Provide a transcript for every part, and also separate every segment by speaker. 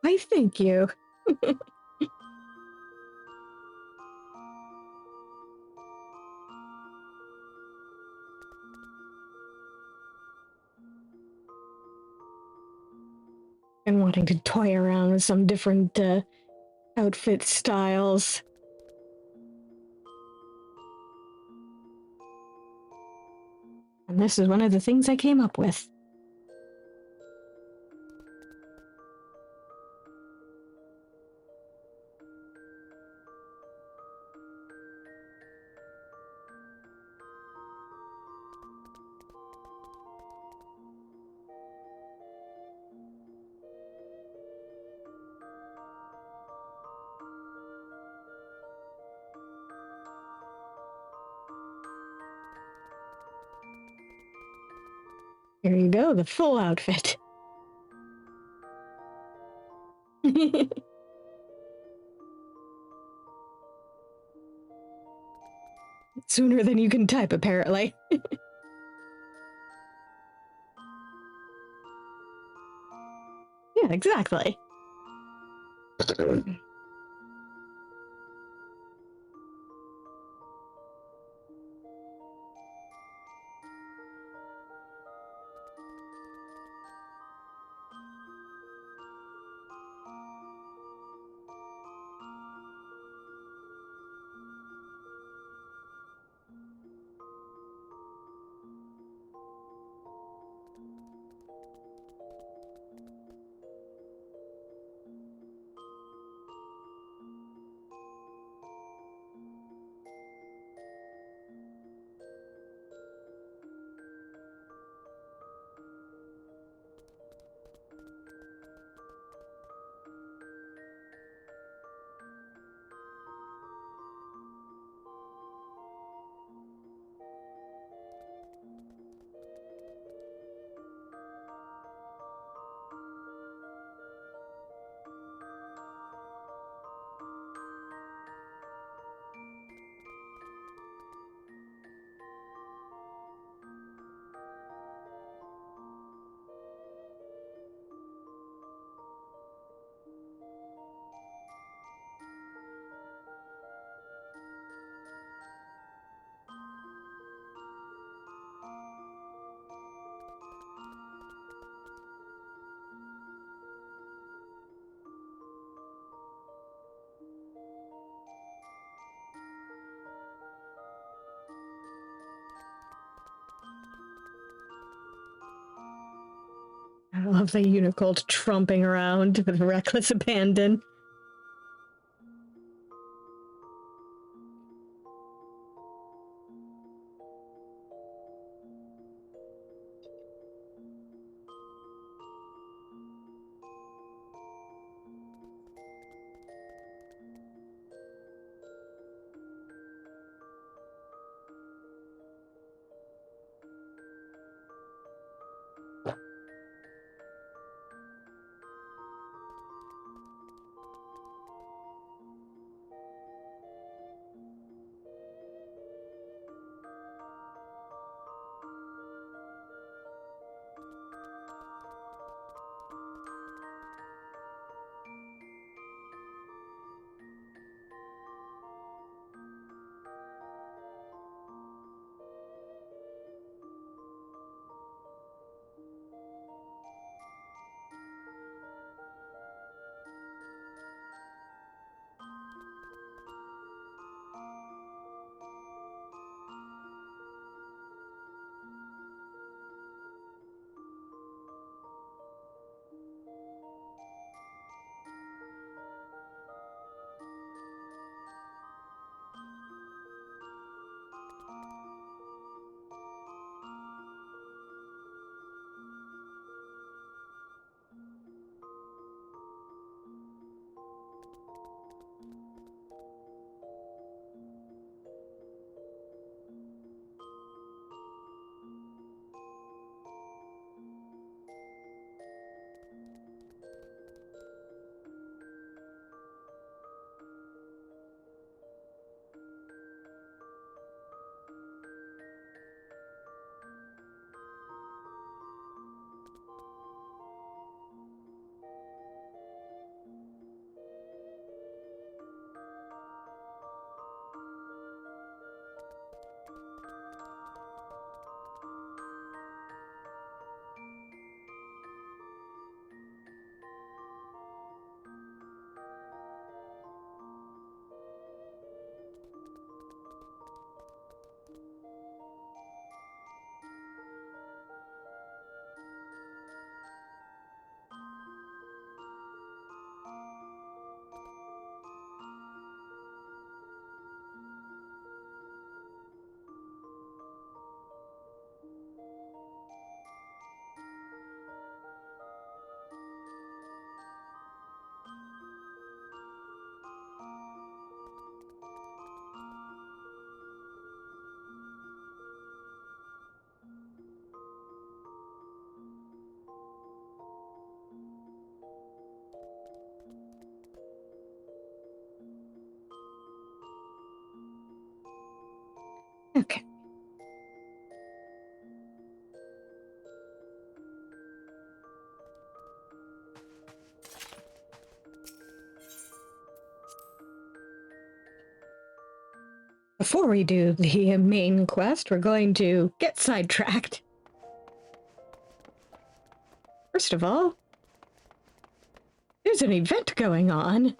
Speaker 1: Why, thank you. And wanting to toy around with some different outfit styles. And this is one of the things I came up with. Here you go, the full outfit. Sooner than you can type, apparently. Yeah, exactly. I love the unicorn tromping around with reckless abandon. before we do the main quest, we're going to get sidetracked. First of all, there's an event going on.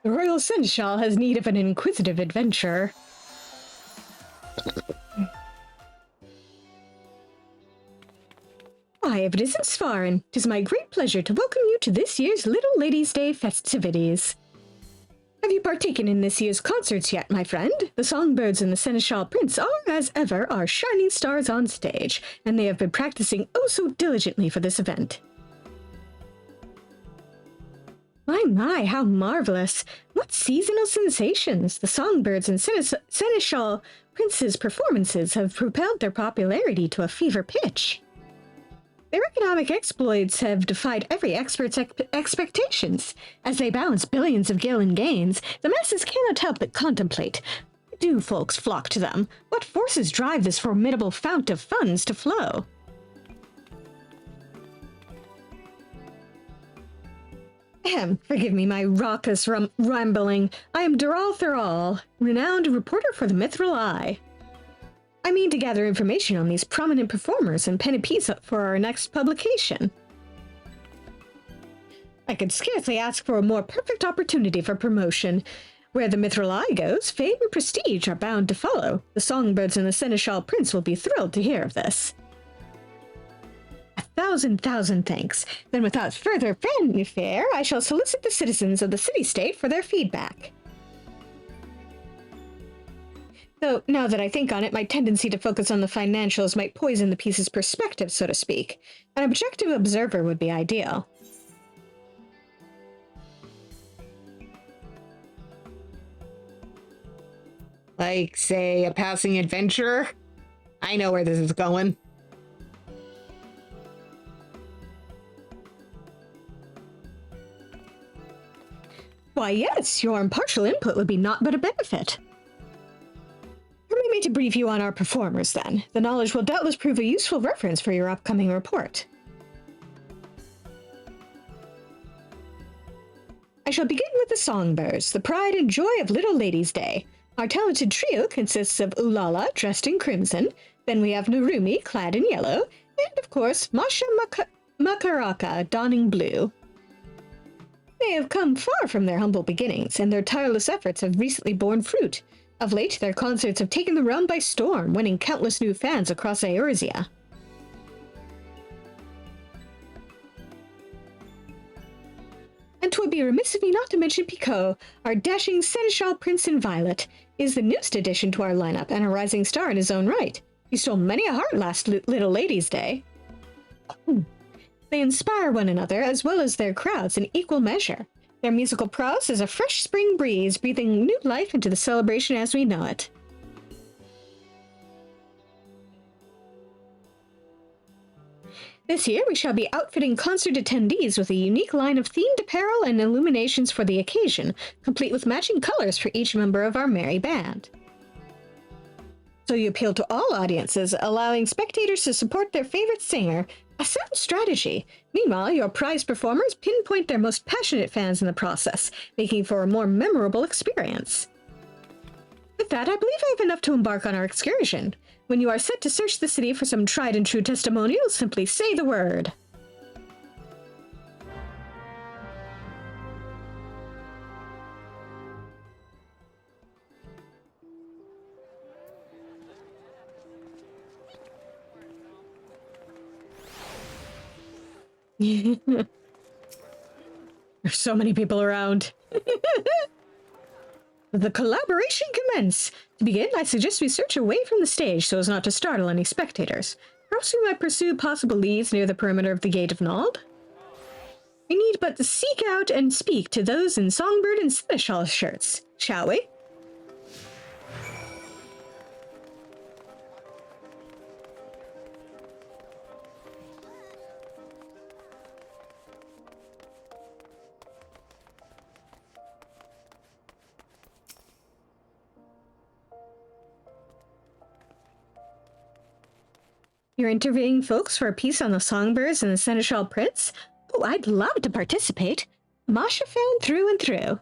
Speaker 1: The Royal Seneschal has need of an inquisitive adventurer. Why, if it isn't Svarin, 'tis my great pleasure to welcome you to this year's Little Ladies' Day festivities. Have you partaken in this year's concerts yet, my friend? The songbirds and the Seneschal Prince are, as ever, our shining stars on stage, and they have been practicing oh so diligently for this event. My, how marvelous! What seasonal sensations! The songbirds and Seneschal Prince's performances have propelled their popularity to a fever pitch. Their economic exploits have defied every expert's expectations. As they balance billions of gil in gains, the masses cannot help but contemplate. Why do folks flock to them? What forces drive this formidable fount of funds to flow? Forgive me my raucous rambling. I am Dural Thural, renowned reporter for the Mithril Eye. I mean to gather information on these prominent performers and pen a piece up for our next publication. I could scarcely ask for a more perfect opportunity for promotion. Where the Mithril Eye goes, fame and prestige are bound to follow. The songbirds and the Seneschal Prince will be thrilled to hear of this. 1,000 thanks. Then without further fanfare, I shall solicit the citizens of the city-state for their feedback. Though, now that I think on it, my tendency to focus on the financials might poison the piece's perspective, so to speak. An objective observer would be ideal.
Speaker 2: Like, say, a passing adventurer? I know where this is going.
Speaker 1: Why, yes, your impartial input would be naught but a benefit. Permit me to brief you on our performers, then. The knowledge will doubtless prove a useful reference for your upcoming report. I shall begin with the songbirds, the pride and joy of Little Ladies' Day. Our talented trio consists of Ulala, dressed in crimson, then we have Narumi, clad in yellow, and, of course, Masha Makaraka, donning blue. They have come far from their humble beginnings, and their tireless efforts have recently borne fruit. Of late, their concerts have taken the realm by storm, winning countless new fans across Eorzea. And 'twould be remiss of me not to mention Picot, our dashing Seneschal Prince in Violet, is the newest addition to our lineup and a rising star in his own right. He stole many a heart last Little Ladies' Day. They inspire one another as well as their crowds in equal measure. Their musical prowess is a fresh spring breeze, breathing new life into the celebration as we know it. This year, we shall be outfitting concert attendees with a unique line of themed apparel and illuminations for the occasion, complete with matching colors for each member of our merry band. So you appeal to all audiences, allowing spectators to support their favorite singer. A sound strategy. Meanwhile, your prize performers pinpoint their most passionate fans in the process, making for a more memorable experience. With that, I believe I have enough to embark on our excursion. When you are set to search the city for some tried and true testimonials, simply say the word. There's so many people around. The collaboration commence. To begin, I suggest we search away from the stage so as not to startle any spectators. Perhaps we might pursue possible leads near the perimeter of the Gate of Nald. We need but to seek out and speak to those in Songbird and Seneschal shirts, shall we? You're interviewing folks for a piece on the songbirds and the seneschal prince? Oh, I'd love to participate. Masha fan through and through.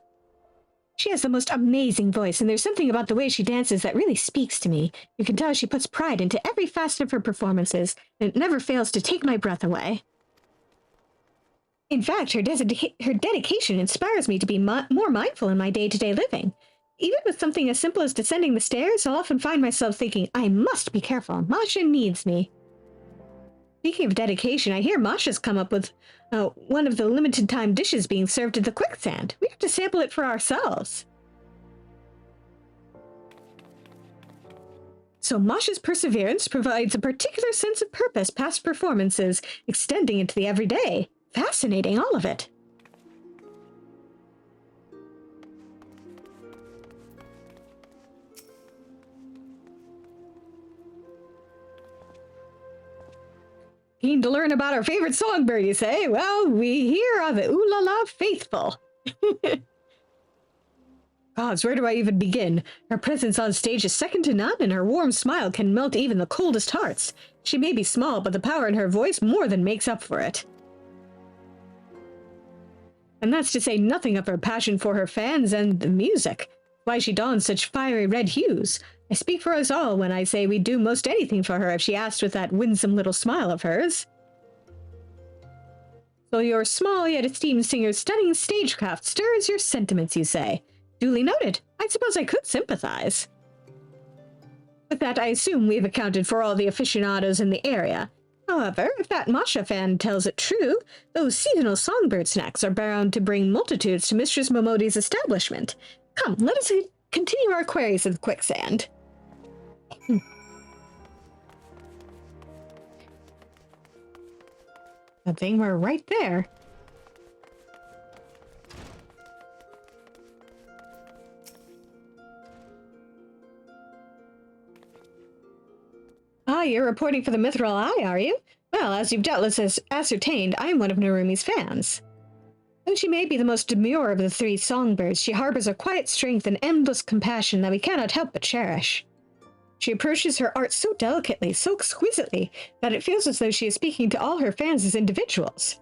Speaker 1: She has the most amazing voice, and there's something about the way she dances that really speaks to me. You can tell she puts pride into every facet of her performances, and it never fails to take my breath away. In fact, her dedication inspires me to be more mindful in my day-to-day living. Even with something as simple as descending the stairs, I'll often find myself thinking, I must be careful. Masha needs me. Speaking of dedication, I hear Masha's come up with one of the limited-time dishes being served at the quicksand. We have to sample it for ourselves. So Masha's perseverance provides a particular sense of purpose past performances, extending into the everyday. Fascinating, all of it. Keen to learn about our favorite songbird, you say? Well, we here are the Ooh La La faithful. Gods, where do I even begin? Her presence on stage is second to none, and her warm smile can melt even the coldest hearts. She may be small, but the power in her voice more than makes up for it. And that's to say nothing of her passion for her fans and the music. Why she dons such fiery red hues. I speak for us all when I say we'd do most anything for her if she asked with that winsome little smile of hers. So your small yet esteemed singer's stunning stagecraft stirs your sentiments, you say. Duly noted. I suppose I could sympathize. With that, I assume we've accounted for all the aficionados in the area. However, if that Masha fan tells it true, those seasonal songbird snacks are bound to bring multitudes to Mistress Momodi's establishment. Come, let us continue our queries of the quicksand. Good thing we're right there. Ah, you're reporting for the Mithril Eye, are you? Well, as you've doubtless ascertained, I am one of Narumi's fans. Though she may be the most demure of the three songbirds, she harbors a quiet strength and endless compassion that we cannot help but cherish. She approaches her art so delicately, so exquisitely, that it feels as though she is speaking to all her fans as individuals.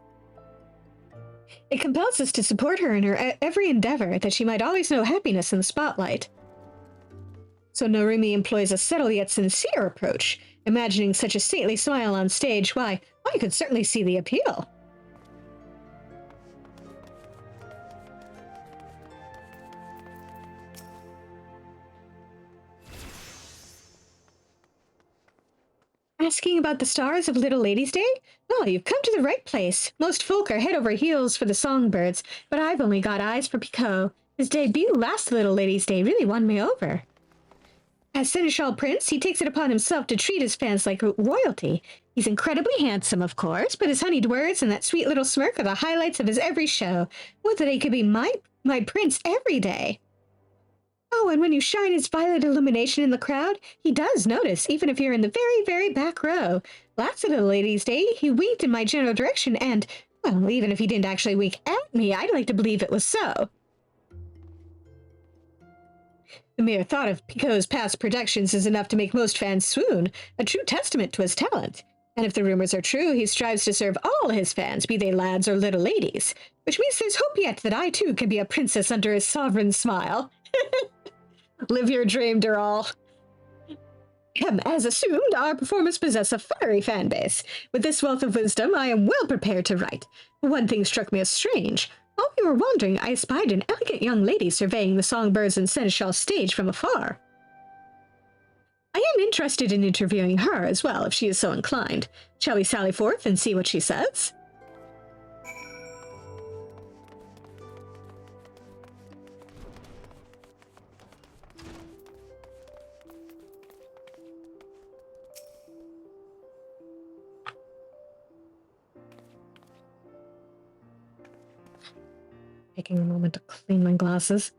Speaker 1: It compels us to support her in her every endeavor, that she might always know happiness in the spotlight. So Narumi employs a subtle yet sincere approach, imagining such a stately smile on stage. Why, I could certainly see the appeal. Asking about the stars of Little Ladies' Day? Well, you've come to the right place. Most folk are head over heels for the songbirds, but I've only got eyes for Picot. His debut last Little Ladies' Day really won me over. As Seneschal Prince, he takes it upon himself to treat his fans like royalty. He's incredibly handsome, of course, but his honeyed words and that sweet little smirk are the highlights of his every show. Would that he could be my prince every day. Oh, and when you shine his violet illumination in the crowd, he does notice, even if you're in the very, very back row. Last Little Ladies' Day, he winked in my general direction, and, well, even if he didn't actually wink at me, I'd like to believe it was so. The mere thought of Picot's past productions is enough to make most fans swoon, a true testament to his talent. And if the rumors are true, he strives to serve all his fans, be they lads or little ladies, which means there's hope yet that I, too, can be a princess under his sovereign smile. Live your dream, Dural. As assumed, our performers possess a fiery fan base. With this wealth of wisdom, I am well prepared to write. One thing struck me as strange. While we were wandering, I espied an elegant young lady surveying the songbirds and seneschal stage from afar. I am interested in interviewing her as well, if she is so inclined. Shall we sally forth and see what she says? Taking a moment to clean my glasses.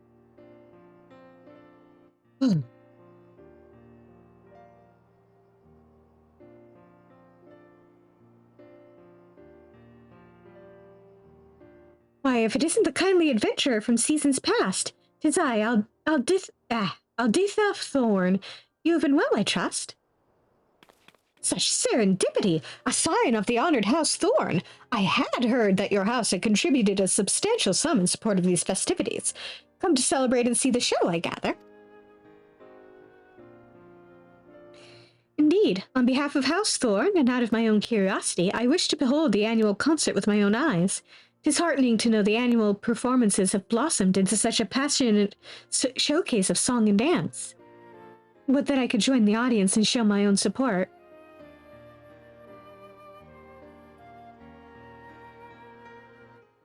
Speaker 1: Why, if it isn't the kindly adventurer from seasons past, 'tis I, Alditha Thorn. You have been well, I trust. Such serendipity! A sign of the honored House Thorn! I had heard that your house had contributed a substantial sum in support of these festivities. Come to celebrate and see the show, I gather. Indeed, on behalf of House Thorn, and out of my own curiosity, I wish to behold the annual concert with my own eyes. 'Tis heartening to know the annual performances have blossomed into such a passionate showcase of song and dance. Would that I could join the audience and show my own support.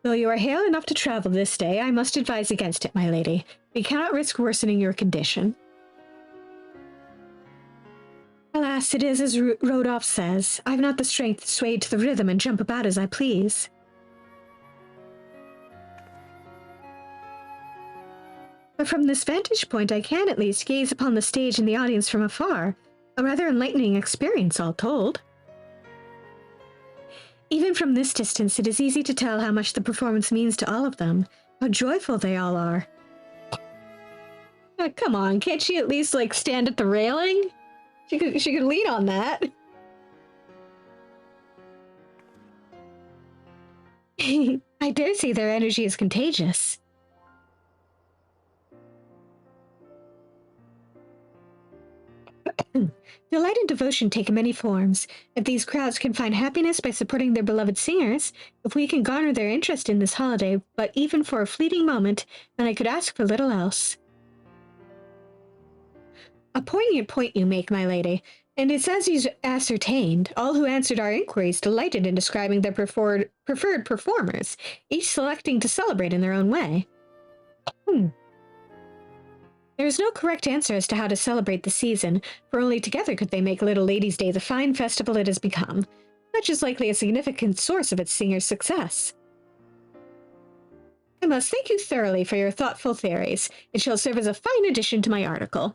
Speaker 1: Though you are hale enough to travel this day, I must advise against it, my lady. We cannot risk worsening your condition. Alas, it is as Rodolph says. I've not the strength to sway to the rhythm and jump about as I please. But from this vantage point, I can at least gaze upon the stage and the audience from afar. A rather enlightening experience, all told. Even from this distance, it is easy to tell how much the performance means to all of them, how joyful they all are. Come on, can't she at least, stand at the railing? She could lean on that. I dare say their energy is contagious. Delight and devotion take many forms. If these crowds can find happiness by supporting their beloved singers, if we can garner their interest in this holiday, but even for a fleeting moment, then I could ask for little else. A poignant point you make, my lady, and it's as you ascertained. All who answered our inquiries delighted in describing their preferred performers, each selecting to celebrate in their own way. There is no correct answer as to how to celebrate the season, for only together could they make Little Ladies' Day the fine festival it has become. Such is likely a significant source of its singers' success. I must thank you thoroughly for your thoughtful theories. It shall serve as a fine addition to my article.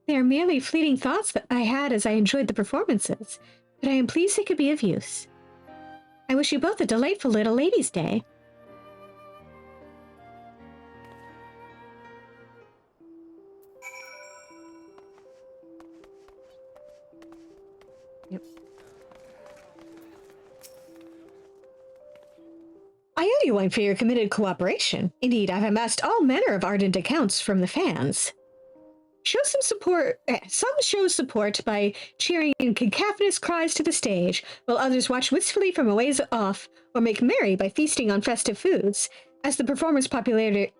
Speaker 1: They are merely fleeting thoughts that I had as I enjoyed the performances, but I am pleased they could be of use. I wish you both a delightful Little Ladies' Day. I owe you one for your committed cooperation. Indeed, I've amassed all manner of ardent accounts from the fans. Some show support by cheering in cacophonous cries to the stage, while others watch wistfully from a ways off, or make merry by feasting on festive foods. As the performers' popularity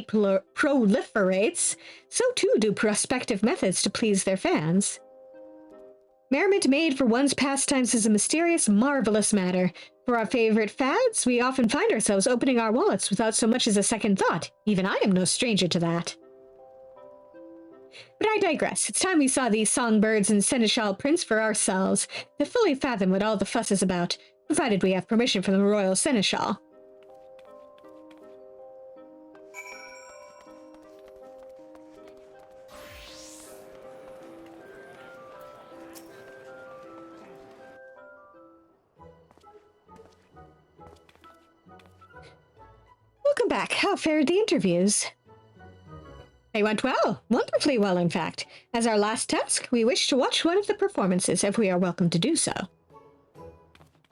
Speaker 1: proliferates, so too do prospective methods to please their fans. Merriment made for one's pastimes is a mysterious, marvelous matter. For our favorite fads, we often find ourselves opening our wallets without so much as a second thought. Even I am no stranger to that. But I digress. It's time we saw these songbirds and seneschal prince for ourselves, to fully fathom what all the fuss is about, provided we have permission from the royal seneschal. Welcome back. How fared the interviews? They went well, wonderfully well, in fact. As our last task, we wish to watch one of the performances, if we are welcome to do so.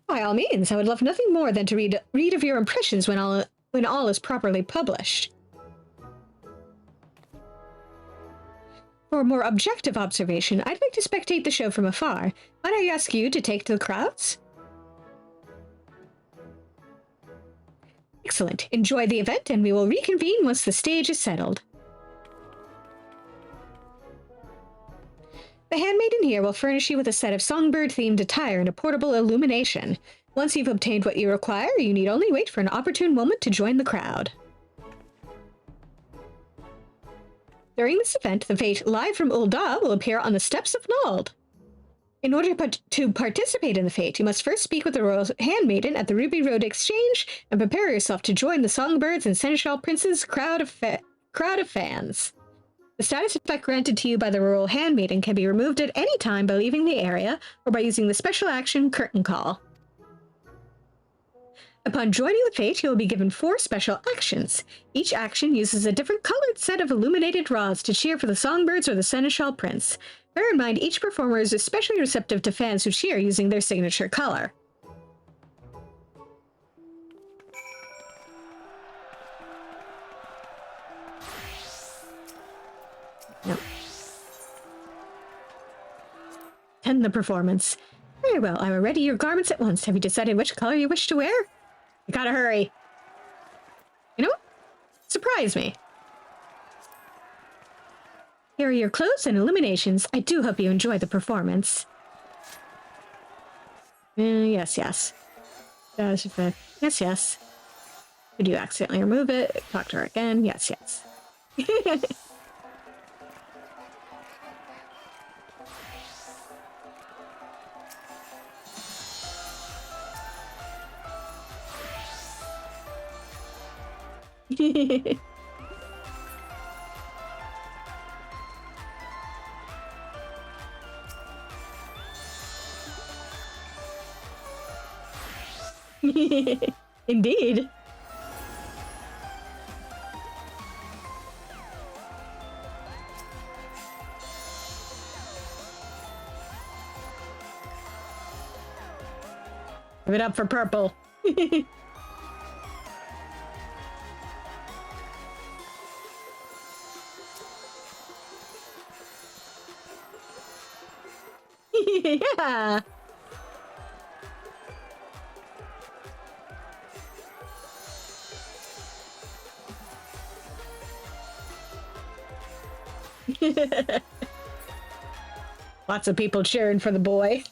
Speaker 1: By all means, I would love nothing more than to read of your impressions when all is properly published. For a more objective observation, I'd like to spectate the show from afar. Might I ask you to take to the crowds? Excellent. Enjoy the event, and we will reconvene once the stage is settled. The handmaiden here will furnish you with a set of songbird-themed attire and a portable illumination. Once you've obtained what you require, you need only wait for an opportune moment to join the crowd. During this event, the Fate live from Ul'dah will appear on the steps of Nald. In order to participate in the Fate, you must first speak with the royal handmaiden at the Ruby Road Exchange and prepare yourself to join the songbirds and seneschal prince's crowd of fans. The status effect granted to you by the royal handmaiden can be removed at any time by leaving the area or by using the special action Curtain Call. Upon joining the Fate, you will be given 4 special actions. Each action uses a different colored set of illuminated rods to cheer for the songbirds or the seneschal prince. Bear in mind, each performer is especially receptive to fans who cheer using their signature color. Yep. Attend the performance. Very well, I will ready your garments at once. Have you decided which color you wish to wear? You gotta hurry. You know what? Surprise me. Here are your clothes and illuminations. I do hope you enjoy the performance. Yes. Yes. Did you accidentally remove it? Talk to her again. Yes. Indeed. Give it up for purple. Yeah. Lots of people cheering for the boy.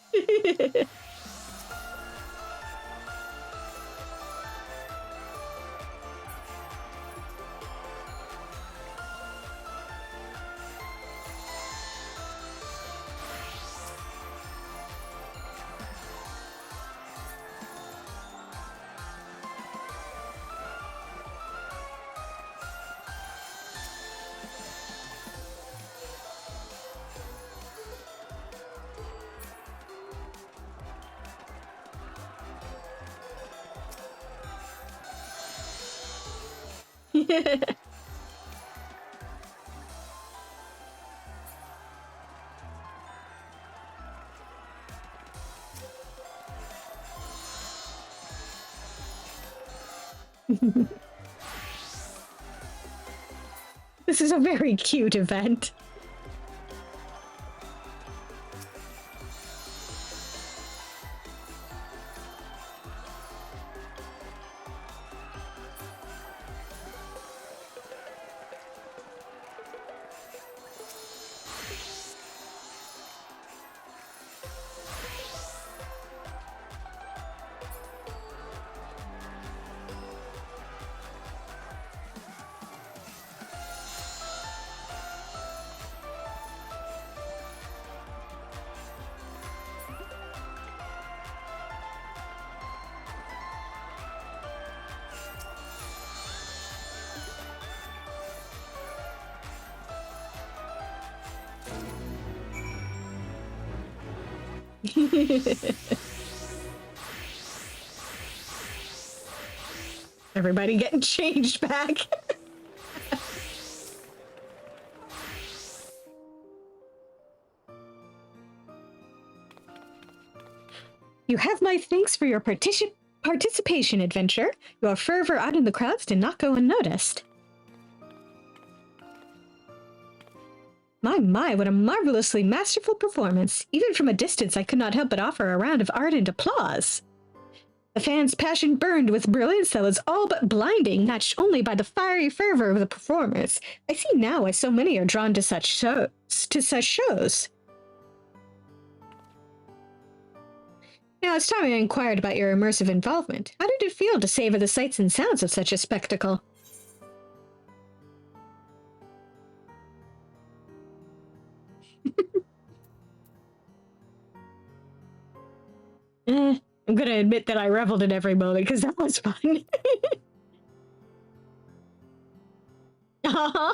Speaker 1: This is a very cute event. Everybody getting changed back. You have my thanks for your participation, adventure. Your fervor out in the crowds did not go unnoticed. My, what a marvelously masterful performance. Even from a distance, I could not help but offer a round of ardent applause. The fans' passion burned with brilliance that was all but blinding, matched only by the fiery fervor of the performers. I see now why so many are drawn to such shows. Now it's time I inquired about your immersive involvement. How did it feel to savor the sights and sounds of such a spectacle? I'm gonna admit that I reveled in every moment because that was fun. Uh-huh.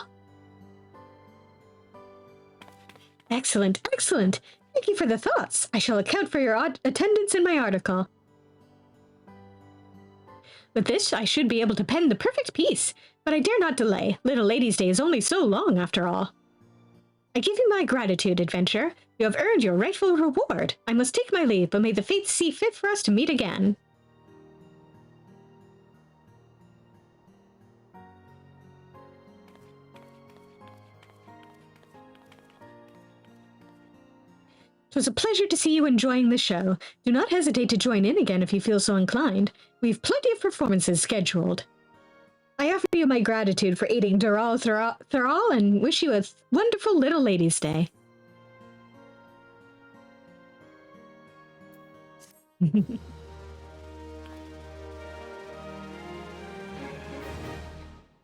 Speaker 1: Excellent. Thank you for the thoughts. I shall account for your attendance in my article. With this, I should be able to pen the perfect piece, but I dare not delay. Little Lady's Day is only so long, after all. I give you my gratitude, adventurer. You have earned your rightful reward. I must take my leave, but may the fates see fit for us to meet again. It was a pleasure to see you enjoying the show. Do not hesitate to join in again if you feel so inclined. We've plenty of performances scheduled. I offer you my gratitude for aiding Dural Thural and wish you a wonderful little ladies' day.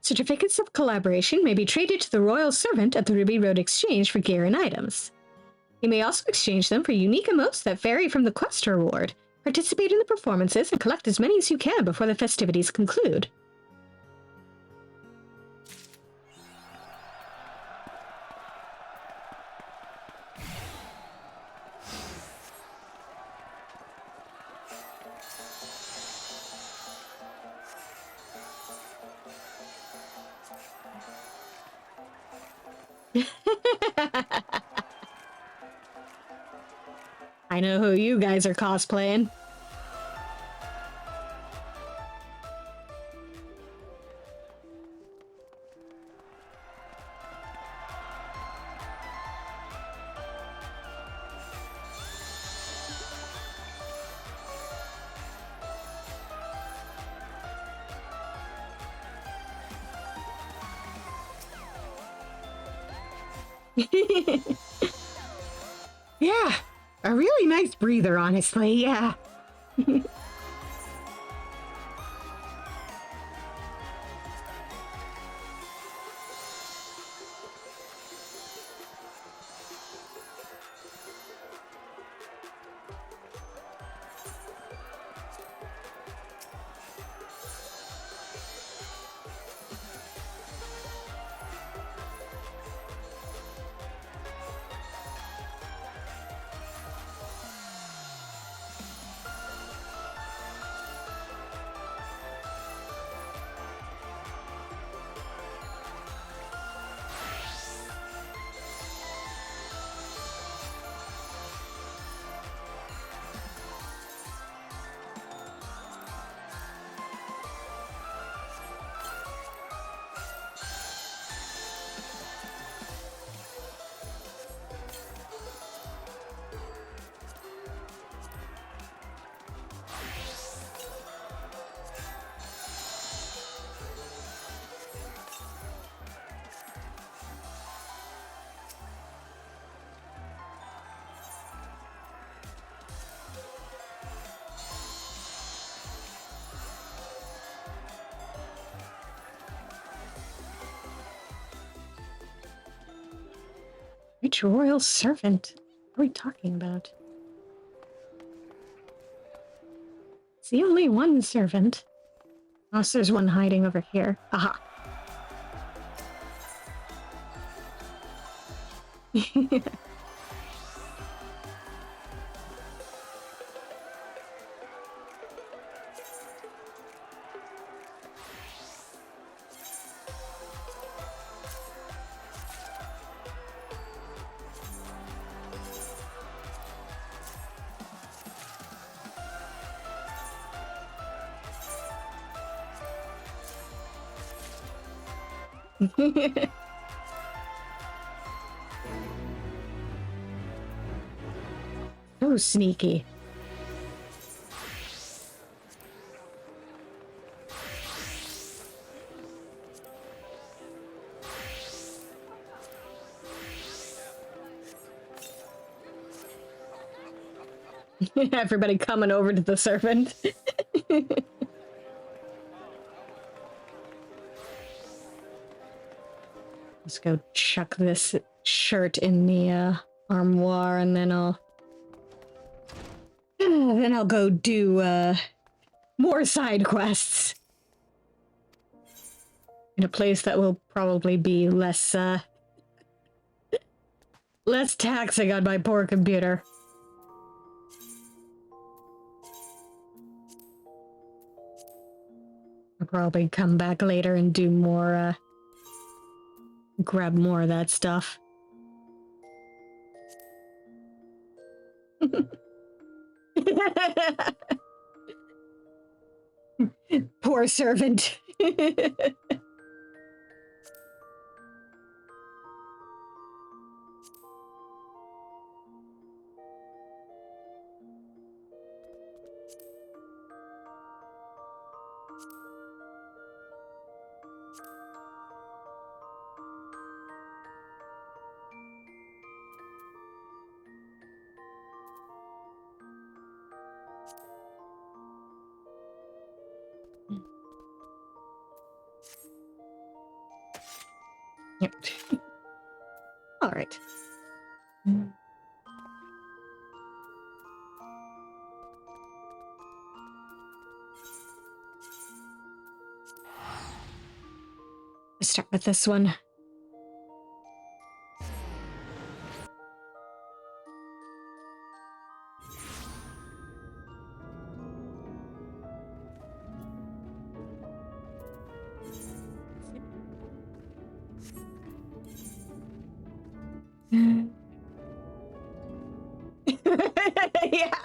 Speaker 1: Certificates of collaboration may be traded to the Royal Servant at the Ruby Road Exchange for gear and items. You may also exchange them for unique emotes that vary from the quest reward. Participate in the performances and collect as many as you can before the festivities conclude. I know who you guys are cosplaying.
Speaker 2: Yeah, a really nice breather, honestly, yeah.
Speaker 1: Which royal servant? What are we talking about? It's the only one servant. Unless there's one hiding over here. Aha. So sneaky. Everybody coming over to the servant. Let's go chuck this shirt in the armoire, and then I'll go do more side quests in a place that will probably be less taxing on my poor computer. I'll probably come back later and do more grab more of that stuff. Poor servant. Yep. All right. Let's start with this one. Yeah.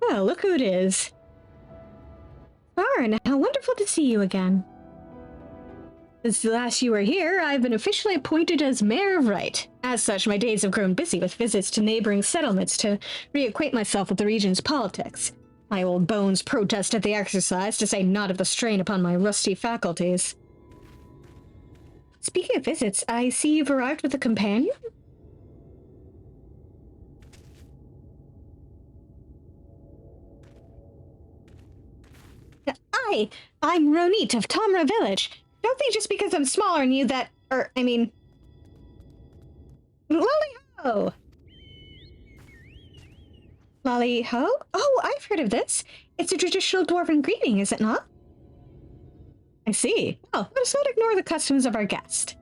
Speaker 1: Well, look who it is. Farn, how wonderful to see you again. Since the last you were here, I've been officially appointed as Mayor of Right. As such, my days have grown busy with visits to neighboring settlements to reacquaint myself with the region's politics. My old bones protest at the exercise, to say naught of the strain upon my rusty faculties. Speaking of visits, I see you've arrived with a companion? Hi, I'm Ronit of Tomra Village. Don't think just because I'm smaller than you that, Lolly-ho! Lolly-ho? Oh, I've heard of this. It's a traditional dwarven greeting, is it not? I see. Well, let us not ignore the customs of our guest.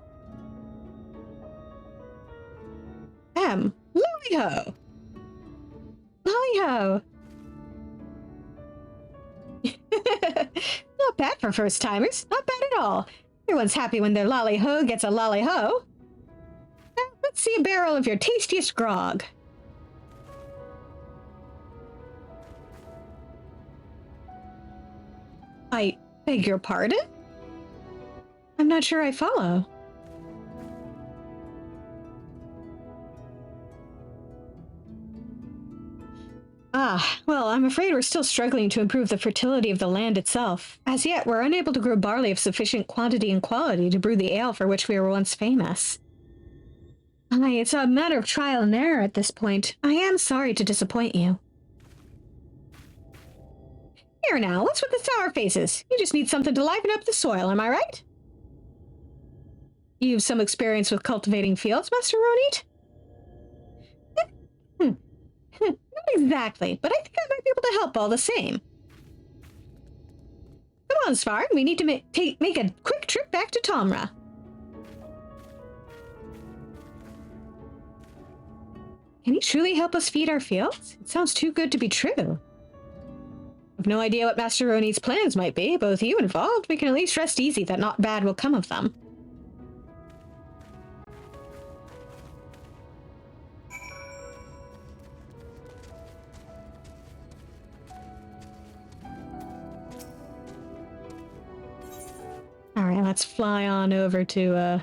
Speaker 1: Lolly-ho! Lolly-ho! Not bad for first-timers. Not bad at all. Everyone's happy when their lolly-ho gets a lolly-ho. Let's see a barrel of your tastiest grog. I beg your pardon? I'm not sure I follow. Ah, well, I'm afraid we're still struggling to improve the fertility of the land itself. As yet, we're unable to grow barley of sufficient quantity and quality to brew the ale for which we were once famous. Aye, it's a matter of trial and error at this point. I am sorry to disappoint you. Here now, what's with the sour faces? You just need something to liven up the soil, am I right? You've some experience with cultivating fields, Master Ronit? Not exactly, but I think I might be able to help all the same. Come on, Svarn, we need to make a quick trip back to Tomra. Can you truly help us feed our fields? It sounds too good to be true. I've no idea what Master Ronit's plans might be, but with you involved, we can at least rest easy that not bad will come of them. Alright, let's fly on over to,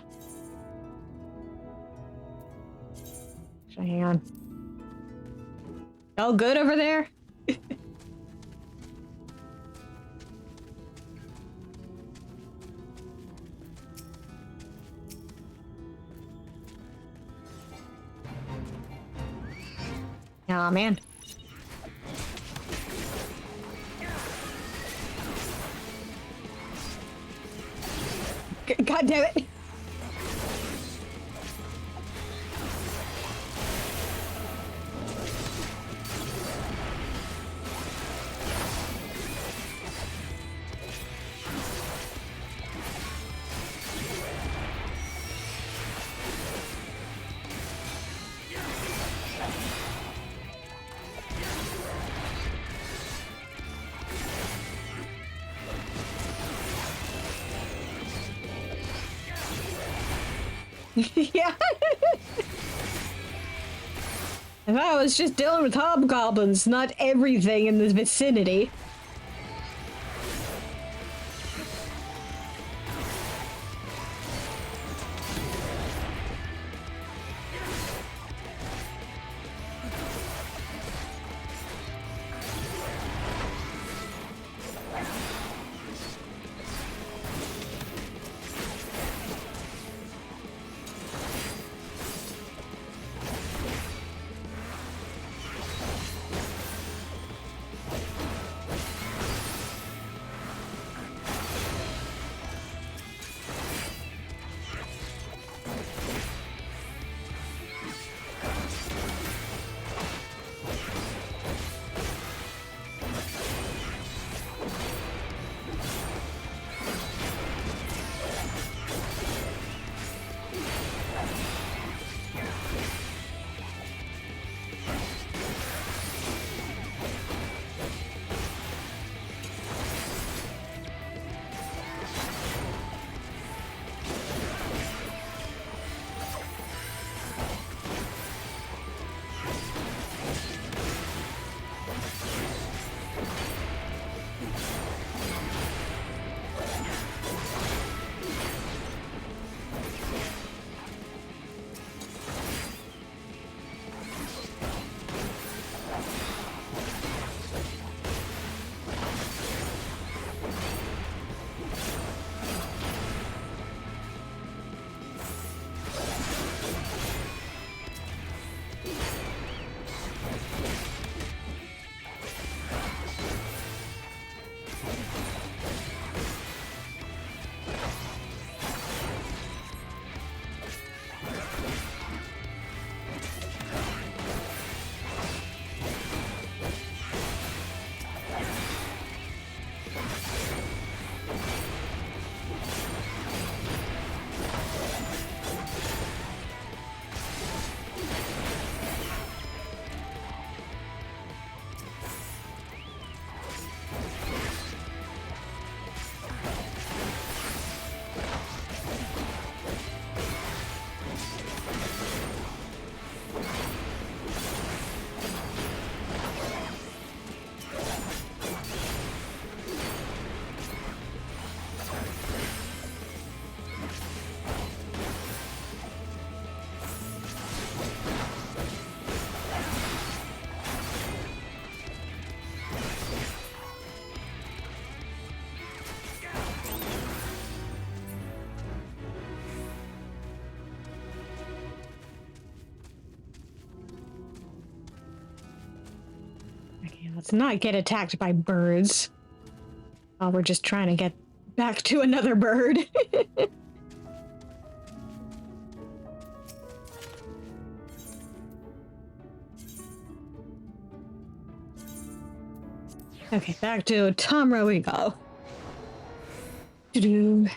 Speaker 1: Actually, hang on. All good over there? Aw, man. God damn it. Yeah. If I was just dealing with hobgoblins, not everything in the vicinity. Let's not get attacked by birds. Oh, we're just trying to get back to another bird. Okay, back to Tomra we go. Doo-doo.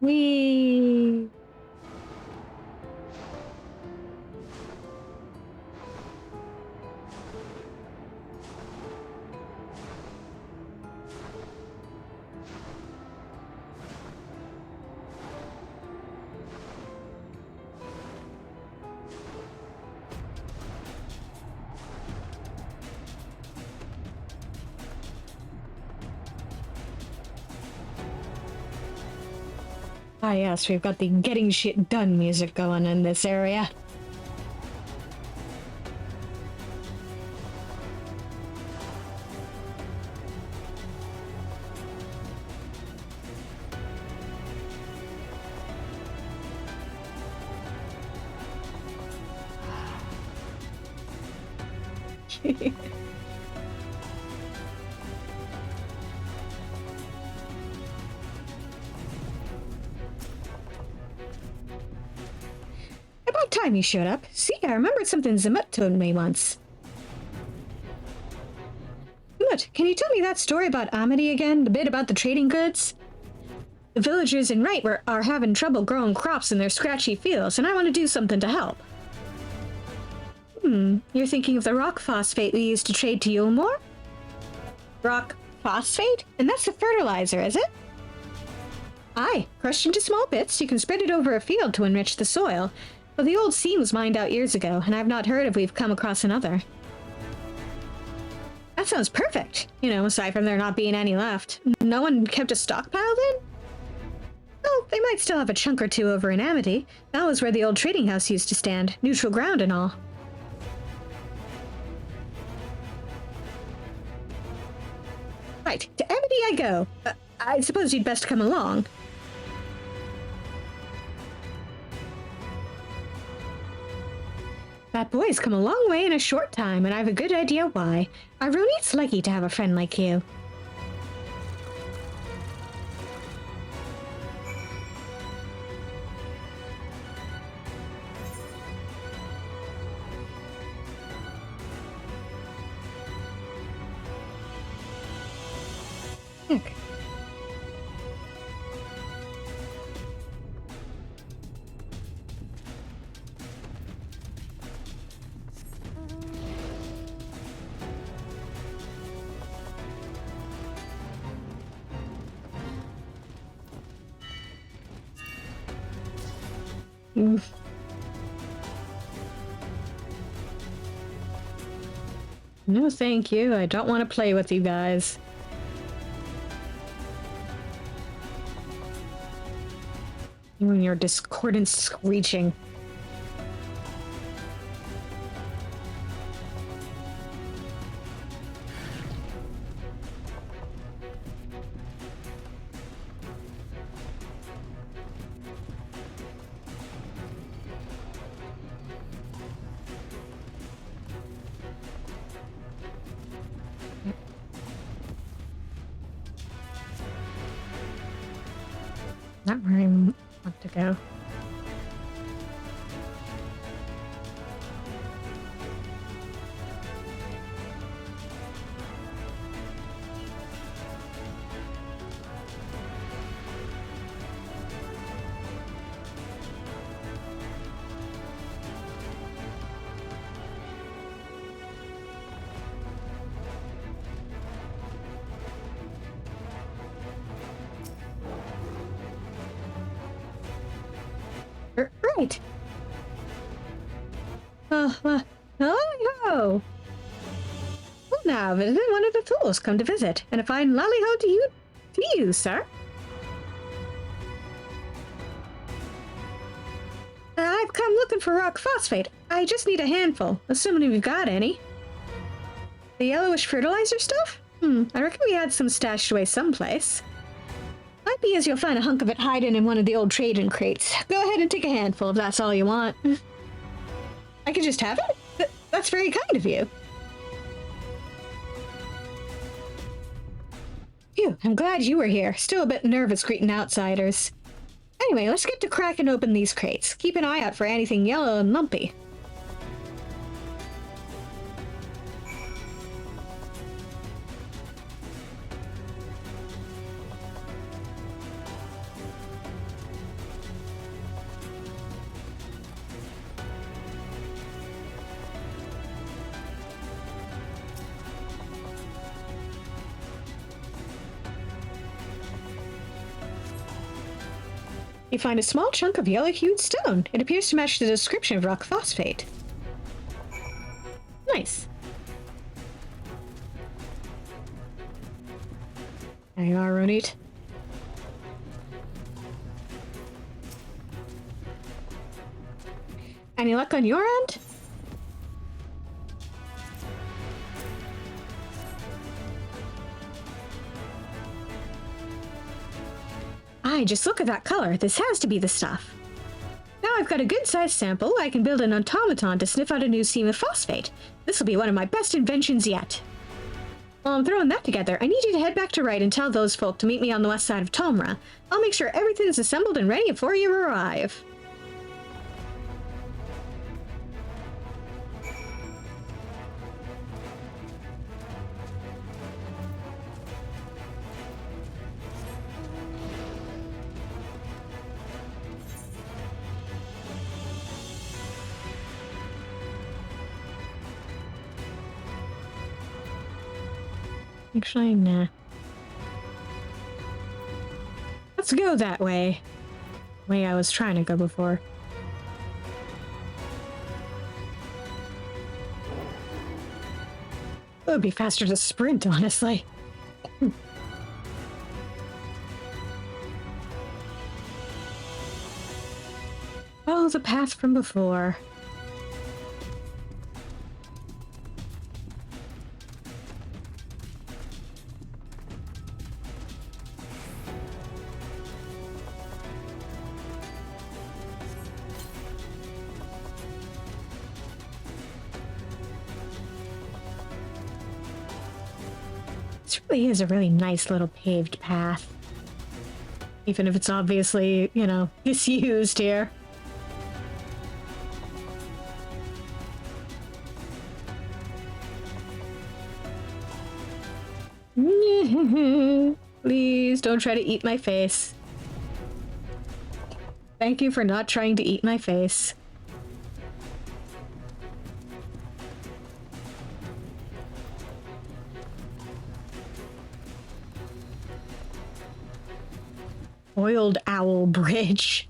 Speaker 1: Whee! Ah yes, we've got the getting shit done music going in this area. About time you showed up. See, I remembered something Zamut told me once. Zamut, can you tell me that story about Amity again? The bit about the trading goods? The villagers in Wright are having trouble growing crops in their scratchy fields, and I want to do something to help. You're thinking of the rock phosphate we used to trade to Yulmore? Rock phosphate? And that's the fertilizer, is it? Aye, crushed into small bits, you can spread it over a field to enrich the soil. But the old seam was mined out years ago, and I've not heard if we've come across another. That sounds perfect. You know, aside from there not being any left. No one kept a stockpile then? Well, they might still have a chunk or two over in Amity. That was where the old trading house used to stand, neutral ground and all. Right, to Amity I go. I suppose you'd best come along. That boy's come a long way in a short time, and I've a good idea why. It's lucky to have a friend like you. Look. No, thank you. I don't want to play with you guys. You and your discordant screeching. Not where I want to go. Right. Lally-ho! Well now, visited one of the fools come to visit, and a fine lally-ho to you, sir. I've come looking for rock phosphate. I just need a handful, assuming we've got any. The yellowish fertilizer stuff? I reckon we had some stashed away someplace. Might be as you'll find a hunk of it hiding in one of the old trading crates. Go ahead and take a handful if that's all you want. I can just have it? That's very kind of you. Phew, I'm glad you were here. Still a bit nervous greeting outsiders. Anyway, let's get to cracking open these crates. Keep an eye out for anything yellow and lumpy. You find a small chunk of yellow-hued stone. It appears to match the description of rock phosphate. Nice. There you are, Ronit. Any luck on your end? Just look at that color. This has to be the stuff. Now I've got a good-sized sample. I can build an automaton to sniff out a new seam of phosphate. This will be one of my best inventions yet. While I'm throwing that together, I need you to head back to Wright and tell those folk to meet me on the west side of Tomra. I'll make sure everything's assembled and ready before you arrive. Actually, nah. Let's go that way. Way I was trying to go before. It would be faster to sprint, honestly. Follow the path from before. This really is a really nice little paved path. Even if it's obviously, you know, disused here. Please don't try to eat my face. Thank you for not trying to eat my face. Oiled Owl Bridge.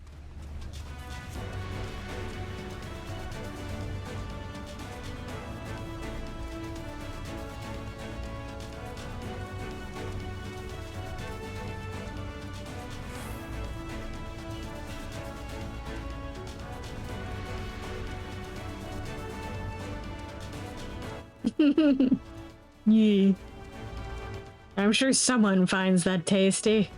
Speaker 1: Yeah. I'm sure someone finds that tasty.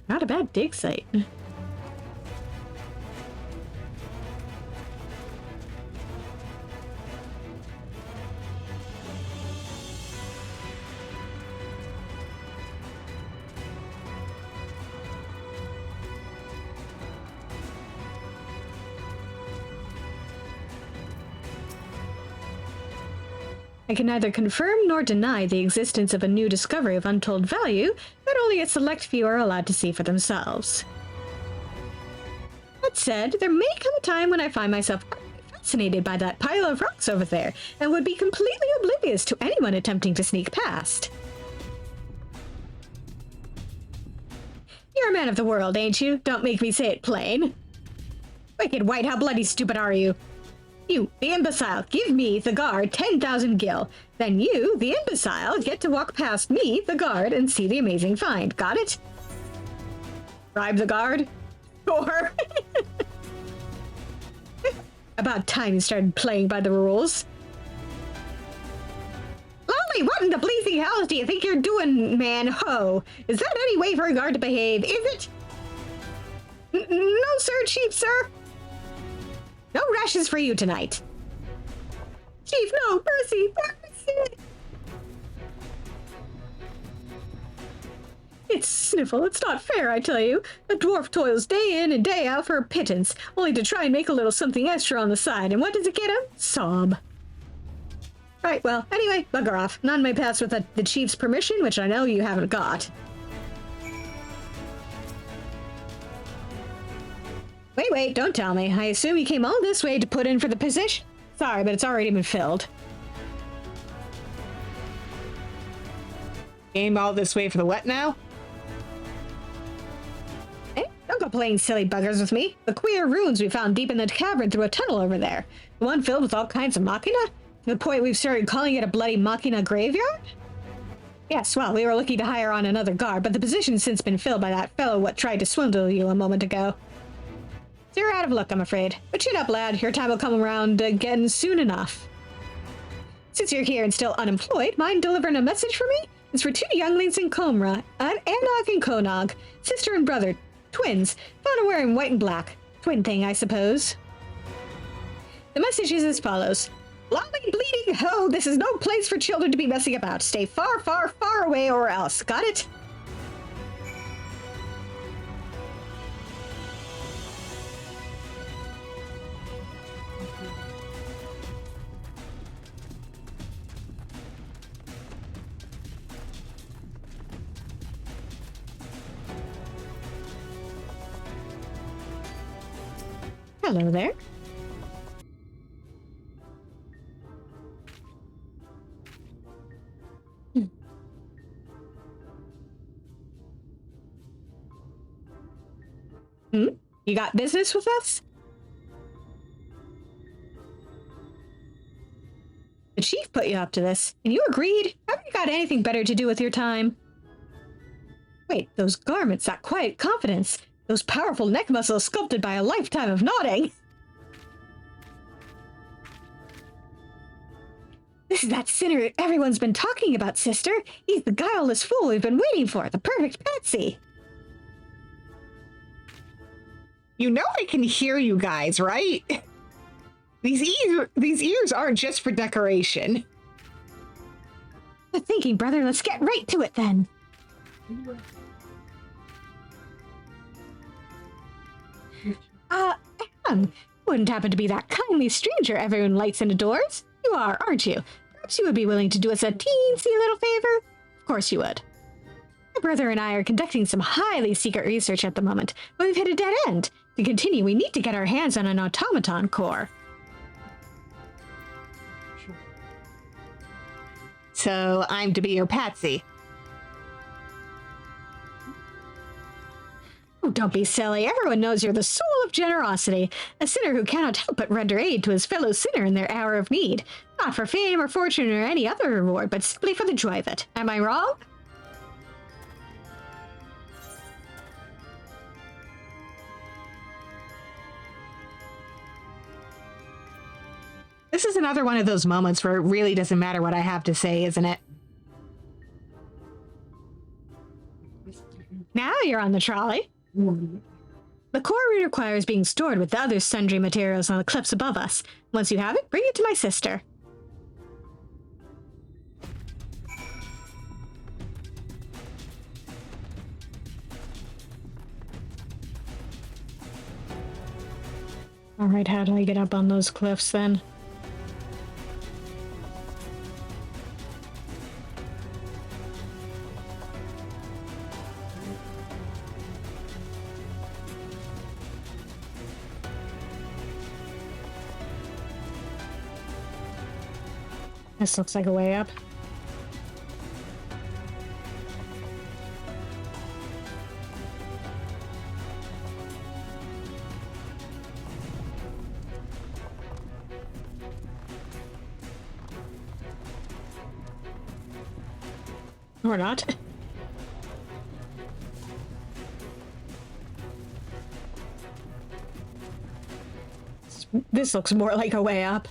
Speaker 1: Not a bad dig site. I can neither confirm nor deny the existence of a new discovery of untold value that only a select few are allowed to see for themselves. That said, there may come a time when I find myself fascinated by that pile of rocks over there and would be completely oblivious to anyone attempting to sneak past. You're a man of the world, ain't you? Don't make me say it plain. Wicked White, how bloody stupid are you? You, the imbecile, give me, the guard, 10,000 gil. Then you, the imbecile, get to walk past me, the guard, and see the amazing find. Got it? Bribe the guard? Sure. About time you started playing by the rules. Lolly, what in the bleeding hell do you think you're doing, man ho? Is that any way for a guard to behave, is it? No, sir, chief, sir. No rashes for you tonight. Chief, no, mercy, mercy. It's Sniffle, it's not fair, I tell you. A dwarf toils day in and day out for a pittance, only to try and make a little something extra on the side, and what does it get him? Sob. Right, well, anyway, bugger off. None may pass with the chief's permission, which I know you haven't got. Wait, don't tell me. I assume you came all this way to put in for the position? Sorry, but it's already been filled.
Speaker 2: Came all this way for the what now?
Speaker 1: Hey, don't go playing silly buggers with me. The queer runes we found deep in the cavern through a tunnel over there. The one filled with all kinds of machina? To the point we've started calling it a bloody machina graveyard? Yes, well, we were looking to hire on another guard, but the position's since been filled by that fellow what tried to swindle you a moment ago. So you're out of luck, I'm afraid. But chin up, lad. Your time will come around again soon enough. Since you're here and still unemployed, mind delivering a message for me? It's for two younglings in Comra, Anog and Konog, sister and brother, twins, found them wearing white and black. Twin thing, I suppose. The message is as follows. Lolly bleeding ho, this is no place for children to be messing about. Stay far, far, far away or else. Got it? Hello there. Hmm? You got business with us? The chief put you up to this, and you agreed? Have you got anything better to do with your time? Wait, those garments, that quiet confidence, those powerful neck muscles sculpted by a lifetime of nodding. This is that sinner everyone's been talking about, sister. He's the guileless fool we've been waiting for, the perfect patsy.
Speaker 2: You know I can hear you guys, right? These ears aren't just for decoration.
Speaker 1: Good thinking, brother. Let's get right to it then. Anne, wouldn't happen to be that kindly stranger everyone likes and adores? You are, aren't you? Perhaps you would be willing to do us a teensy little favor? Of course you would. My brother and I are conducting some highly secret research at the moment, but we've hit a dead end. To continue, we need to get our hands on an automaton core.
Speaker 2: So I'm to be your patsy.
Speaker 1: Oh, don't be silly. Everyone knows you're the soul of generosity, a sinner who cannot help but render aid to his fellow sinner in their hour of need. Not for fame or fortune or any other reward, but simply for the joy of it. Am I wrong?
Speaker 2: This is another one of those moments where it really doesn't matter what I have to say, isn't it?
Speaker 1: Now you're on the trolley. The core root requires being stored with the other sundry materials on the cliffs above us. Once you have it, bring it to my sister. Alright, how do I get up on those cliffs then? This looks like a way up. Or not. This looks more like a way up.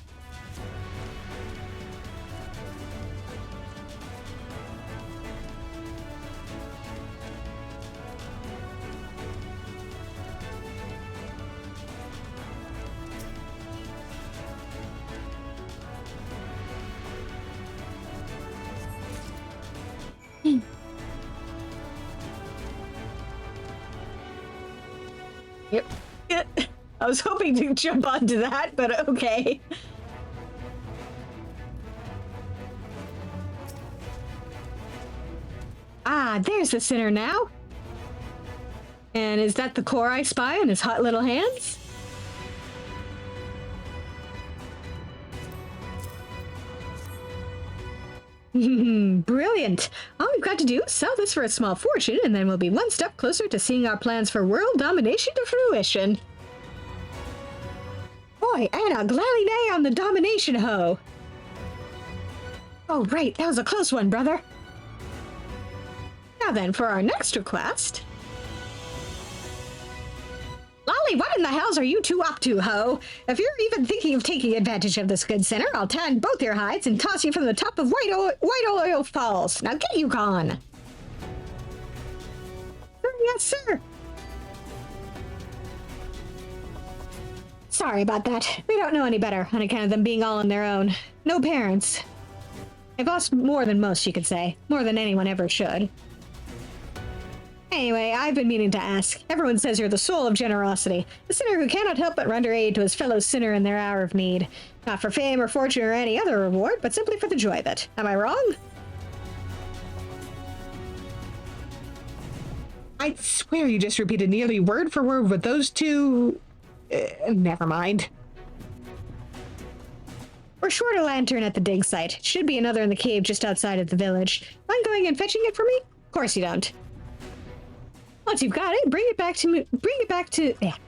Speaker 1: Yep. I was hoping to jump onto that, but okay. Ah, there's the sinner now. And is that the core I spy on his hot little hands? Brilliant. All we've got to do is sell this for a small fortune, and then we'll be one step closer to seeing our plans for world domination to fruition. Boy, Anna, gladly nay on the domination hoe. Oh, right, that was a close one, brother. Now then, for our next request. Lolly, what in the hells are you two up to, ho? If you're even thinking of taking advantage of this good sinner, I'll tan both your hides and toss you from the top of White Oil Falls. Now get you gone. Yes, sir. Sorry about that. We don't know any better on account of them being all on their own. No parents. I've lost more than most, you could say. More than anyone ever should. Anyway, I've been meaning to ask. Everyone says you're the soul of generosity, a sinner who cannot help but render aid to his fellow sinner in their hour of need. Not for fame or fortune or any other reward, but simply for the joy of it. Am I wrong?
Speaker 2: I swear you just repeated nearly word for word with those two... never mind.
Speaker 1: We're short a lantern at the dig site. Should be another in the cave just outside of the village. Mind going and fetching it for me? Of course you don't. Once you've got it, bring it back to me. Bring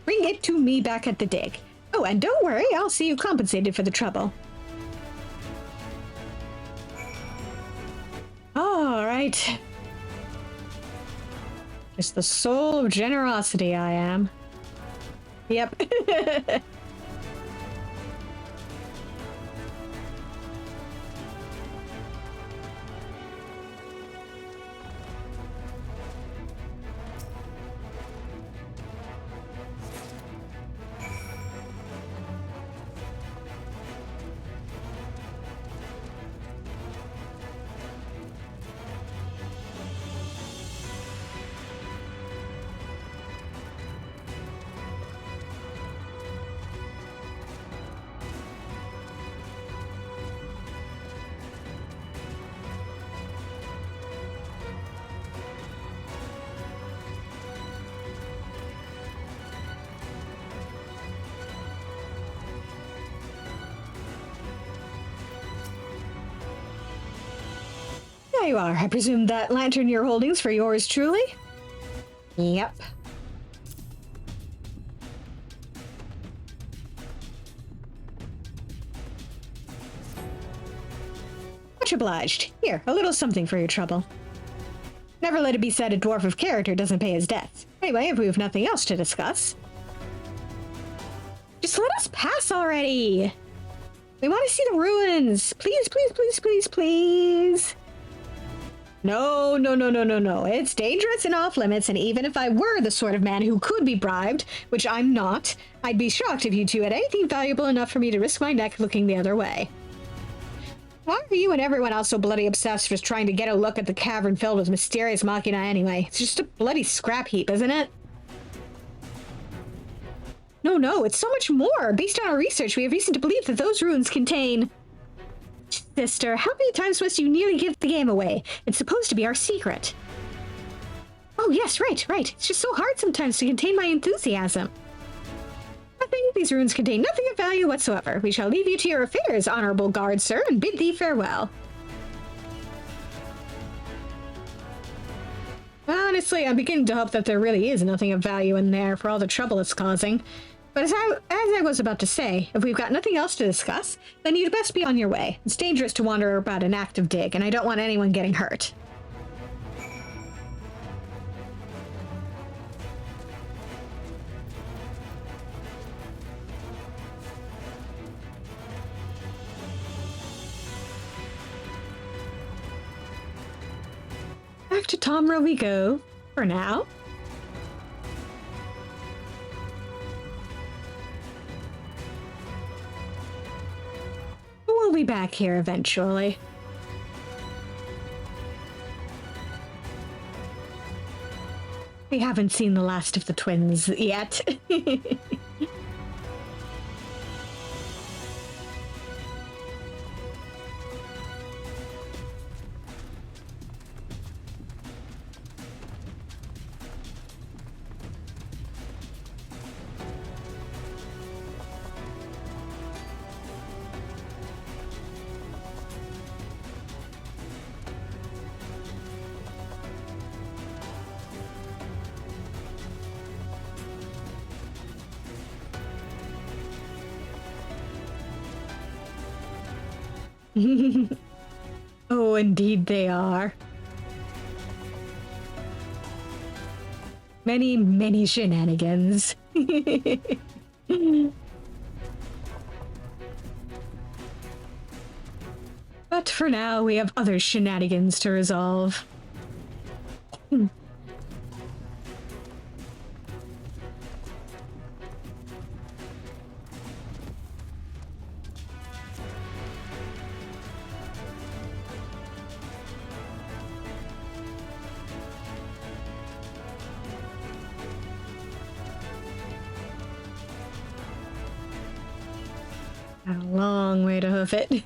Speaker 1: it to me back at the dig. Oh, and don't worry, I'll see you compensated for the trouble. All right. Just the soul of generosity I am. Yep. There you are. I presume that lantern you're holding's for yours truly? Yep. Much obliged. Here, a little something for your trouble. Never let it be said a dwarf of character doesn't pay his debts. Anyway, if we have nothing else to discuss, just let us pass already. We want to see the ruins. Please, please, please, please, please. No, no, no, no, no, no. It's dangerous and off limits, and even if I were the sort of man who could be bribed, which I'm not, I'd be shocked if you two had anything valuable enough for me to risk my neck looking the other way. Why are you and everyone else so bloody obsessed with trying to get a look at the cavern filled with mysterious machina anyway? It's just a bloody scrap heap, isn't it? No, no, it's so much more. Based on our research, we have reason to believe that those ruins contain... Sister, how many times must you nearly give the game away? It's supposed to be our secret. Oh, yes, right, right. It's just so hard sometimes to contain my enthusiasm. Nothing. These ruins contain nothing of value whatsoever. We shall leave you to your affairs, honorable guard, sir, and bid thee farewell. Honestly, I'm beginning to hope that there really is nothing of value in there for all the trouble it's causing. But as I was about to say, if we've got nothing else to discuss, then you'd best be on your way. It's dangerous to wander about an active dig, and I don't want anyone getting hurt. Back to Tomra we go, for now. We'll be back here eventually. We haven't seen the last of the twins yet. Oh, indeed they are. Many, many shenanigans. But for now, we have other shenanigans to resolve. A long way to hoof it.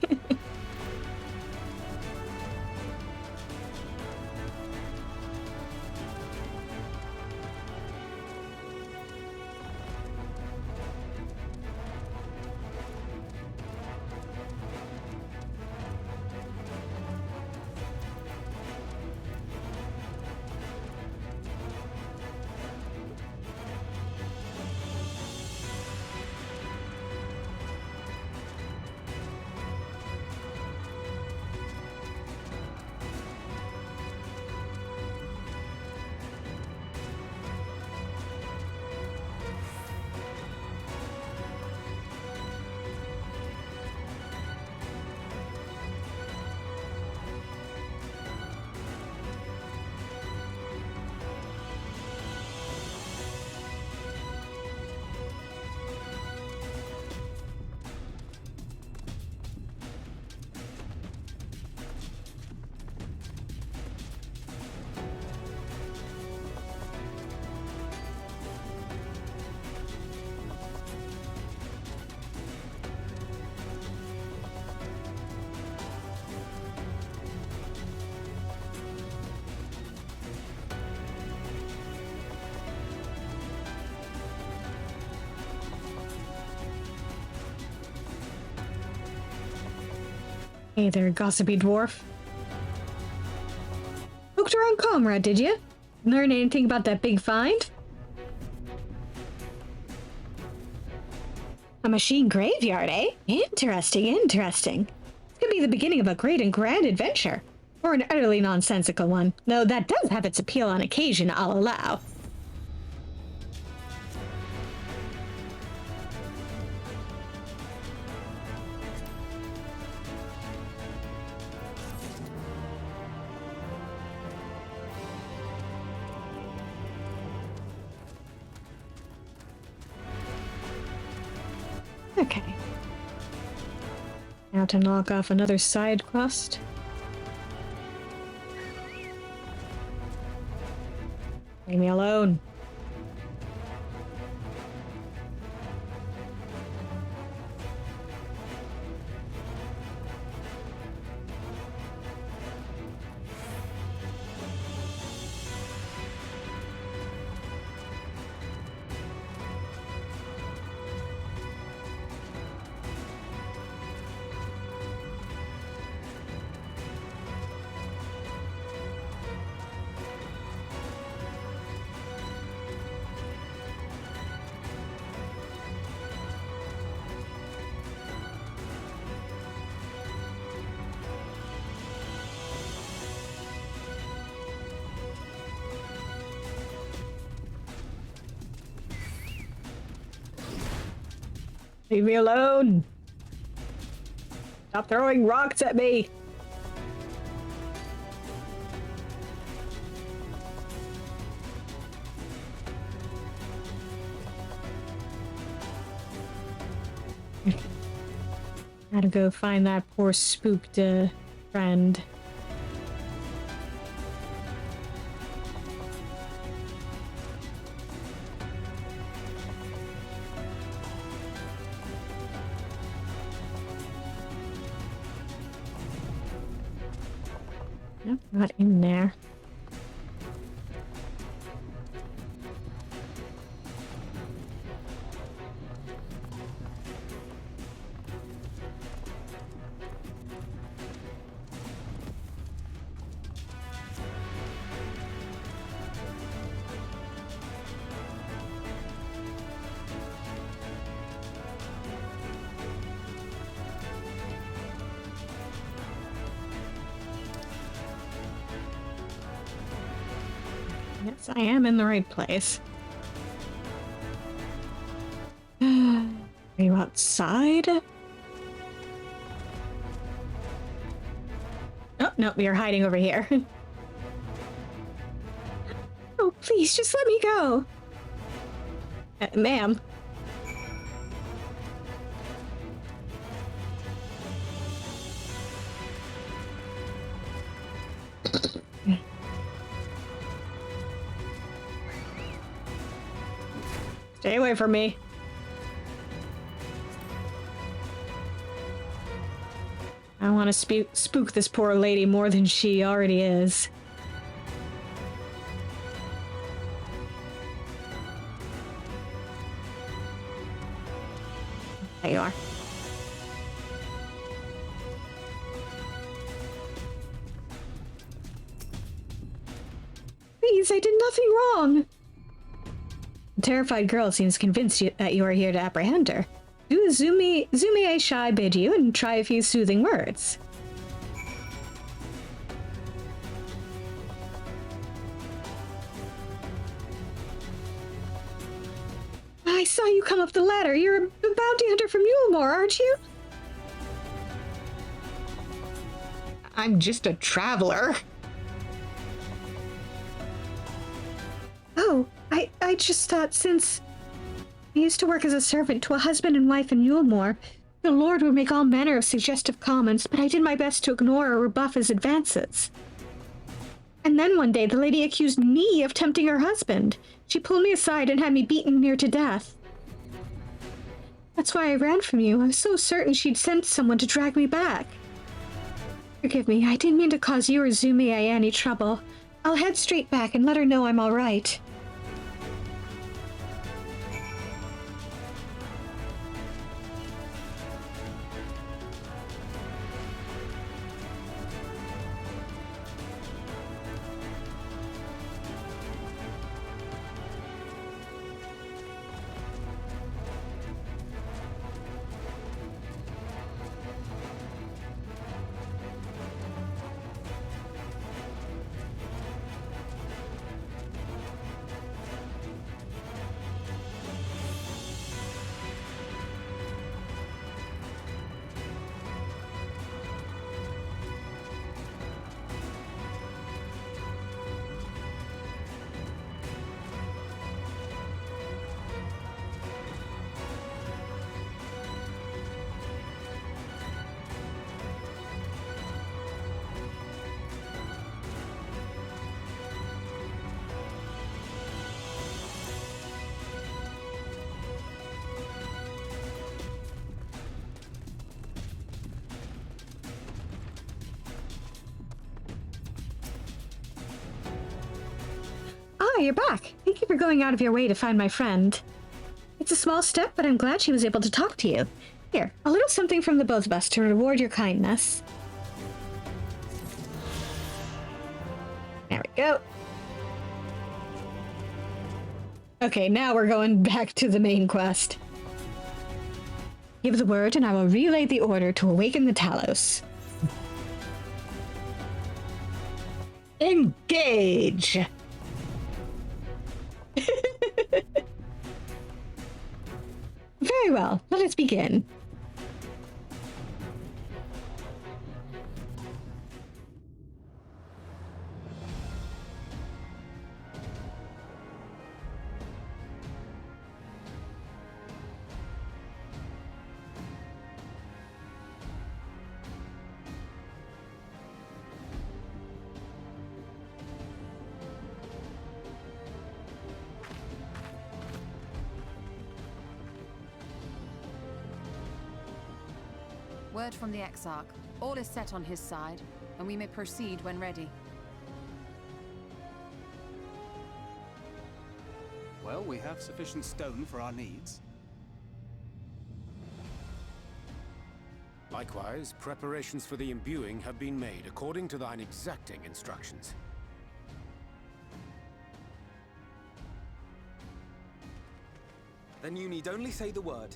Speaker 1: Hey there, gossipy dwarf. Looked around Comrade, did you? Learn anything about that big find? A machine graveyard, eh? Interesting, interesting. This could be the beginning of a great and grand adventure. Or an utterly nonsensical one, though that does have its appeal on occasion, I'll allow. Okay. Now to knock off another side quest. Leave me alone. Leave me alone! Stop throwing rocks at me! Gotta go find that poor spooked friend. Nope, not in there. Yes, I am in the right place. Are you outside? Oh, no, we are hiding over here. Oh, please, just let me go. Ma'am. Stay away from me. I don't want to spook this poor lady more than she already is. There you are. Please, I did nothing wrong. The terrified girl seems convinced that you are here to apprehend her. Do as Zumiye Shai bid you and try a few soothing words. I saw you come up the ladder. You're a bounty hunter from Yulemore, aren't you?
Speaker 2: I'm just a traveler.
Speaker 1: Oh, I just thought since I used to work as a servant to a husband and wife in Yulemore, the Lord would make all manner of suggestive comments, but I did my best to ignore or rebuff his advances. And then one day, the lady accused me of tempting her husband. She pulled me aside and had me beaten near to death. That's why I ran from you. I was so certain she'd sent someone to drag me back. Forgive me, I didn't mean to cause you or Zumiye any trouble. I'll head straight back and let her know I'm all right. you're back. Thank you for going out of your way to find my friend. It's a small step, but I'm glad she was able to talk to you. Here, a little something from the both of us to reward your kindness. There we go. Okay, now we're going back to the main quest. Give the word, and I will relay the order to awaken the Talos.
Speaker 2: Engage!
Speaker 1: Very well, let us begin.
Speaker 3: Word from the Exarch. All is set on his side, and we may proceed when ready.
Speaker 4: Well, we have sufficient stone for our needs.
Speaker 5: Likewise, preparations for the imbuing have been made according to thine exacting instructions.
Speaker 6: Then you need only say the word.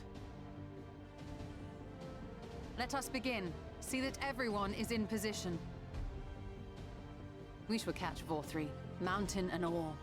Speaker 3: Let us begin. See that everyone is in position. We shall catch Vauthry, mountain and all.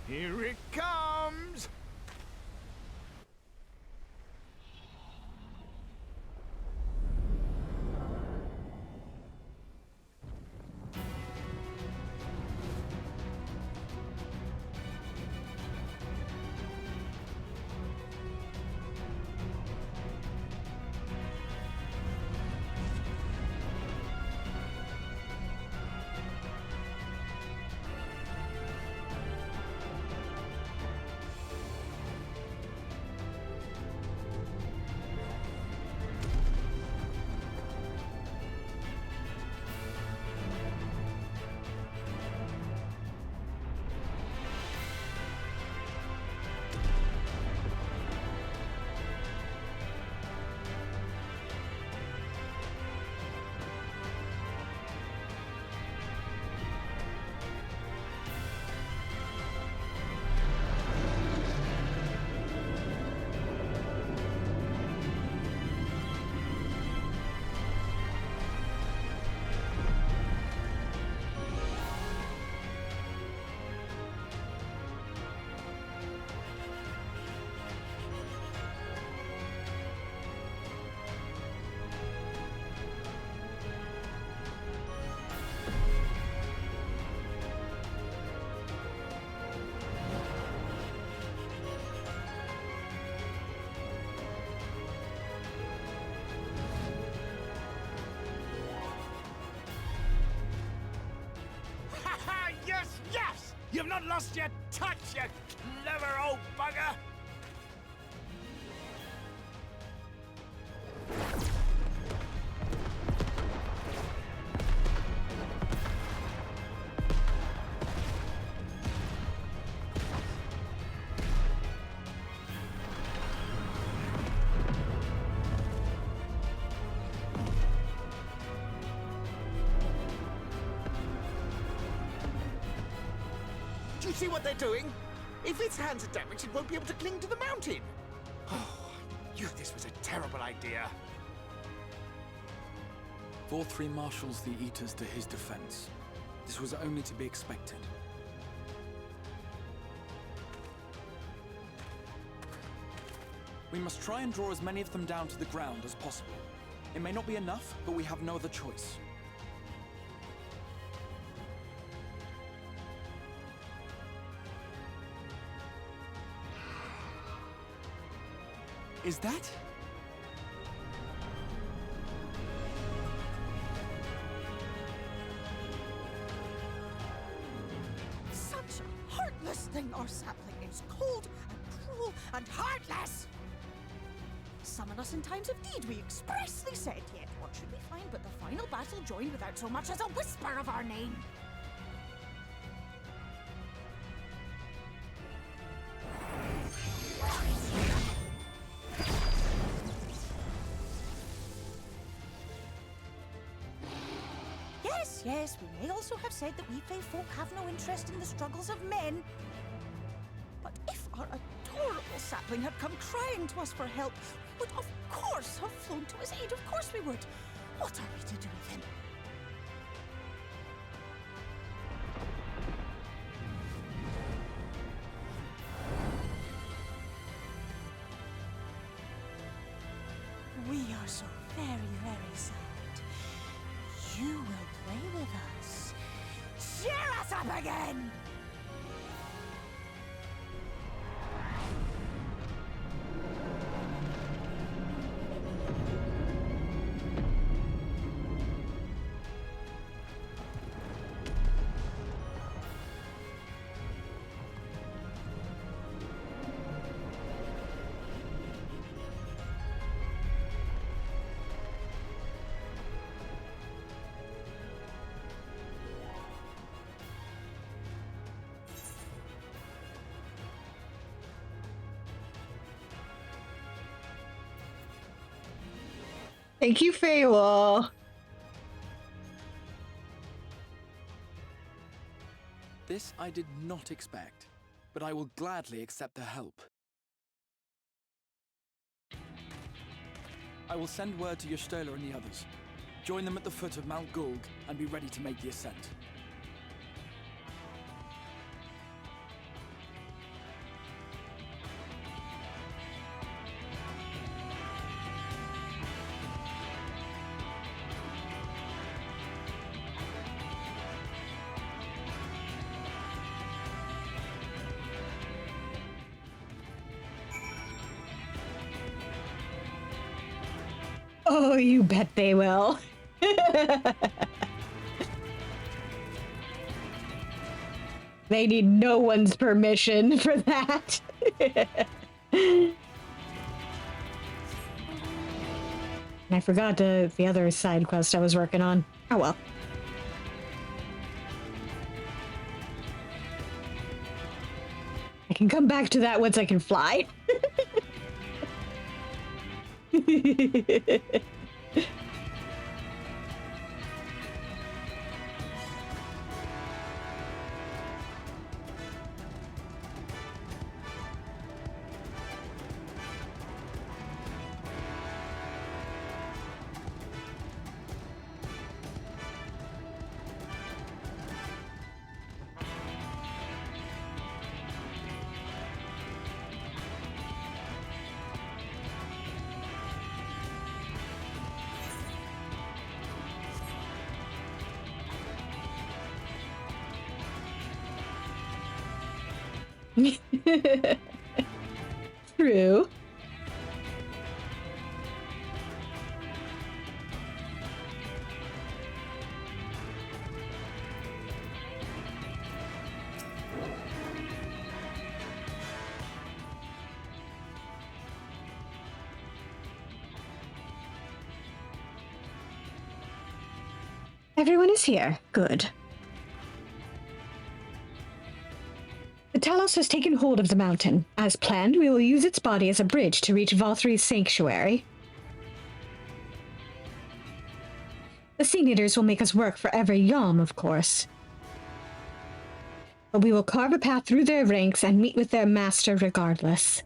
Speaker 7: Here it comes! Yes, yes! You've not lost your touch, you clever old bugger! Do you see what they're doing? If its hands are damaged, it won't be able to cling to the mountain. Oh, I knew this was a terrible idea.
Speaker 8: Vauthry marshals the Eaters to his defense. This was only to be expected. We must try and draw as many of them down to the ground as possible. It may not be enough, but we have no other choice. Is that?
Speaker 9: Such a heartless thing, our sapling is cold and cruel and heartless! Summon us in times of need, we expressly said, yet what should we find but the final battle joined without so much as a whisper of our name? Yes, we may also have said that we Fae folk have no interest in the struggles of men. But if our adorable sapling had come crying to us for help, we would of course have flown to his aid. Of course we would. What are we to do with him? We are so very, very sad. You will play with us. Cheer us up again!
Speaker 2: Thank you, Faywall.
Speaker 8: This I did not expect, but I will gladly accept the help. I will send word to Y'shtola and the others. Join them at the foot of Mount Gulg and be ready to make the ascent.
Speaker 1: Oh, you bet they will. They need no one's permission for that. And I forgot the other side quest I was working on. Oh well. I can come back to that once I can fly. True. Everyone is here. Good. The Talos has taken hold of the mountain. As planned, we will use its body as a bridge to reach Vauthry's sanctuary. The Sea Eaters will make us work for every yalm, of course. But we will carve a path through their ranks and meet with their master regardless.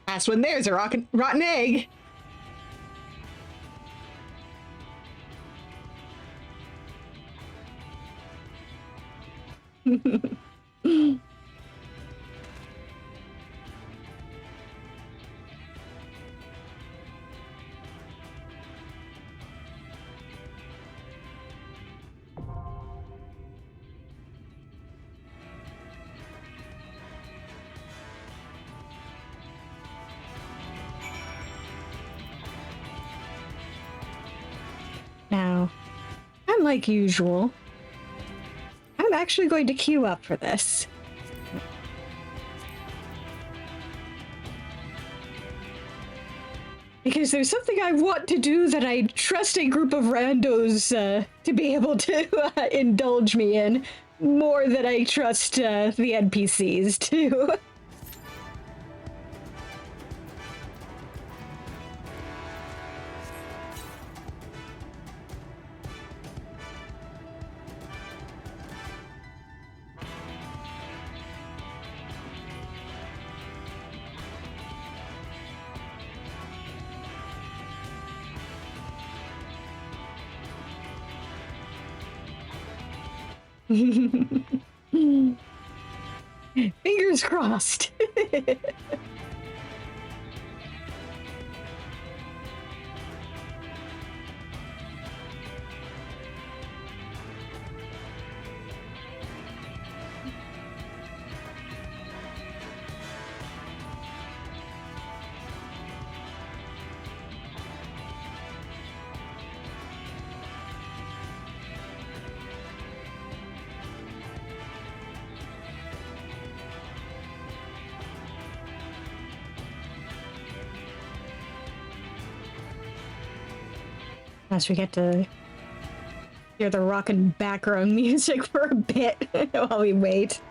Speaker 2: Last one there's a rotten egg.
Speaker 1: Now, unlike usual, I'm actually going to queue up for this. Because there's something I want to do that I trust a group of randos to be able to indulge me in, more than I trust the NPCs to. Fingers crossed. As we get to hear the rockin' background music for a bit while we wait.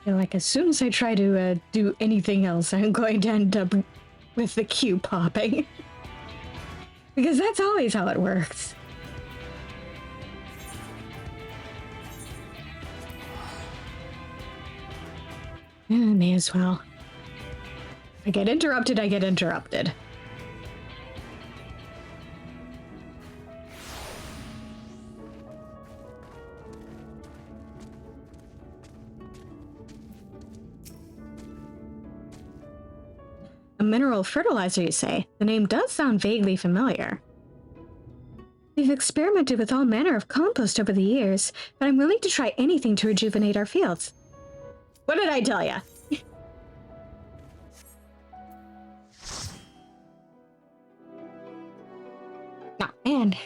Speaker 1: feel like as soon as I try to do anything else, I'm going to end up with the queue popping. Because that's always how it works. Yeah, may as well. If I get interrupted, I get interrupted. A mineral fertilizer, you say? The name does sound vaguely familiar. We've experimented with all manner of compost over the years, but I'm willing to try anything to rejuvenate our fields. What did I tell ya? Oh, man.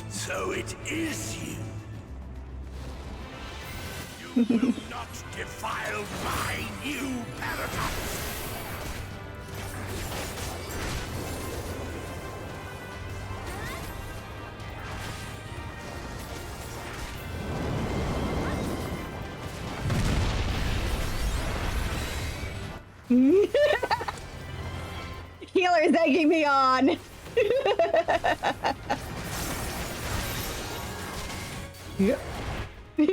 Speaker 7: So it is you. You will not defile my new paradise.
Speaker 1: Healer's egging me on.
Speaker 2: Yep.
Speaker 1: Damn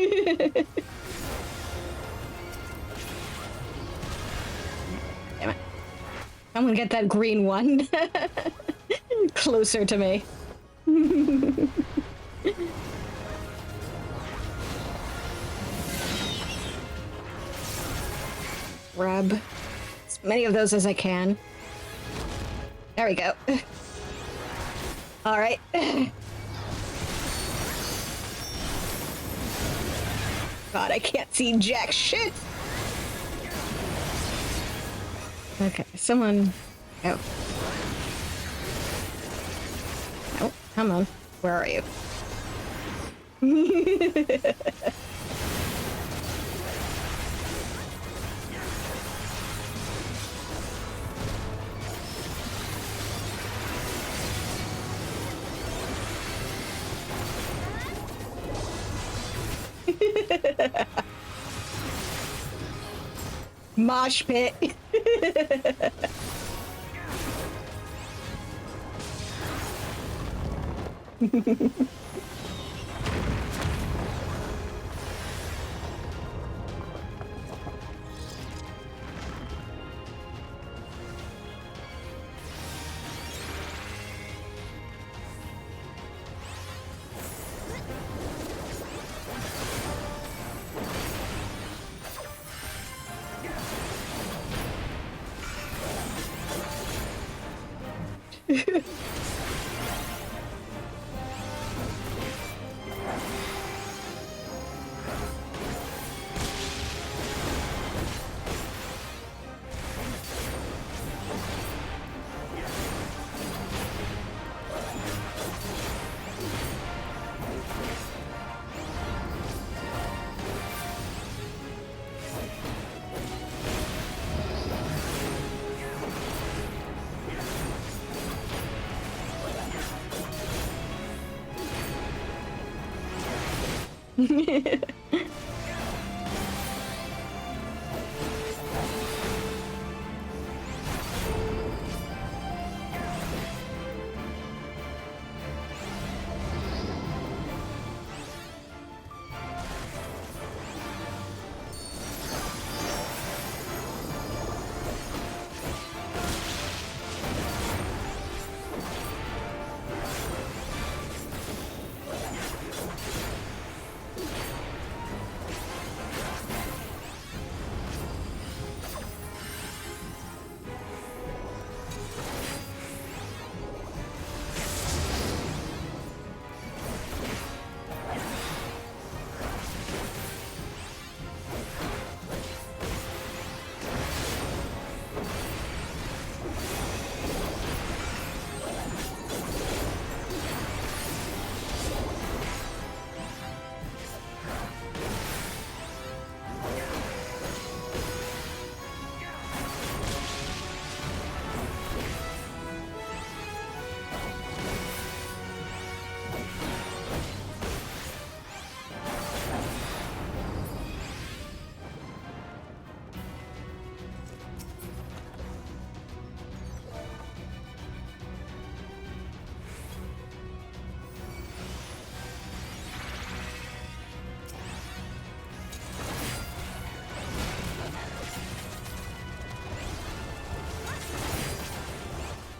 Speaker 1: it. Someone get that green one closer to me. Grab as many of those as I can. There we go. All right. God, I can't see jack shit. Okay, someone. Oh. Oh, come on. Where are you? Mosh pit.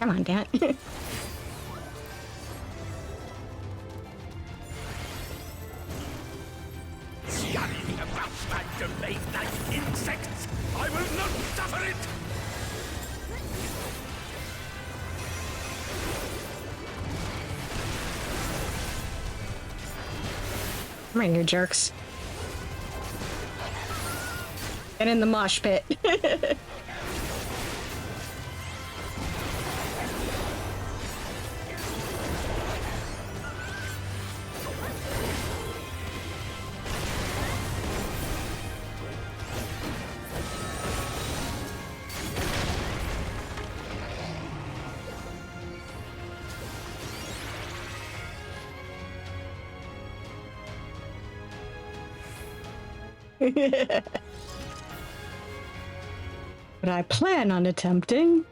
Speaker 1: Come on, damn it.
Speaker 7: Scurrying about my domain like insects! I will not suffer it!
Speaker 1: Come on, you jerks. Get in the mosh pit. What I plan on attempting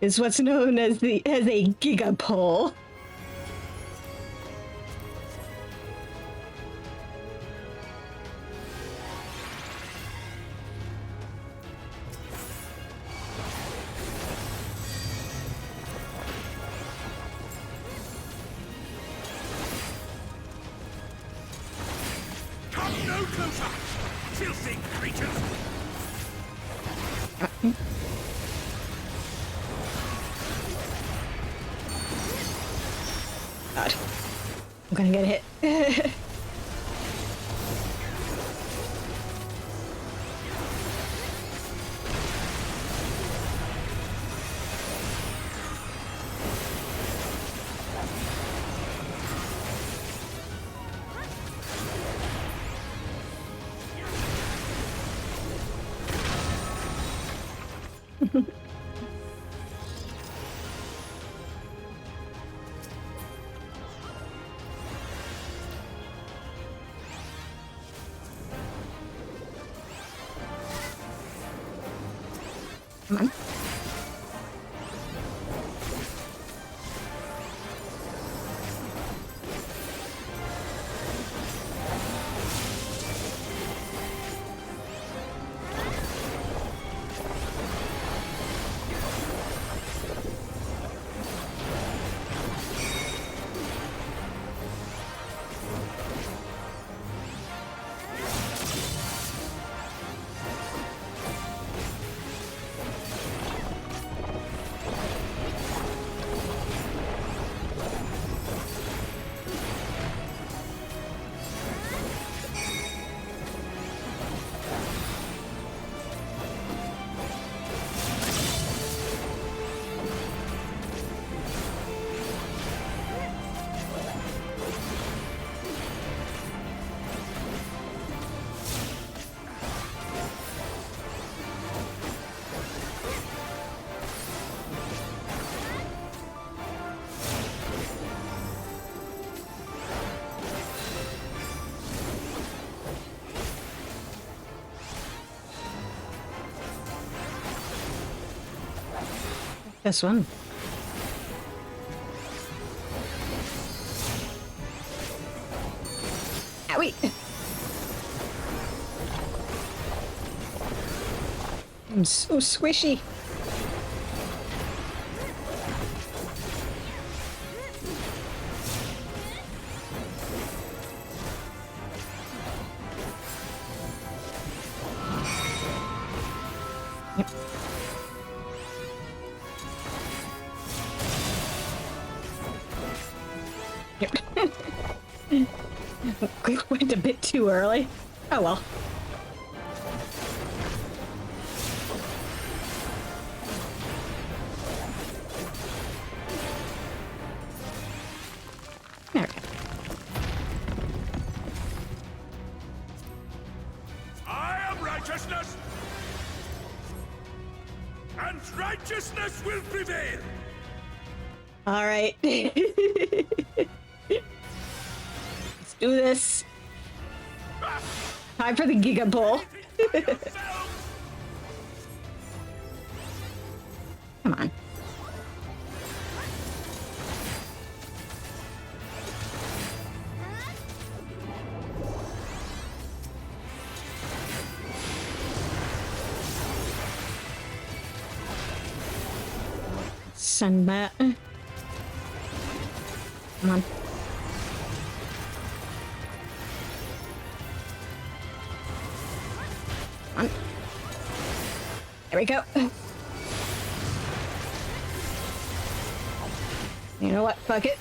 Speaker 1: is what's known as a gigapole.
Speaker 7: Come no closer! Filthy creatures!
Speaker 1: God. I'm gonna get hit. Come on. This one. Owie! I'm so squishy. Went a bit too early. Oh well. There we go.
Speaker 7: I am righteousness! And righteousness will prevail!
Speaker 1: All right. Let's do this. Time for the Giga Bowl. Come on. send that. Come on. Come on. There we go. You know what? Fuck it.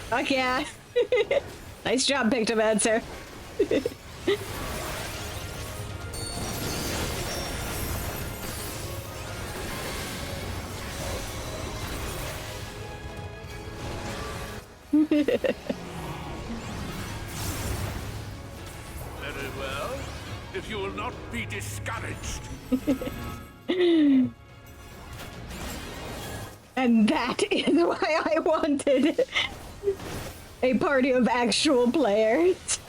Speaker 1: Fuck yeah. Nice job, Pictomancer.
Speaker 7: Very well. If you will not be discouraged.
Speaker 1: And that is why I wanted a party of actual players.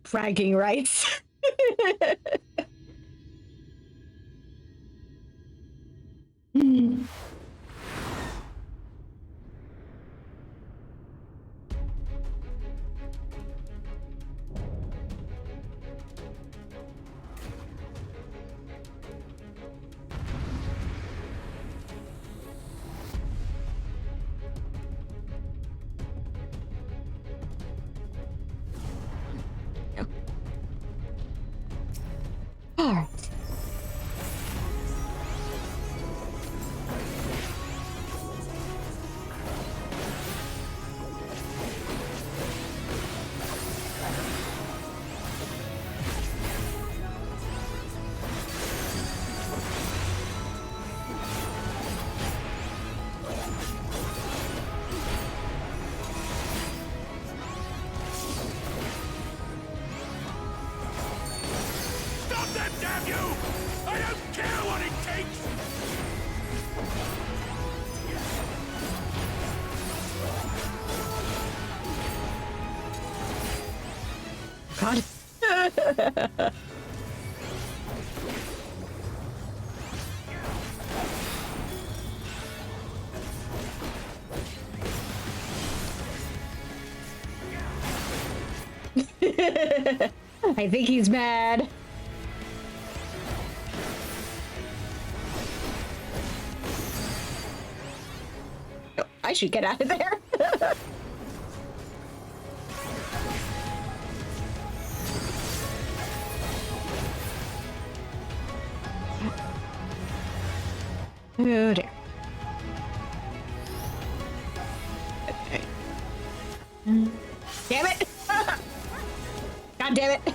Speaker 1: Bragging rights. All right.
Speaker 7: Stop them, damn you! I don't care what it takes!
Speaker 1: God. I think he's mad. Oh, I should get out of there. Oh dear. Okay. Damn it! God damn it!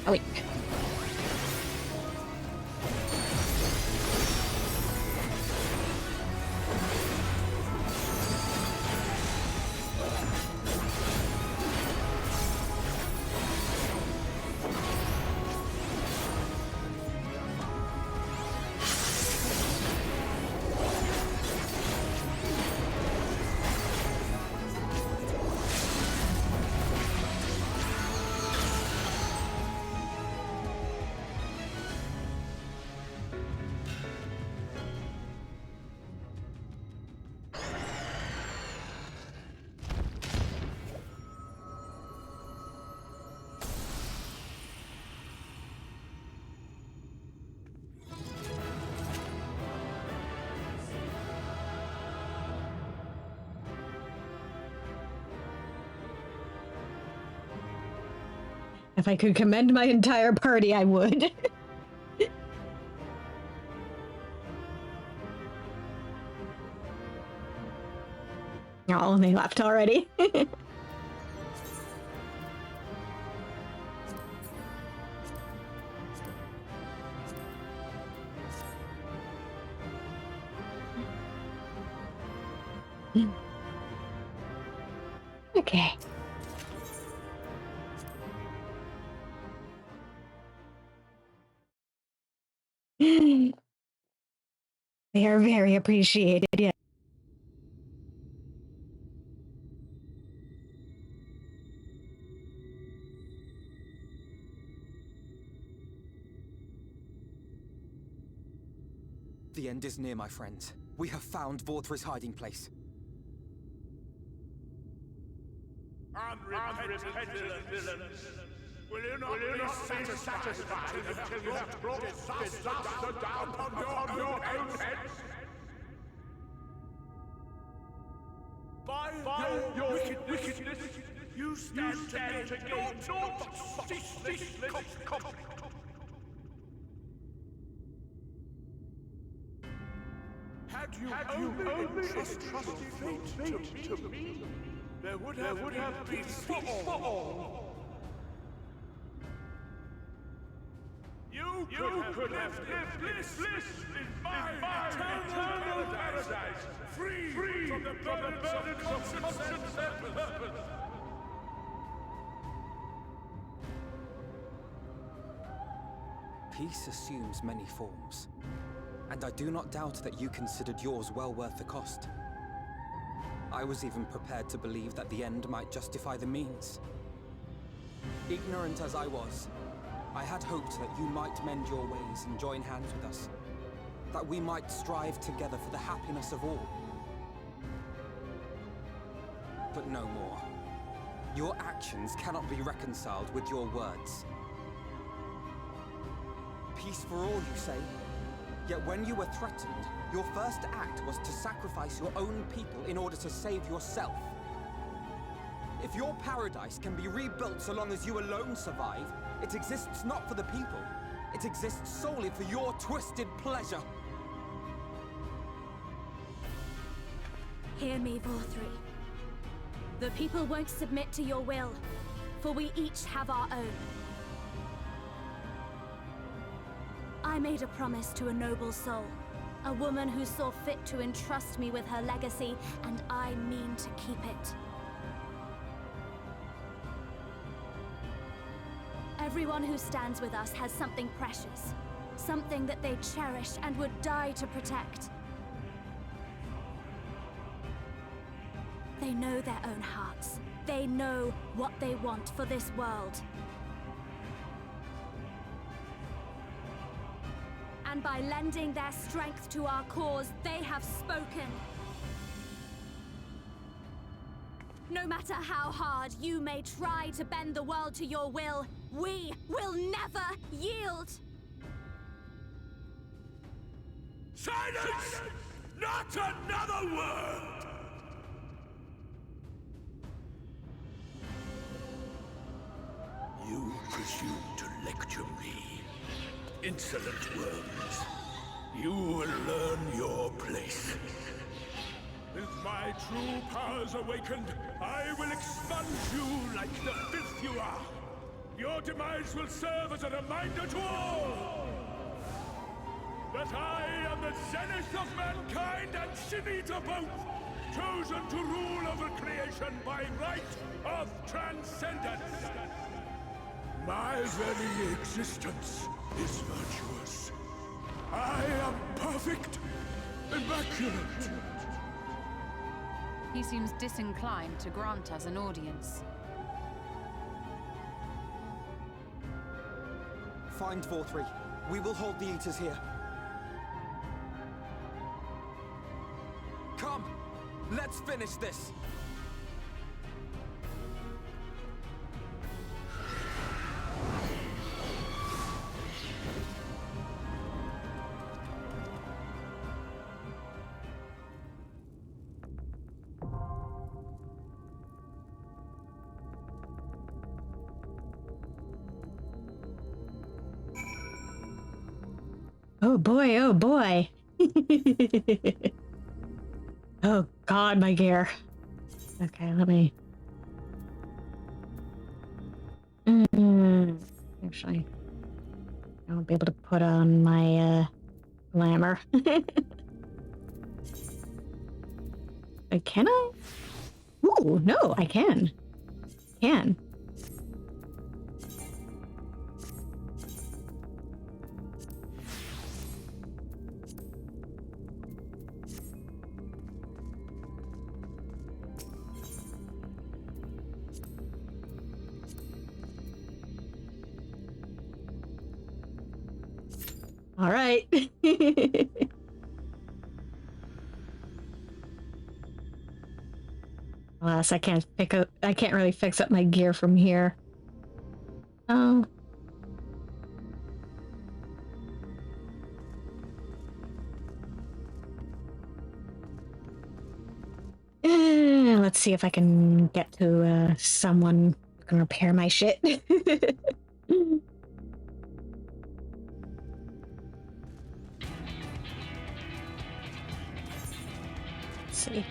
Speaker 1: Oh wait. If I could commend my entire party, I would. Oh, they left already. Okay. They are very appreciated, yeah.
Speaker 6: The end is near, my friends. We have found Vauthry's hiding place.
Speaker 7: Unrepentant villains! Will you not be satisfied until you have brought disaster down upon your own heads? By your wickedness, you stand to gain naught but ceaseless conflict. Had you only trusted fate to me, there would have been peace for all. You could have lived bliss in my eternal paradise, free from the burdens of conscience and purpose.
Speaker 6: Peace assumes many forms, and I do not doubt that you considered yours well worth the cost. I was even prepared to believe that the end might justify the means. Ignorant as I was, I had hoped that you might mend your ways and join hands with us. That we might strive together for the happiness of all. But no more. Your actions cannot be reconciled with your words. Peace for all, you say? Yet when you were threatened, your first act was to sacrifice your own people in order to save yourself. If your paradise can be rebuilt so long as you alone survive, it exists not for the people. It exists solely for your twisted pleasure.
Speaker 10: Hear me, Vauthry. The people won't submit to your will, for we each have our own. I made a promise to a noble soul, a woman who saw fit to entrust me with her legacy, and I mean to keep it. Everyone who stands with us has something precious, something that they cherish and would die to protect. They know their own hearts. They know what they want for this world. And by lending their strength to our cause, they have spoken. No matter how hard you may try to bend the world to your will, we will never yield!
Speaker 7: Silence! Not another word! You presume to lecture me. Insolent worms. You will learn your place. With my true powers awakened, I will expunge you like the filth you are. Your demise will serve as a reminder to all that I am the zenith of mankind and Shimita both, chosen to rule over creation by right of transcendence. My very existence is virtuous. I am perfect, immaculate.
Speaker 3: He seems disinclined to grant us an audience.
Speaker 6: Find Vauthry. We will hold the Eaters here. Come! Let's finish this!
Speaker 1: Oh boy, oh boy. Oh god, my gear. Okay, let me... Actually, I won't be able to put on my, glamour. Can I? Ooh, no, I can. Can. All right. Alas, I can't really fix up my gear from here. Oh. Let's see if I can get to someone who can repair my shit. Let's see.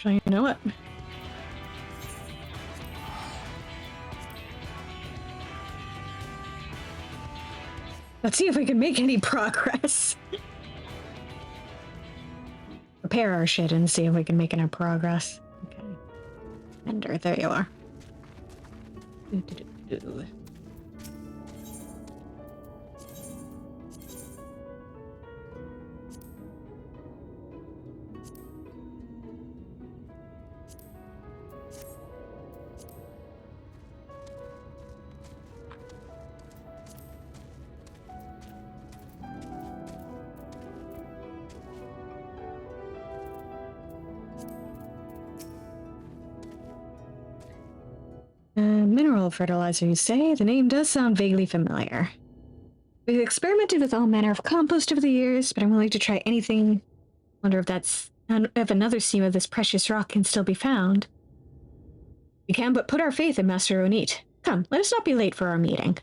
Speaker 1: You know what? Let's see if we can make any progress. Repair our shit and see if we can make any progress. Okay. Ender, there you are. Mineral fertilizer, you say? The name does sound vaguely familiar. We've experimented with all manner of compost over the years, but I'm willing to try anything. Wonder if another seam of this precious rock can still be found. We can but put our faith in Master Onit. Come, let us not be late for our meeting.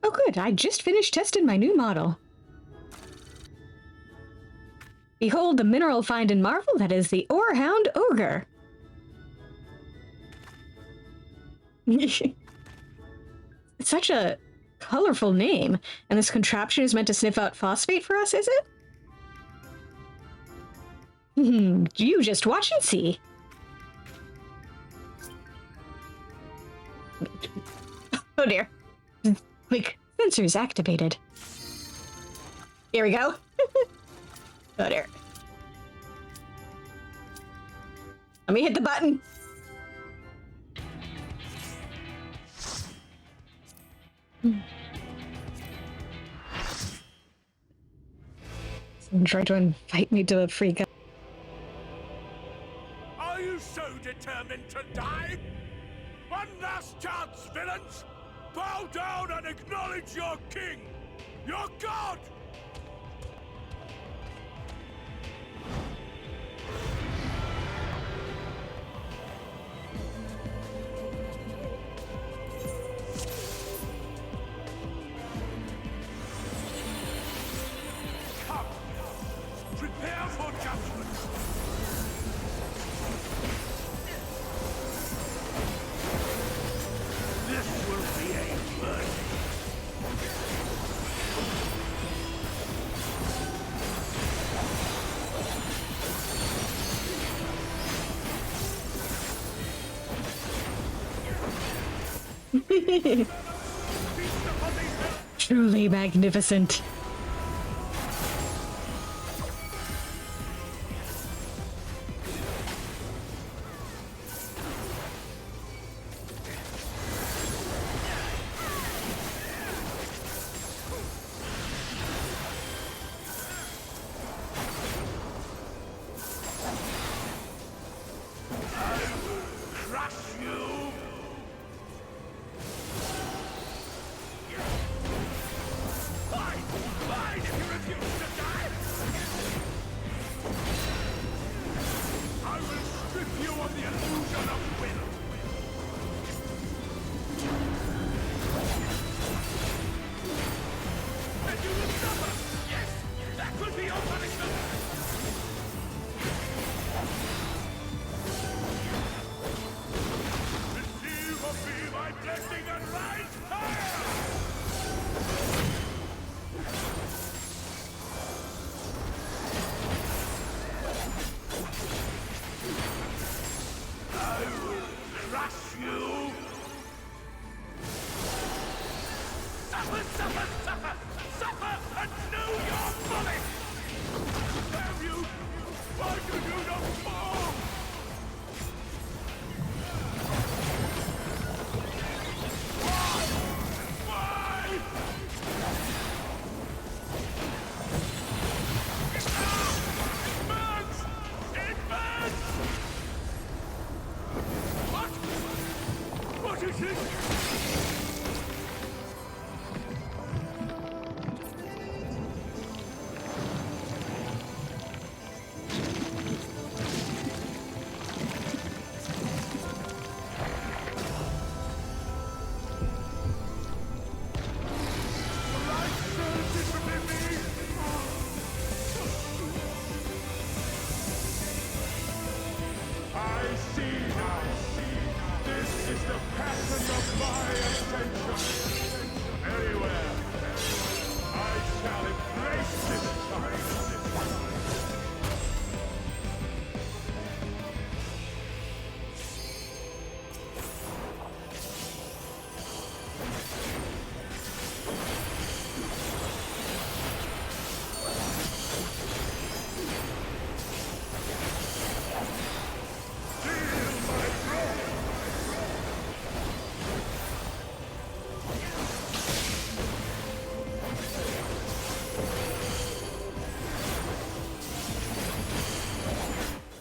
Speaker 1: Oh good, I just finished testing my new model. Behold the mineral find and marvel, that is the Orehound Ogre. It's such a colorful name, and this contraption is meant to sniff out phosphate for us, is it? You just watch and see. Oh dear. Quick, sensors activated. Here we go. Oh dear. Let me hit the button. Someone tried to invite me to a free gun.
Speaker 7: Are you so determined to die? One last chance, villains! Bow down and acknowledge your king! Your god!
Speaker 1: Truly magnificent.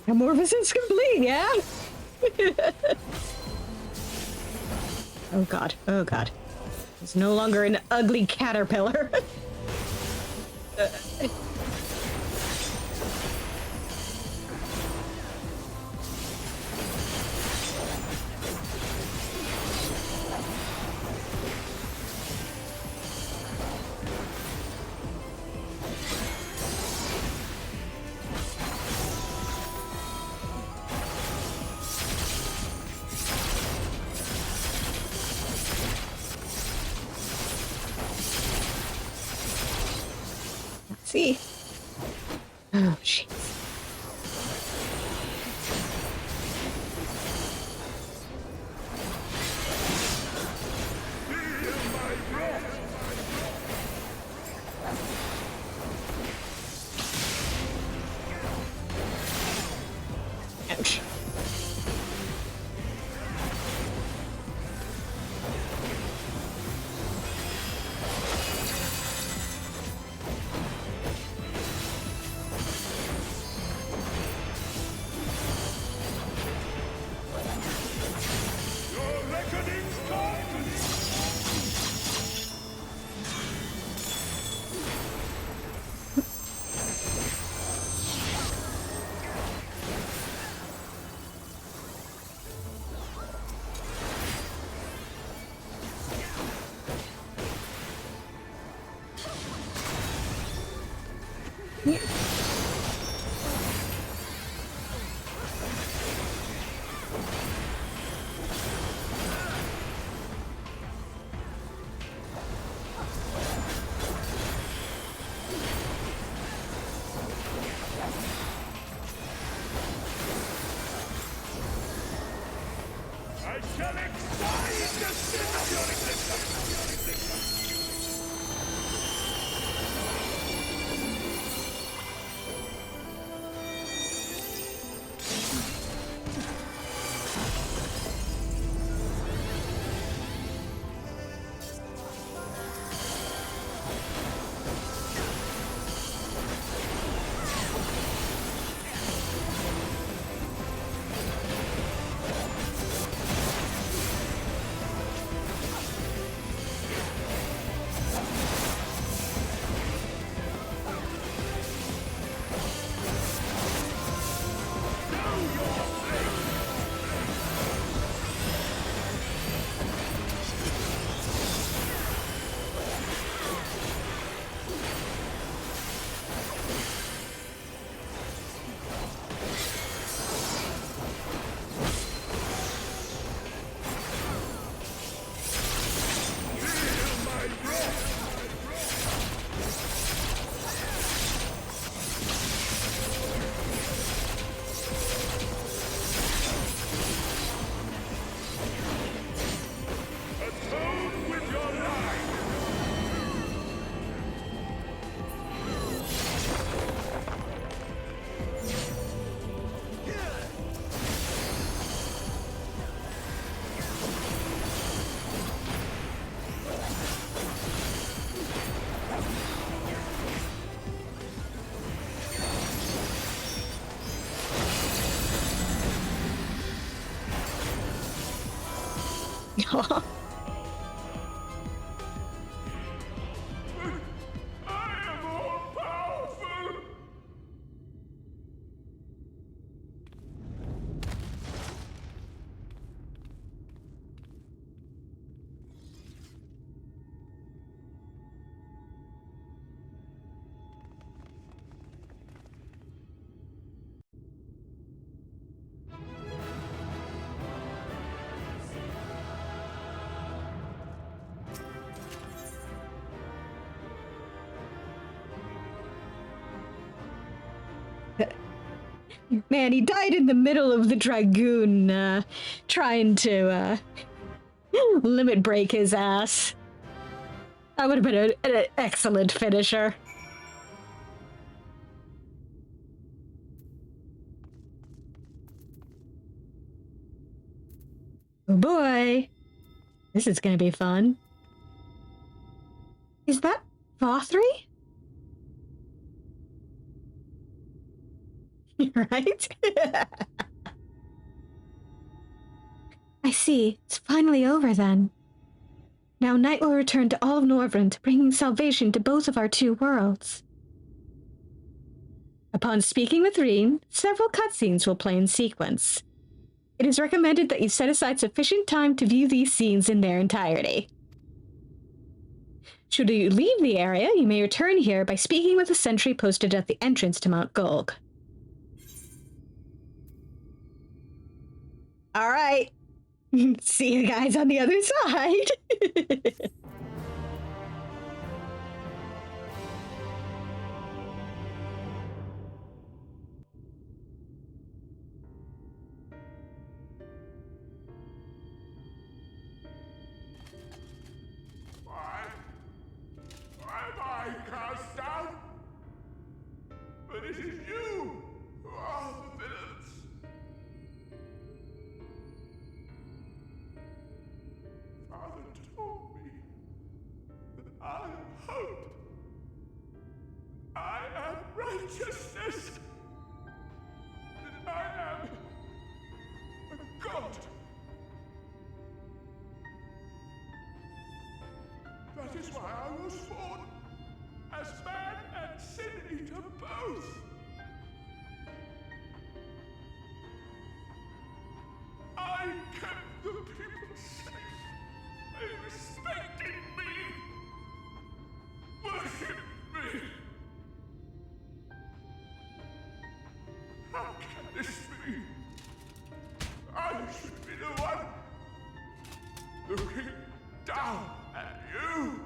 Speaker 1: Amorphosis complete, yeah? Oh god, oh god. It's no longer an ugly caterpillar. See? Oh, jeez. Ouch.
Speaker 7: I shall excite the sin of your existence!
Speaker 1: Man, he died in the middle of the Dragoon, trying to, limit break his ass. That would have been an excellent finisher. Oh boy. This is gonna be fun. Is that Vauthry? Right? I see. It's finally over then. Now night will return to all of Norvrend, bringing salvation to both of our two worlds. Upon speaking with Reen, several cutscenes will play in sequence. It is recommended that you set aside sufficient time to view these scenes in their entirety. Should you leave the area, you may return here by speaking with a sentry posted at the entrance to Mount Golg. All right. See you guys on the other side.
Speaker 7: Why am I cast down? But it is you who are the villains. Father told me that I am hope. I am righteousness. That I am a god. That is why I was born, as man and sin eater both. I kept the people safe. They respected me, worshipped me. How can this be? I should be the one looking down at you.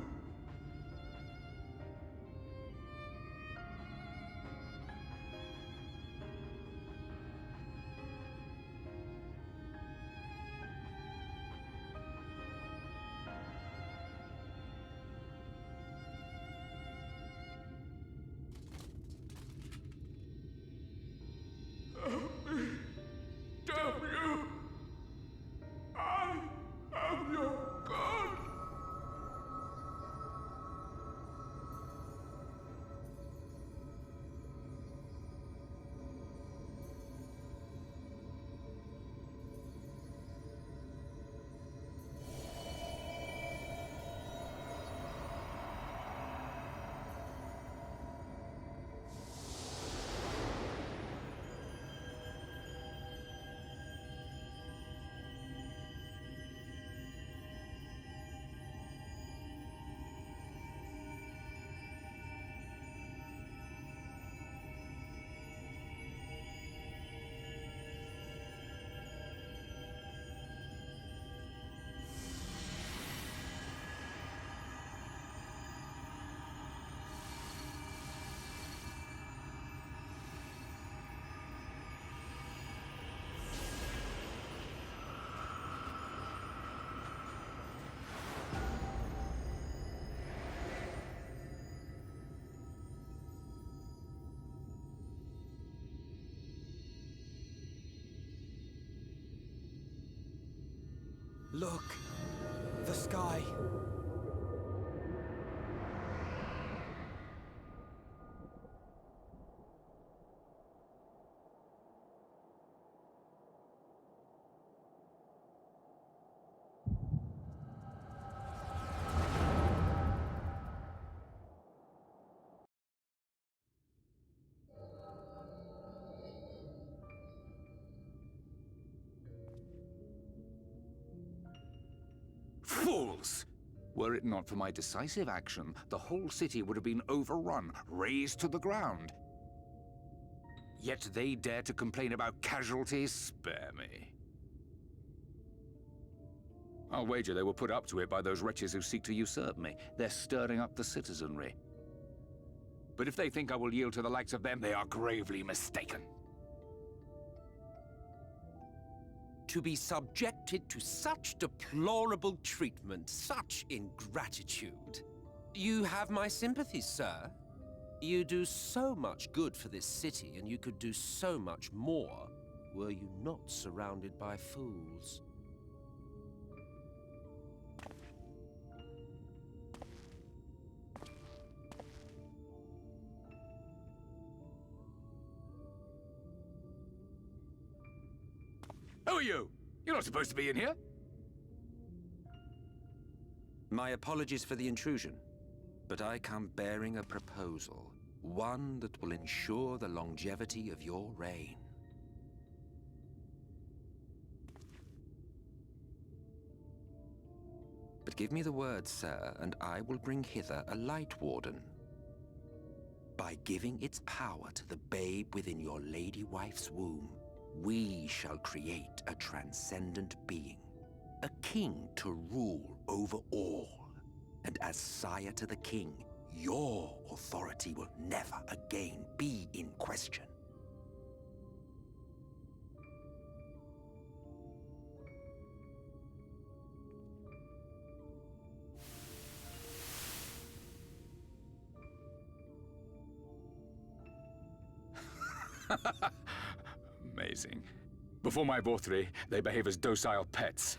Speaker 6: Look, the sky.
Speaker 11: Fools! Were it not for my decisive action, the whole city would have been overrun, razed to the ground. Yet they dare to complain about casualties? Spare me. I'll wager they were put up to it by those wretches who seek to usurp me. They're stirring up the citizenry. But if they think I will yield to the likes of them, they are gravely mistaken.
Speaker 12: To be subjected to such deplorable treatment, such ingratitude. You have my sympathies, sir. You do so much good for this city, and you could do so much more were you not surrounded by fools.
Speaker 11: Who are you? You're not supposed to be in here.
Speaker 12: My apologies for the intrusion, but I come bearing a proposal. One that will ensure the longevity of your reign. But give me the word, sir, and I will bring hither a light warden. By giving its power to the babe within your lady wife's womb, we shall create a transcendent being, a king to rule over all. And as sire to the king, your authority will never again be in question.
Speaker 11: Amazing. Before my Vauthry, they behave as docile pets.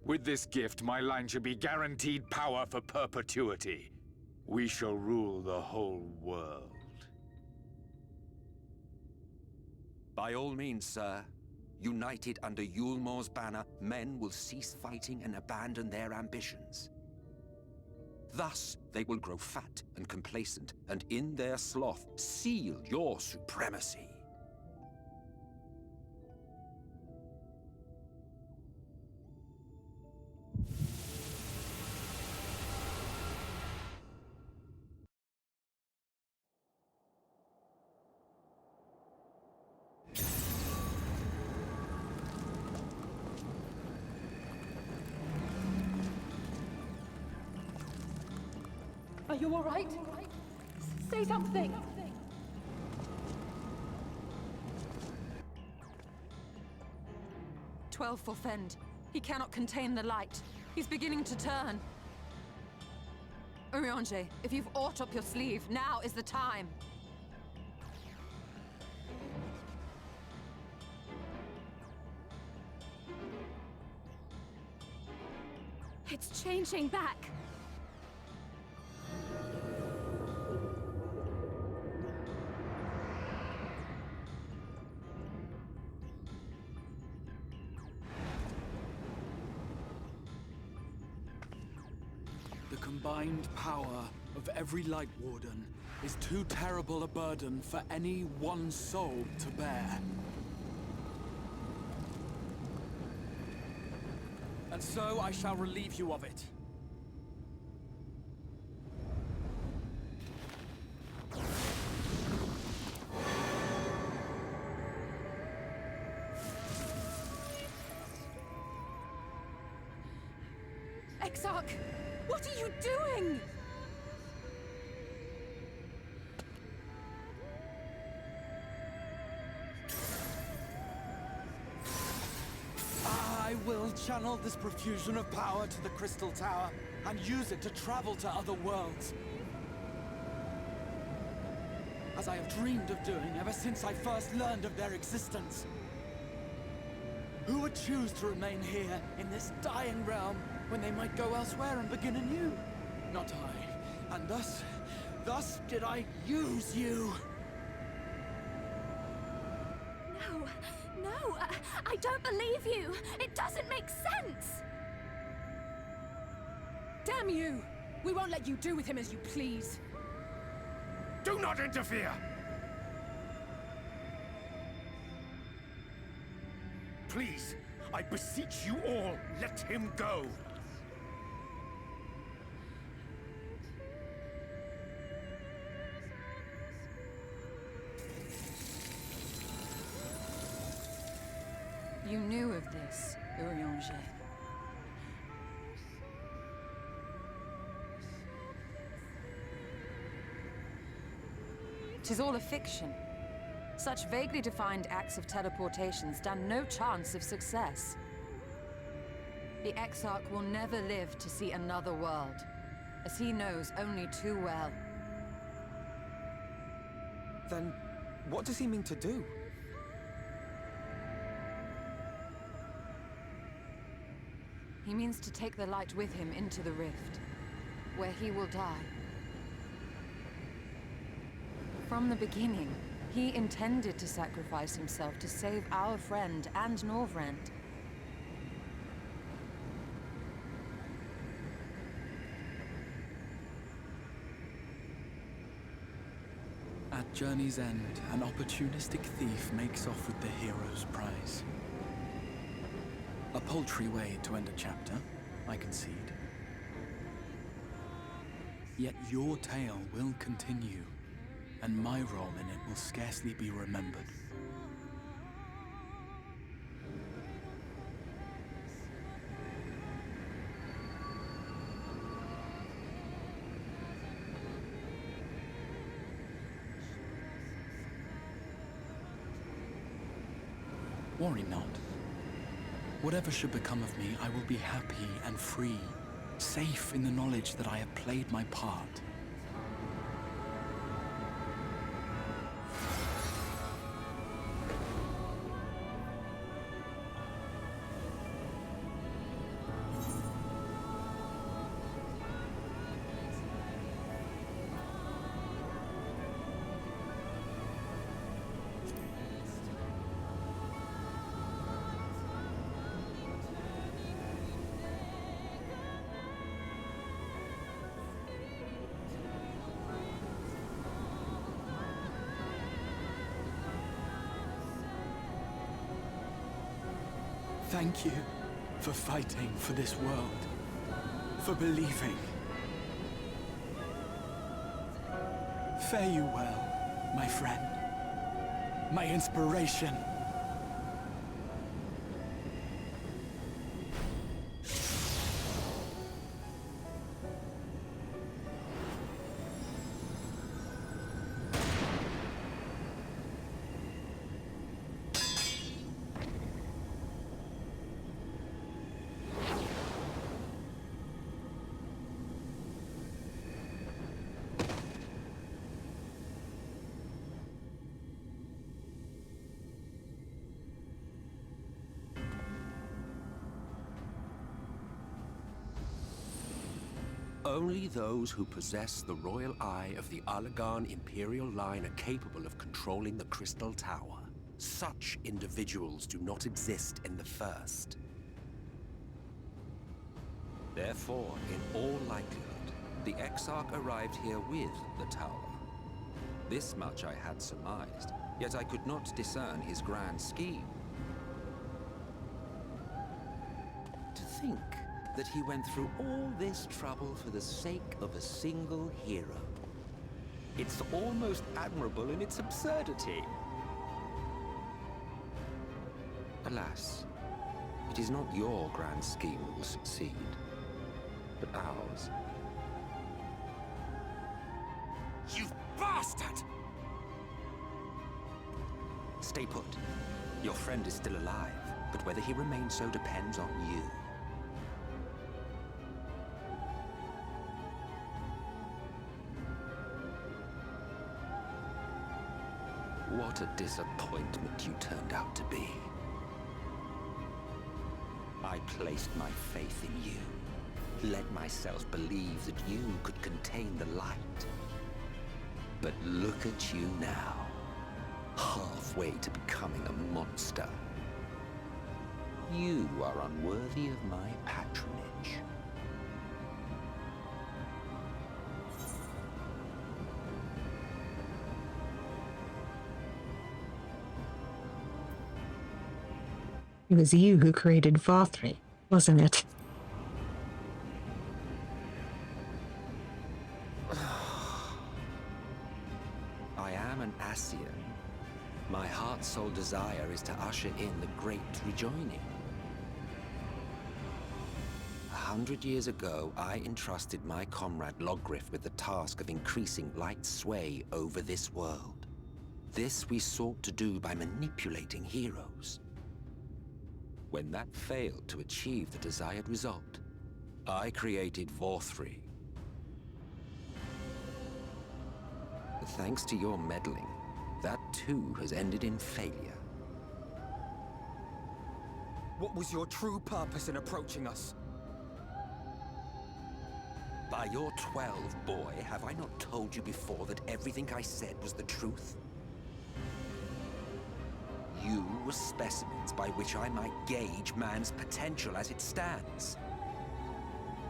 Speaker 11: With this gift, my line should be guaranteed power for perpetuity. We shall rule the whole world.
Speaker 12: By all means, sir. United under Yulmor's banner, men will cease fighting and abandon their ambitions. Thus, they will grow fat and complacent, and in their sloth, seal your supremacy.
Speaker 13: Are you all right? Say something!
Speaker 3: "12 forfend. He cannot contain the light. He's beginning to turn. Urianger, if you've aught up your sleeve, now is the time.
Speaker 10: It's changing back.
Speaker 8: The combined power of every Light Warden is too terrible a burden for any one soul to bear. And so I shall relieve you of it.
Speaker 3: Exarch! What are you doing?
Speaker 8: I will channel this profusion of power to the Crystal Tower and use it to travel to other worlds. As I have dreamed of doing ever since I first learned of their existence. Who would choose to remain here in this dying realm when they might go elsewhere and begin anew? Not I. And thus did I use you.
Speaker 10: No, I don't believe you. It doesn't make sense.
Speaker 13: Damn you! We won't let you do with him as you please.
Speaker 11: Do not interfere! Please, I beseech you all, let him go!
Speaker 3: You knew of this, Urianger. 'Tis all a fiction. Such vaguely defined acts of teleportation stand no chance of success. The Exarch will never live to see another world, as he knows only too well.
Speaker 6: Then, what does he mean to do?
Speaker 3: He means to take the light with him into the rift, where he will die. From the beginning, he intended to sacrifice himself to save our friend and Norvrend.
Speaker 8: At journey's end, an opportunistic thief makes off with the hero's prize. A paltry way to end a chapter, I concede. Yet your tale will continue, and my role in it will scarcely be remembered. Worry not. Whatever should become of me, I will be happy and free, safe in the knowledge that I have played my part. Thank you for fighting for this world, for believing. Fare you well, my friend, my inspiration.
Speaker 12: Only those who possess the royal eye of the Allagan Imperial line are capable of controlling the Crystal Tower. Such individuals do not exist in the First. Therefore, in all likelihood, the Exarch arrived here with the tower. This much I had surmised, yet I could not discern his grand scheme. To think that he went through all this trouble for the sake of a single hero. It's almost admirable in its absurdity. Alas, it is not your grand scheme that will succeed, but ours.
Speaker 11: You bastard!
Speaker 12: Stay put. Your friend is still alive, but whether he remains so depends on you. What a disappointment you turned out to be. I placed my faith in you. Let myself believe that you could contain the light. But look at you now, halfway to becoming a monster. You are unworthy of my patronage.
Speaker 2: It was you who created Vauthry, wasn't it?
Speaker 12: I am an Ascian. My heart's sole desire is to usher in the great rejoining. 100 years ago, I entrusted my comrade Logriff with the task of increasing light's sway over this world. This we sought to do by manipulating heroes. When that failed to achieve the desired result, I created Vauthry. Thanks to your meddling, that too has ended in failure.
Speaker 6: What was your true purpose in approaching us?
Speaker 12: By your 12, boy, have I not told you before that everything I said was the truth? You were specimens by which I might gauge man's potential as it stands.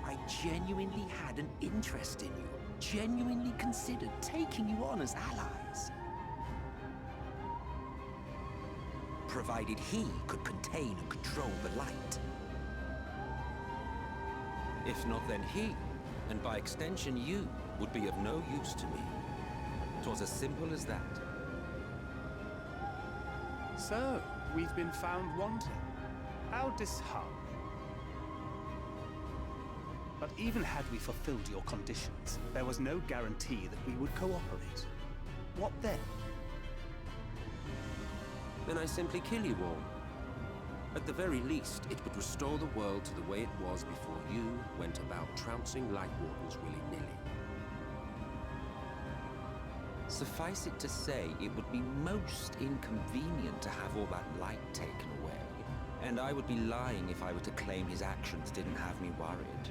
Speaker 12: I genuinely had an interest in you, genuinely considered taking you on as allies. Provided he could contain and control the light. If not, then he, and by extension you, would be of no use to me. 'Twas as simple as that.
Speaker 4: So, we've been found wanting. How disheartening. But even had we fulfilled your conditions, there was no guarantee that we would cooperate. What then?
Speaker 12: Then I simply kill you all. At the very least, it would restore the world to the way it was before you went about trouncing Light Wardens willy-nilly. Suffice it to say, it would be most inconvenient to have all that light taken away, and I would be lying if I were to claim his actions didn't have me worried.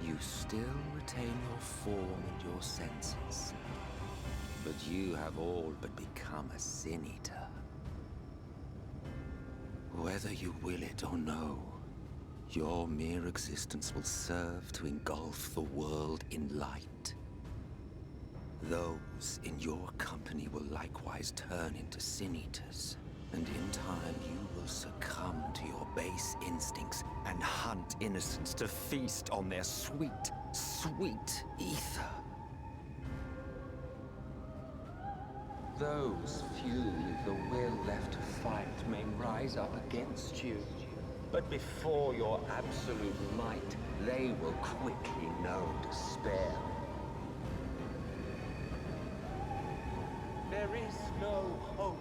Speaker 12: You still retain your form and your senses, but you have all but become a Sin Eater. Whether you will it or no, your mere existence will serve to engulf the world in light. Those in your company will likewise turn into Sin Eaters, and in time you will succumb to your base instincts and hunt innocents to feast on their sweet, sweet ether. Those few with the will left to fight may rise up against you, but before your absolute might, they will quickly know despair. There is no hope.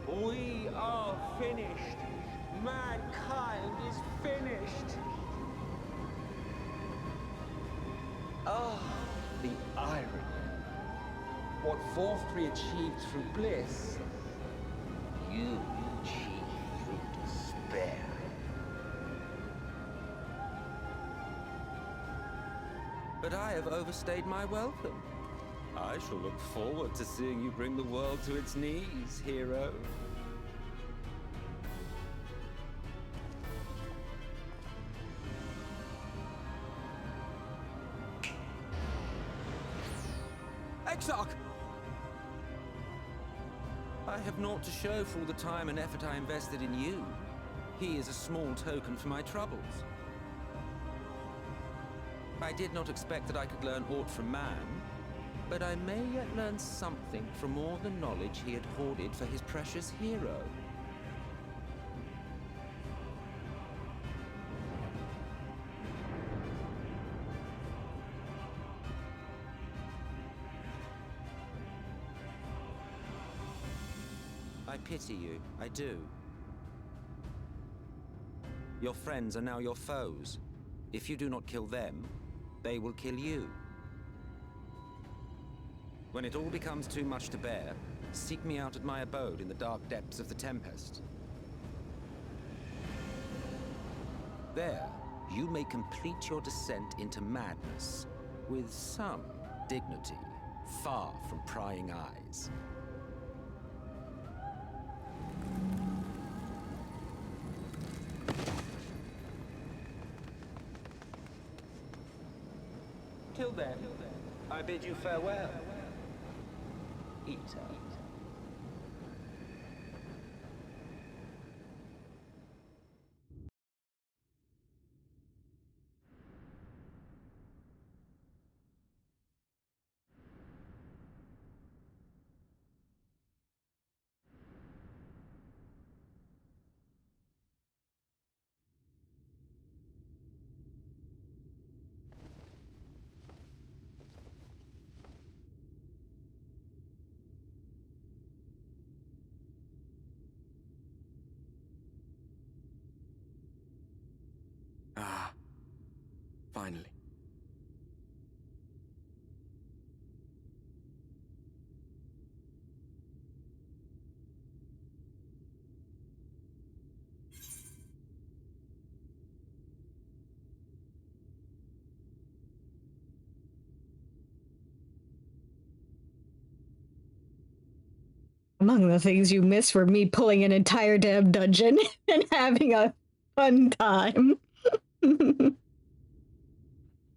Speaker 12: We are finished. Mankind is finished. Ah, the irony. What Vauthry achieved through bliss, you achieved through despair. But I have overstayed my welcome. I shall look forward to seeing you bring the world to its knees, hero.
Speaker 6: Exarch!
Speaker 12: I have naught to show for all the time and effort I invested in you. He is a small token for my troubles. I did not expect that I could learn aught from man, but I may yet learn something from all the knowledge he had hoarded for his precious hero. I pity you, I do. Your friends are now your foes. If you do not kill them, they will kill you. When it all becomes too much to bear, seek me out at my abode in the dark depths of the Tempest. There, you may complete your descent into madness with some dignity, far from prying eyes. Till then, I bid you farewell, Eater.
Speaker 8: Ah, finally.
Speaker 1: Among the things you missed were me pulling an entire damn dungeon and having a fun time.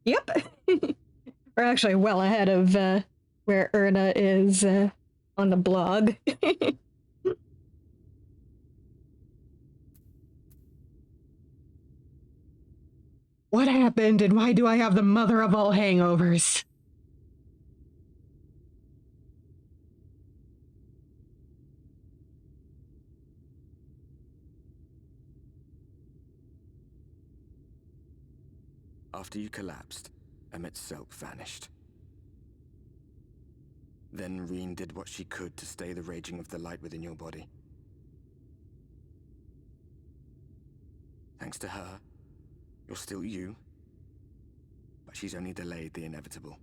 Speaker 1: Yep. We're actually well ahead of where Erna is on the blog.
Speaker 2: What happened, and why do I have the mother of all hangovers?
Speaker 8: After you collapsed, Emmet's self vanished. Then Reen did what she could to stay the raging of the light within your body. Thanks to her, you're still you, but she's only delayed the inevitable.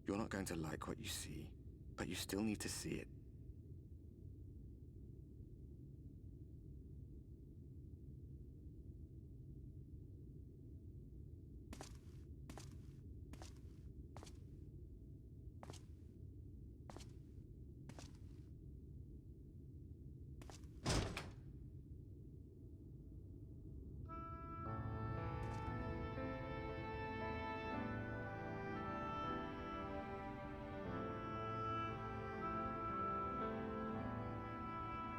Speaker 8: You're not going to like what you see, but you still need to see it.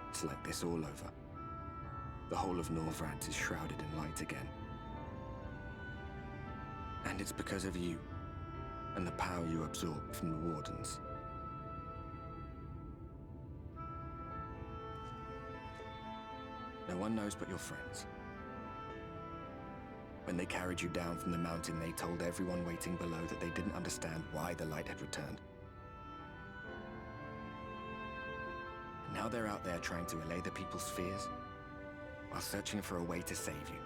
Speaker 8: It's like this all over. The whole of Northrad is shrouded in light again. And it's because of you, and the power you absorb from the Wardens. No one knows but your friends. When they carried you down from the mountain, they told everyone waiting below that they didn't understand why the light had returned. Now they're out there trying to allay the people's fears, while searching for a way to save you.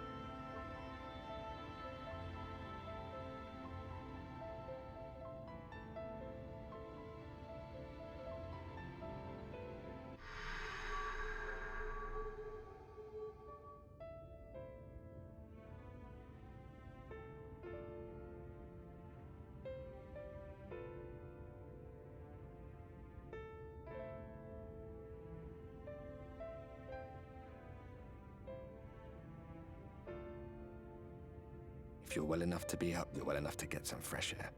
Speaker 8: If you're well enough to be up, you're well enough to get some fresh air.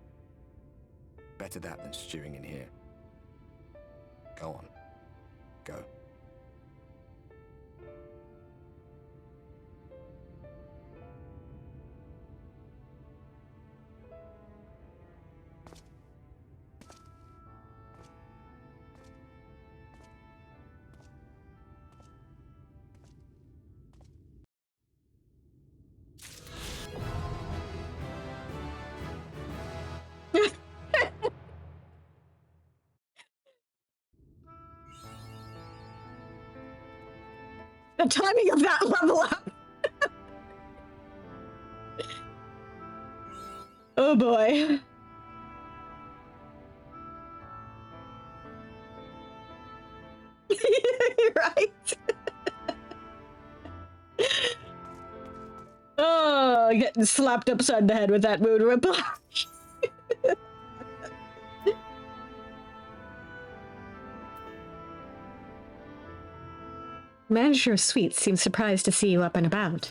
Speaker 8: Better that than stewing in here. Go on. Go.
Speaker 1: The timing of that level up! Oh boy. Right? Oh, getting slapped upside the head with that moon whiplash. Manager of Sweets seems surprised to see you up and about.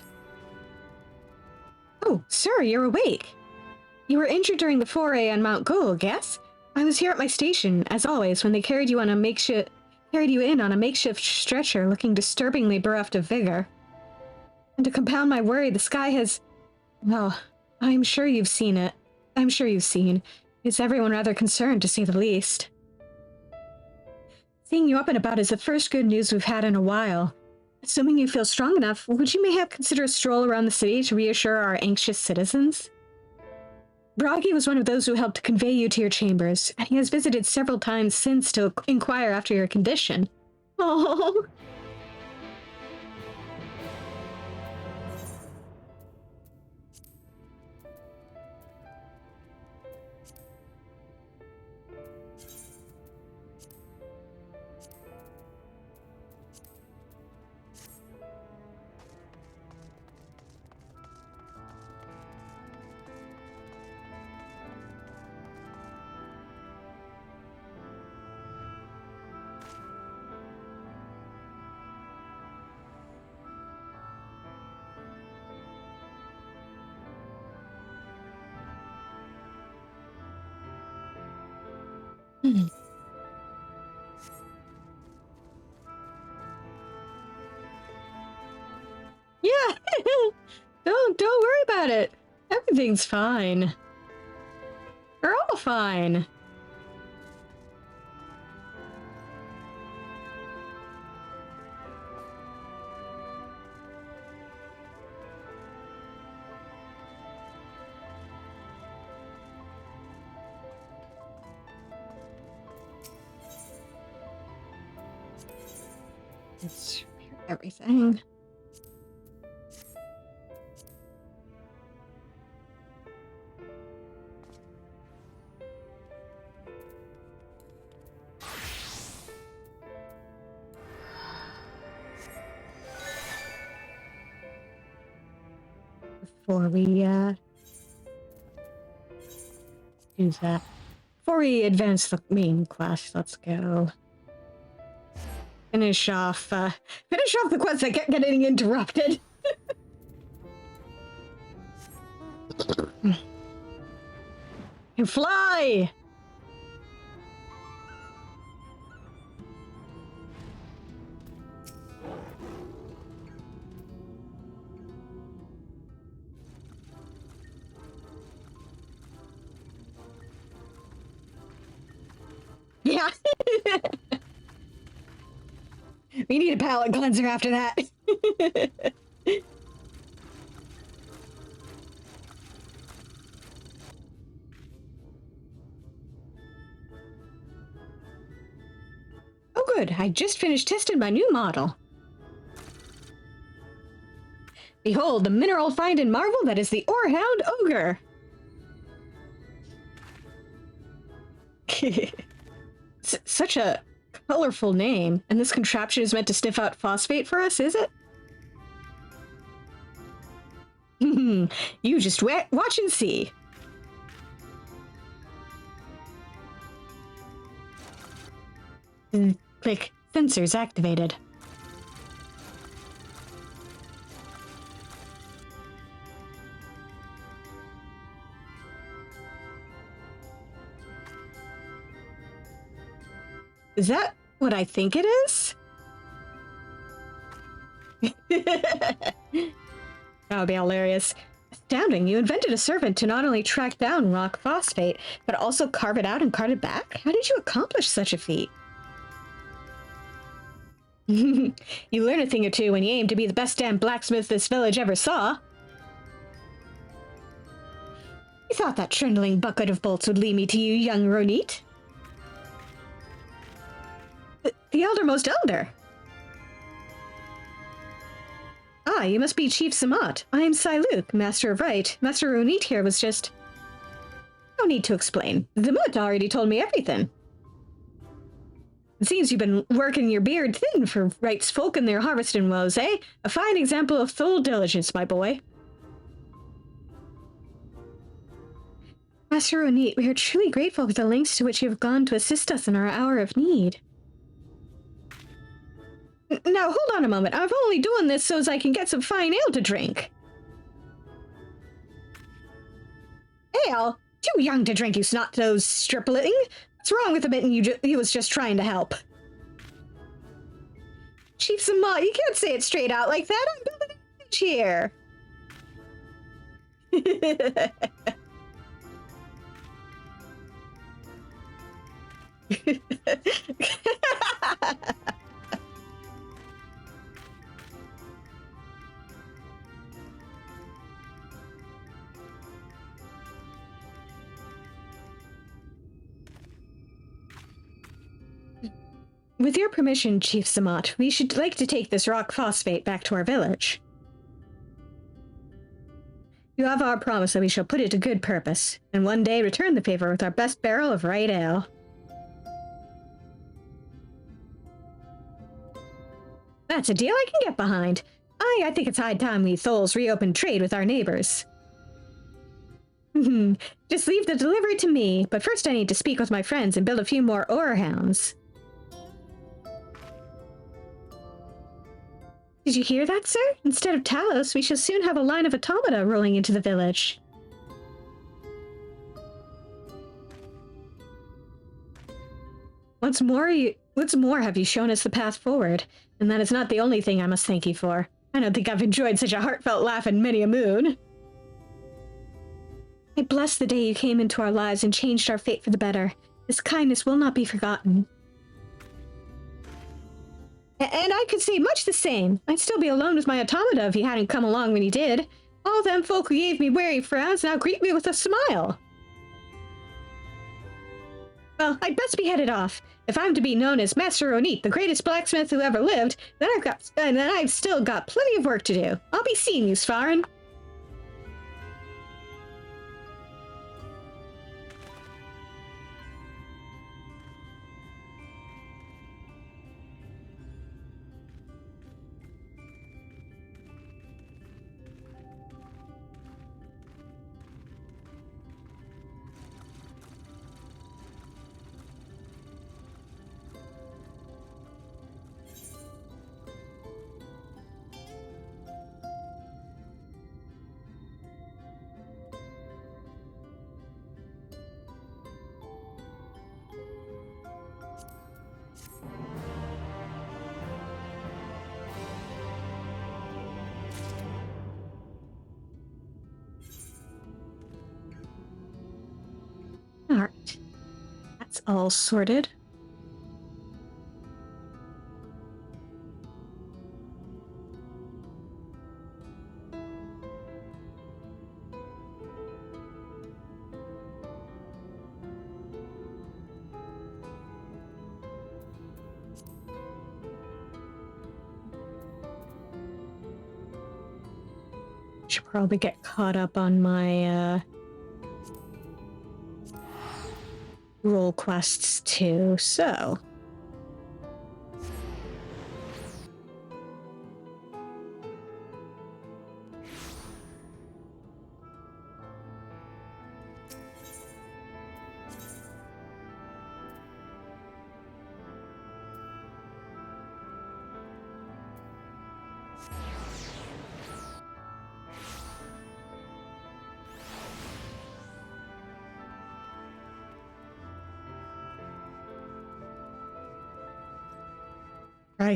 Speaker 1: Oh, sir, you're awake. You were injured during the foray on Mount Gold, yes? I was here at my station, as always, when they carried you in on a makeshift stretcher looking disturbingly bereft of vigor. And to compound my worry, the sky has... Well, I'm sure you've seen it. I'm sure you've seen. It's everyone rather concerned, to say the least. Seeing you up and about is the first good news we've had in a while. Assuming you feel strong enough, would you mayhap consider a stroll around the city to reassure our anxious citizens? Bragi was one of those who helped convey you to your chambers, and he has visited several times since to inquire after your condition. Oh. Yeah, don't worry about it. Everything's fine. We're all fine. It's everything. Before we do that, before we advance the main quest, let's go finish off the quest that kept getting interrupted. You fly! Yeah. We need a palate cleanser after that. Oh good, I just finished testing my new model. Behold, the mineral find and marvel that is the Orehound Ogre. Such a colorful name, and this contraption is meant to sniff out phosphate for us, is it? You just watch and see. Click. Sensors activated. Is that what I think it is? That would be hilarious. Astounding, you invented a servant to not only track down rock phosphate, but also carve it out and cart it back? How did you accomplish such a feat? You learn a thing or two when you aim to be the best damn blacksmith this village ever saw. You thought that trundling bucket of bolts would lead me to you, young Ronit? The eldermost elder. Ah, you must be Chief Samat. I am Luke, Master of Rite. Master Ronit here was just... No need to explain. The Mut already told me everything. It seems you've been working your beard thin for Rite's folk and their harvesting woes, eh? A fine example of full diligence, my boy. Master Ronit, we are truly grateful for the lengths to which you have gone to assist us in our hour of need. Now, hold on a moment. I'm only doing this so as I can get some fine ale to drink. Ale? Too young to drink, you snot-nosed stripling. What's wrong with the mitten he was just trying to help? Chief Samat, you can't say it straight out like that. I'm building a bridge here. With your permission, Chief Samat, we should like to take this rock phosphate back to our village. You have our promise that we shall put it to good purpose, and one day return the favor with our best barrel of right ale. That's a deal I can get behind. I think it's high time we Tholes reopened trade with our neighbors. Just leave the delivery to me, but first I need to speak with my friends and build a few more ore hounds. Did you hear that, sir? Instead of Talos, we shall soon have a line of automata rolling into the village. Once more have you shown us the path forward, and that is not the only thing I must thank you for. I don't think I've enjoyed such a heartfelt laugh in many a moon. I bless the day you came into our lives and changed our fate for the better. This kindness will not be forgotten. And I could say much the same. I'd still be alone with my automata if he hadn't come along when he did. All them folk who gave me wary frowns now greet me with a smile. Well, I'd best be headed off. If I'm to be known as Master Ronit, the greatest blacksmith who ever lived, then I've still got plenty of work to do. I'll be seeing you, Svarin. Alright. That's all sorted. Should probably get caught up on my, role quests too, so...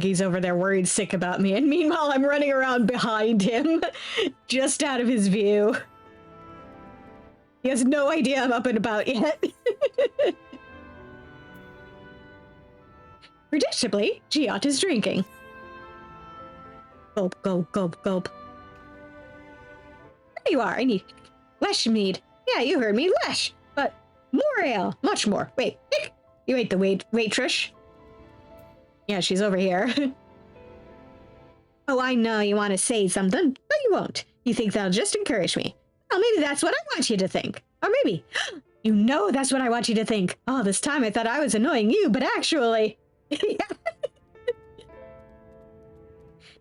Speaker 1: He's over there worried sick about me, and meanwhile I'm running around behind him, just out of his view. He has no idea I'm up and about yet. Predictably, Giot is drinking. Gulp, gulp, gulp, gulp. There you are, I need Lesh mead. Yeah, you heard me, Lesh. But more ale, much more. Wait, you ain't the waitress. Yeah, she's over here. Oh, I know you want to say something, but you won't. You think that'll just encourage me. Well, maybe that's what I want you to think. Or maybe, you know that's what I want you to think. Oh, this time I thought I was annoying you, but actually...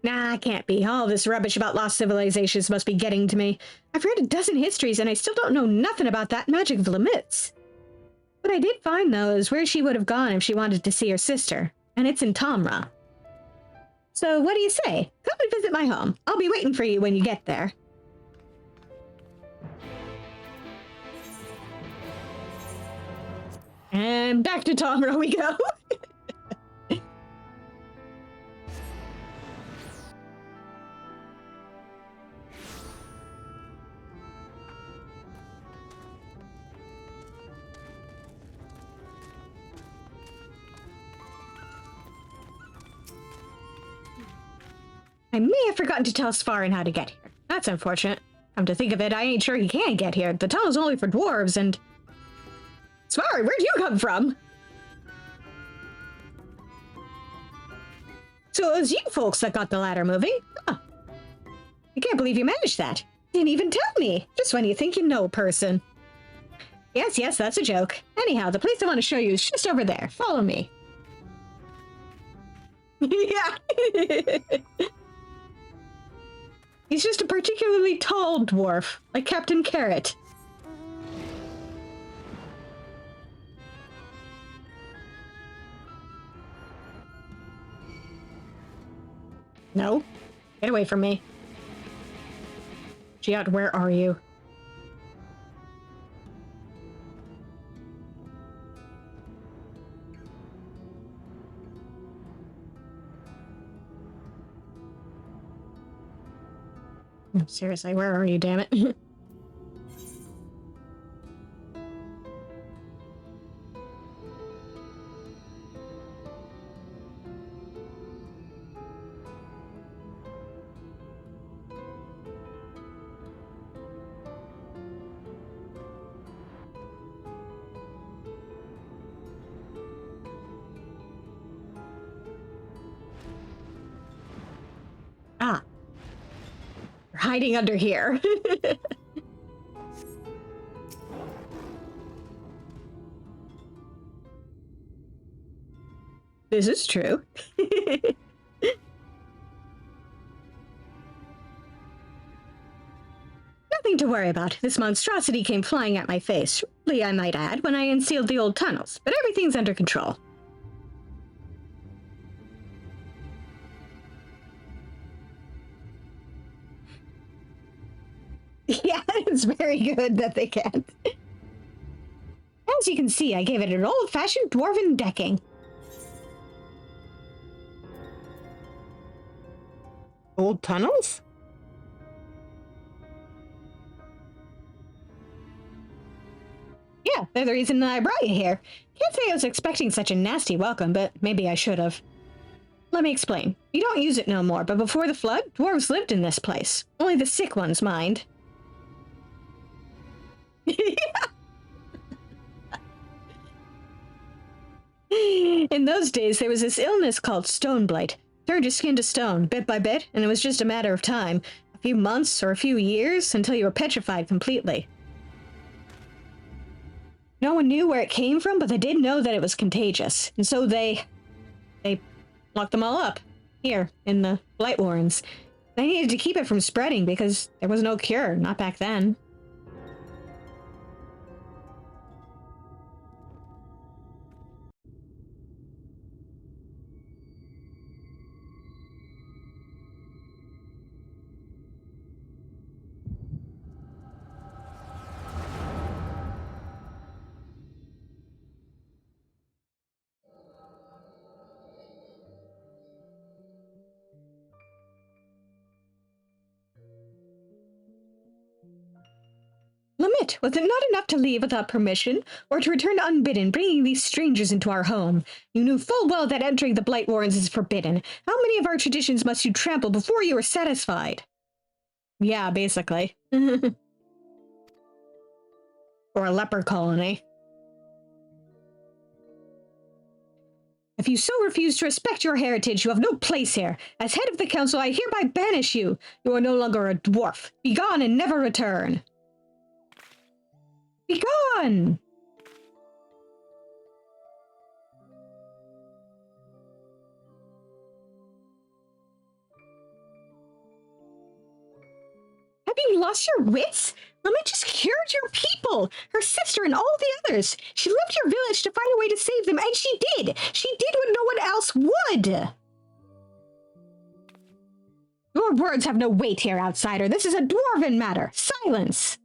Speaker 1: Nah, I can't be. All this rubbish about lost civilizations must be getting to me. I've read a dozen histories and I still don't know nothing about that magic of Limits. What I did find, though, is where she would have gone if she wanted to see her sister. And it's in Tomra. So what do you say? Come and visit my home. I'll be waiting for you when you get there. And back to Tomra we go. I may have forgotten to tell Svarin how to get here. That's unfortunate. Come to think of it, I ain't sure he can get here. The tunnel's only for dwarves and... Svarin, where'd you come from? So it was you folks that got the ladder moving? Huh. I can't believe you managed that. Didn't even tell me. Just when you think you know a person. Yes, that's a joke. Anyhow, the place I want to show you is just over there. Follow me. Yeah. He's just a particularly tall dwarf, like Captain Carrot. No. Get away from me. Giat, where are you? Seriously, where are you, damn it? Ah. You're hiding under here. This is true. Nothing to worry about. This monstrosity came flying at my face, shortly I might add, when I unsealed the old tunnels, but everything's under control. Yeah, it's very good that they can't. As you can see, I gave it an old-fashioned dwarven decking.
Speaker 2: Old tunnels?
Speaker 1: Yeah, they're the reason I brought you here. Can't say I was expecting such a nasty welcome, but maybe I should have. Let me explain. You don't use it no more, but before the flood, dwarves lived in this place. Only the sick ones mind. In those days, there was this illness called stone blight. Turned your skin to stone, bit by bit, and it was just a matter of time. A few months or a few years until you were petrified completely. No one knew where it came from, but they did know that it was contagious. And so they locked them all up, here, in the Blight Warrens. They needed to keep it from spreading because there was no cure, not back then. Limit, was it not enough to leave without permission, or to return unbidden, bringing these strangers into our home? You knew full well that entering the Blight Warrens is forbidden. How many of our traditions must you trample before you are satisfied? Yeah, basically. Or a leper colony. If you so refuse to respect your heritage, you have no place here. As head of the council, I hereby banish you. You are no longer a dwarf. Be gone and never return. Be gone! Have you lost your wits? Mama just cured your people, her sister and all the others. She left your village to find a way to save them, and she did. She did what no one else would. Your words have no weight here, outsider. This is a dwarven matter. Silence.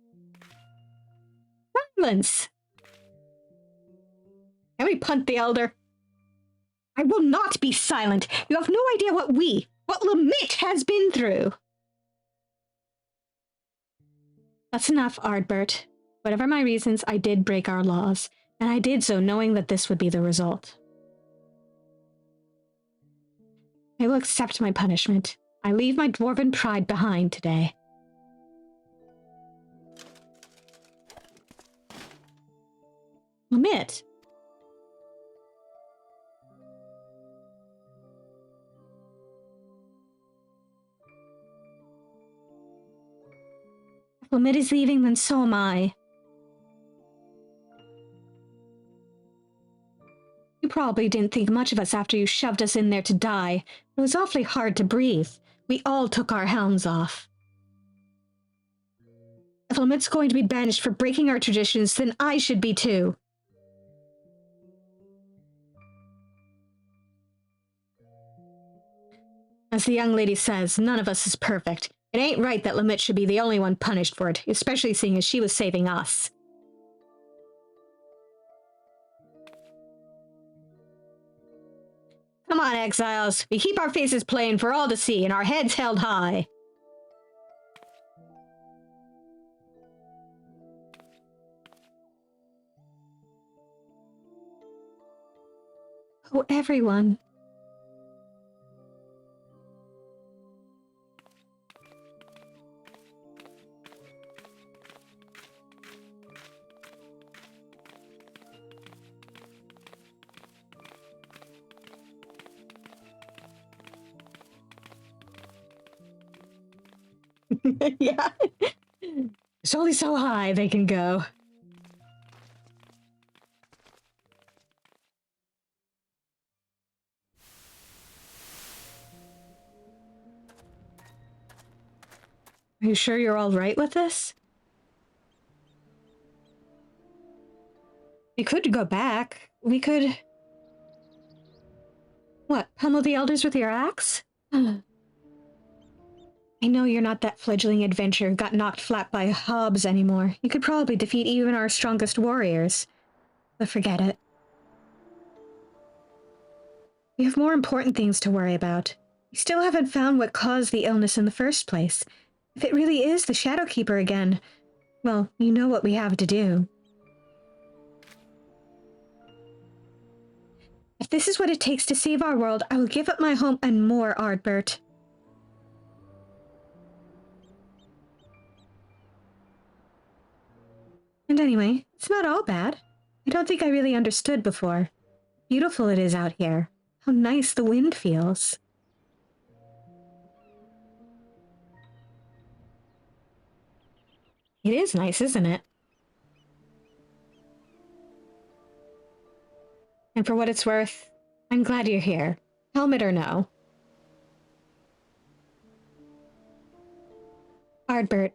Speaker 1: Silence. Can we punt the elder? I will not be silent. You have no idea what Lamit has been through. That's enough, Ardbert. Whatever my reasons, I did break our laws, and I did so knowing that this would be the result. I will accept my punishment. I leave my dwarven pride behind today. Lamit. If Lamit is leaving, then so am I. You probably didn't think much of us after you shoved us in there to die. It was awfully hard to breathe. We all took our helms off. If Lamit's going to be banished for breaking our traditions, then I should be too. As the young lady says, none of us is perfect. It ain't right that Lamit should be the only one punished for it, especially seeing as she was saving us. Come on, exiles. We keep our faces plain for all to see and our heads held high. Oh, everyone. Yeah. It's only so high they can go. Are you sure you're all right with this? We could go back. We could... What, pummel the elders with your axe? I know you're not that fledgling adventurer who got knocked flat by hobs anymore. You could probably defeat even our strongest warriors. But forget it. We have more important things to worry about. We still haven't found what caused the illness in the first place. If it really is the Shadowkeeper again, well, you know what we have to do. If this is what it takes to save our world, I will give up my home and more, Ardbert. And anyway, it's not all bad. I don't think I really understood before. Beautiful it is out here. How nice the wind feels. It is nice, isn't it? And for what it's worth, I'm glad you're here. Helmet or no. Ardbert,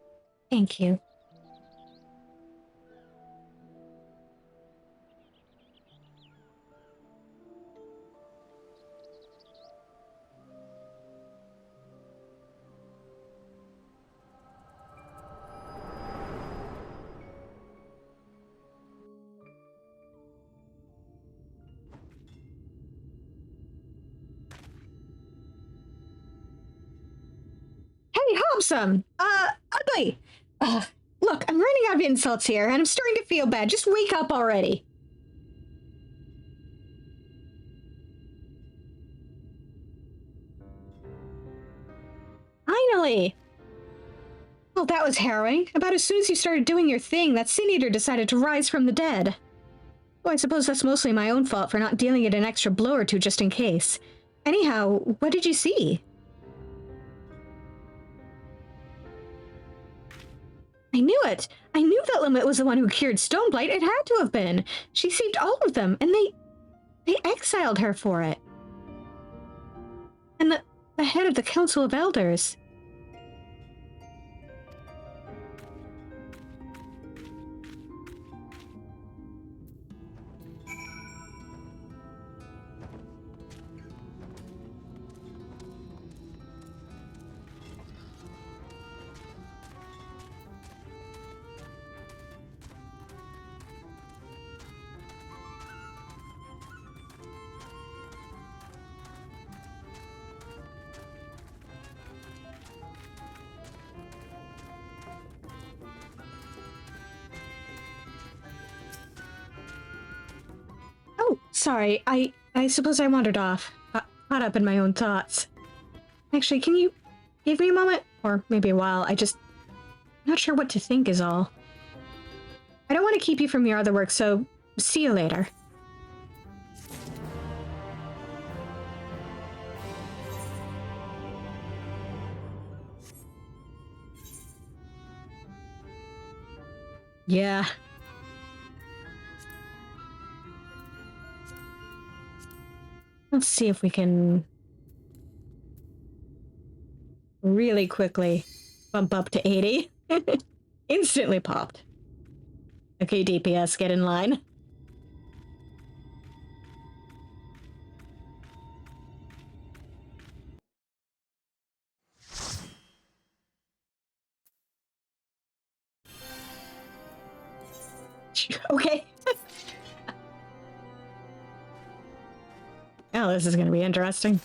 Speaker 1: thank you. Hey, Hobson! Ugly! Look, I'm running out of insults here, and I'm starting to feel bad. Just wake up already. Finally! Well, that was harrowing. About as soon as you started doing your thing, that Sin Eater decided to rise from the dead. Oh, I suppose that's mostly my own fault for not dealing it an extra blow or two just in case. Anyhow, what did you see? I knew it! I knew that Limit was the one who cured Stoneblight. It had to have been. She saved all of them, and they exiled her for it. And the head of the Council of Elders. Oh, sorry. I suppose I wandered off. Caught up in my own thoughts. Actually, can you give me a moment? Or maybe a while. Not sure what to think is all. I don't want to keep you from your other work, so see you later. Yeah. Let's see if we can really quickly bump up to 80. Instantly popped. Okay, DPS, get in line. Okay. Oh, this is going to be interesting.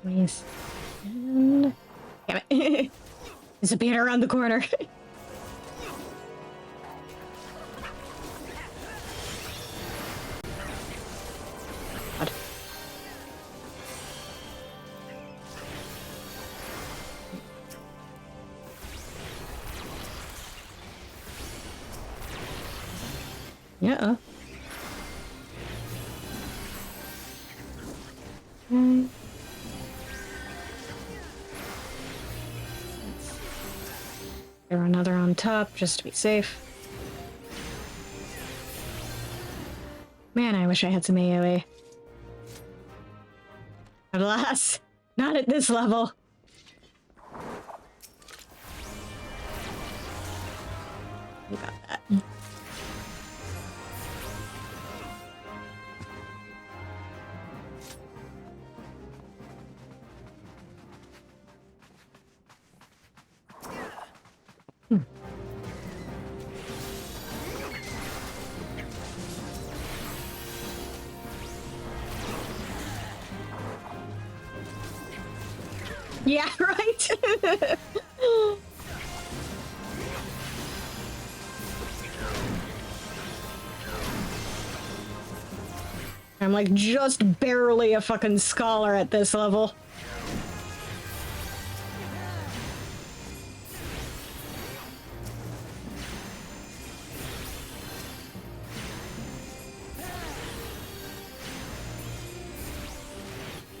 Speaker 1: Please. And... Damn it. Disappear around the corner. God. Yeah. Throw another on top just to be safe. Man, I wish I had some AoE. Alas, not at this level. You got that. Yeah, right? I'm like just barely a fucking scholar at this level.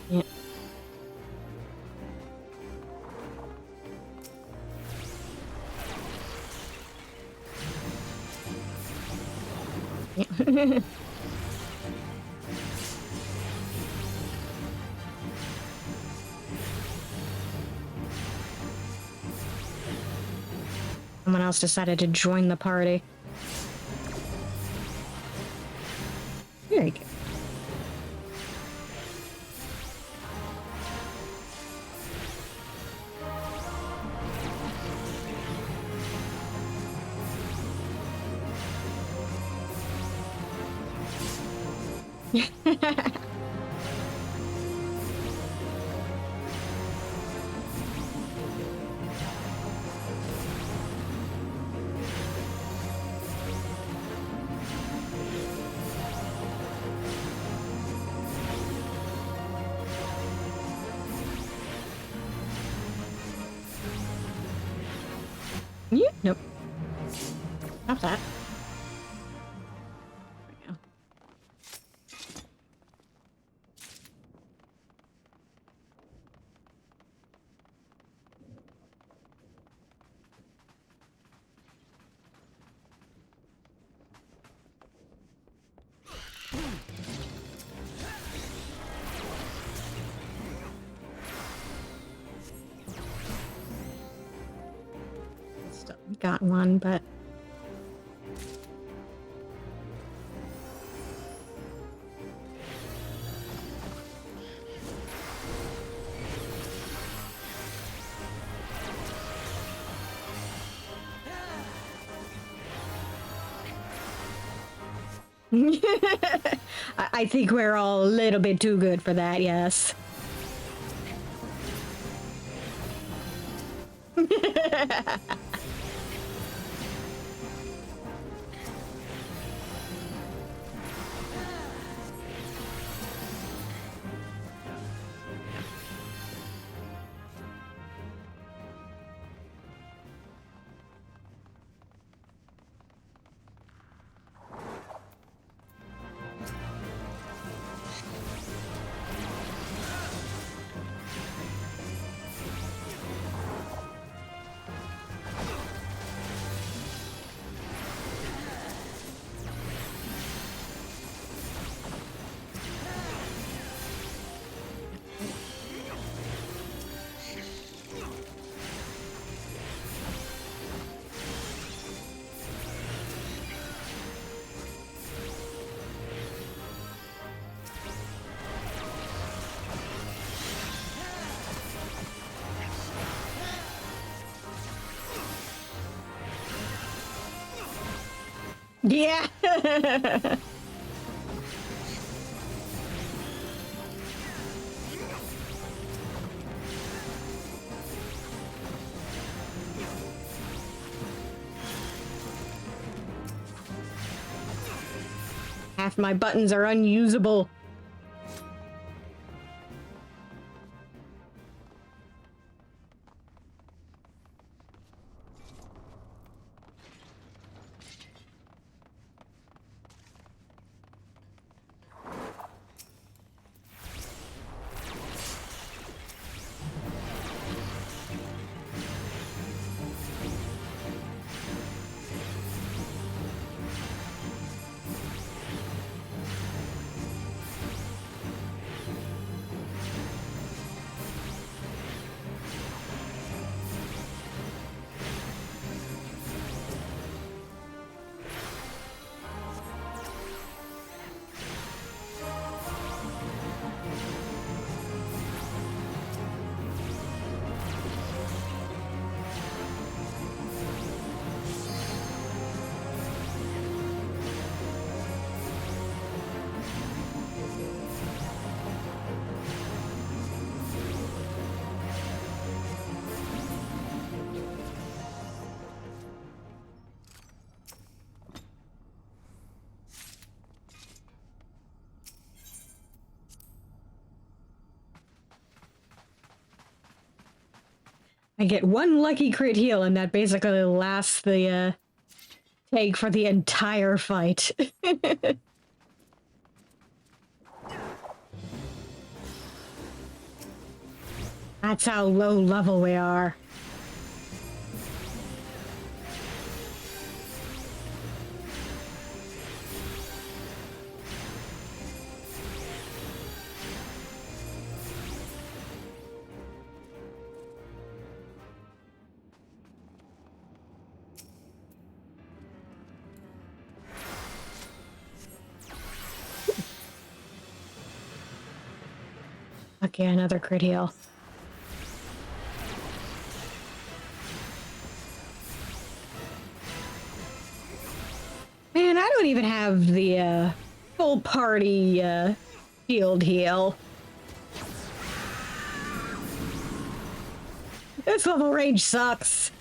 Speaker 1: Yeah. Someone else decided to join the party. Very good. Yeah, nope. Stop that. There we go. Still got one, but I think we're all a little bit too good for that, yes. Yeah. Half my buttons are unusable. I get one lucky crit heal, and that basically lasts the take for the entire fight. That's how low level we are. Okay, another crit heal. Man, I don't even have the full party field heal. This level range sucks.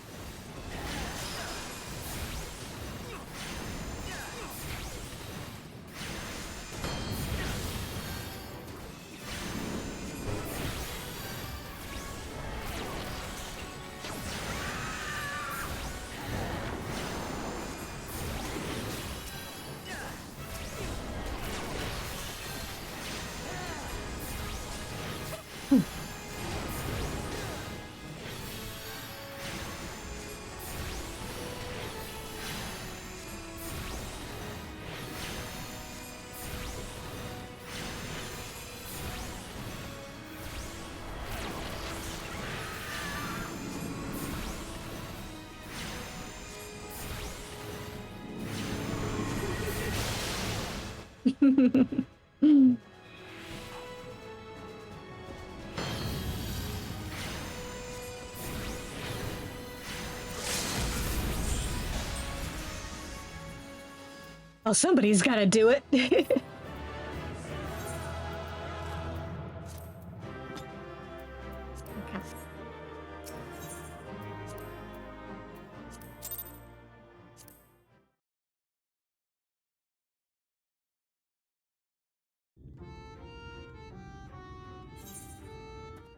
Speaker 1: Well, somebody's got to do it.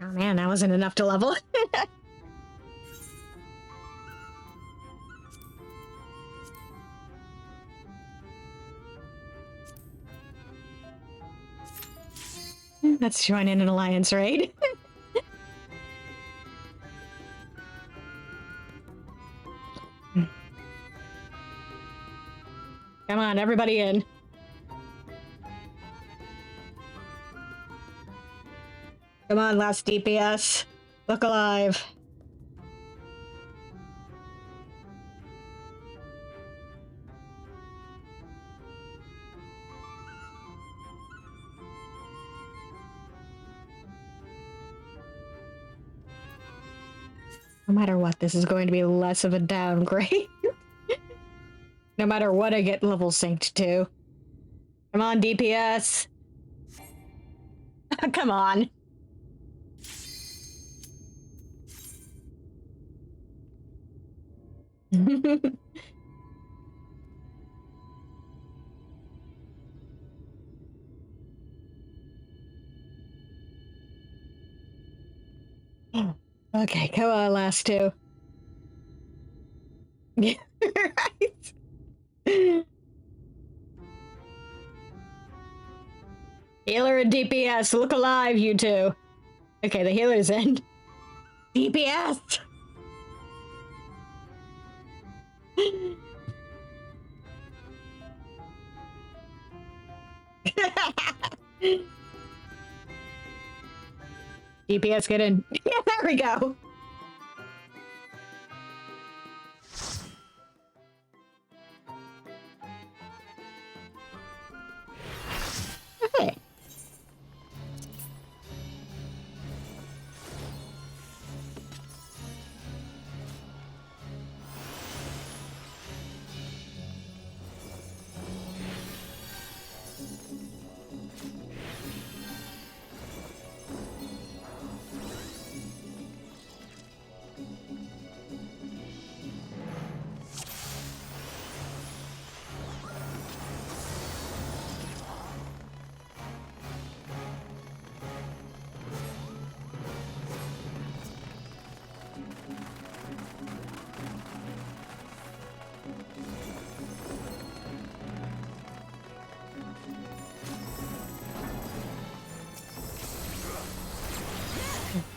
Speaker 1: Oh man, that wasn't enough to level. Let's join in an alliance raid. Come on, everybody in. Come on, last DPS. Look alive. No matter what, this is going to be less of a downgrade. No matter what I get level synced to. Come on, DPS. Come on. Okay, come on, last two. Right. Healer and DPS, look alive, you two. Okay, the healer's in. DPS! DPS, get in. Yeah, there we go. Hey.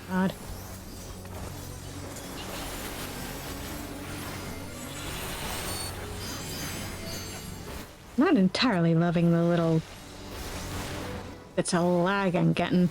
Speaker 1: God. Not entirely loving the little bits of lag I'm getting.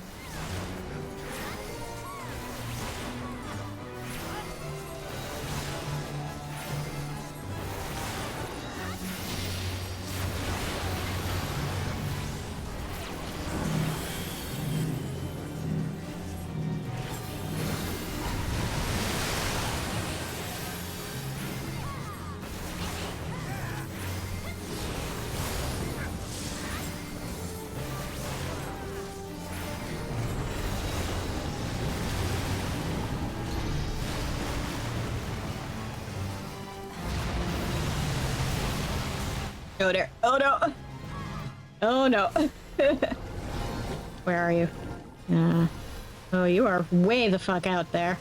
Speaker 1: Oh there. Oh no. Oh no. Where are you? Oh, you are way the fuck out there.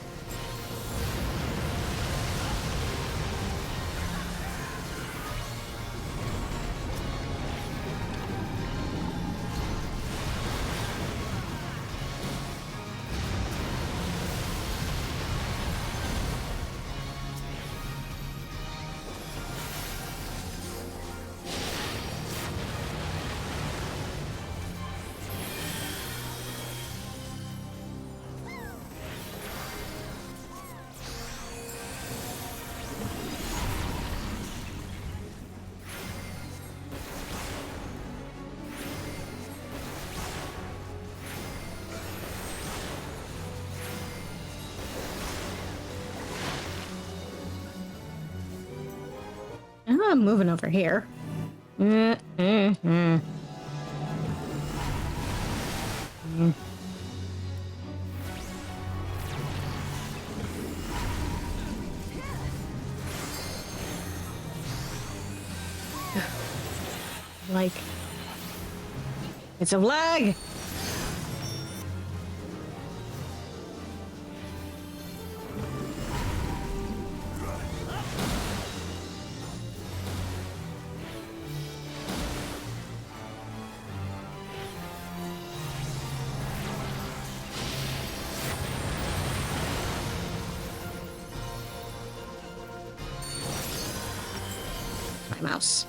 Speaker 1: I'm moving over here. Like, it's a lag. My mouse.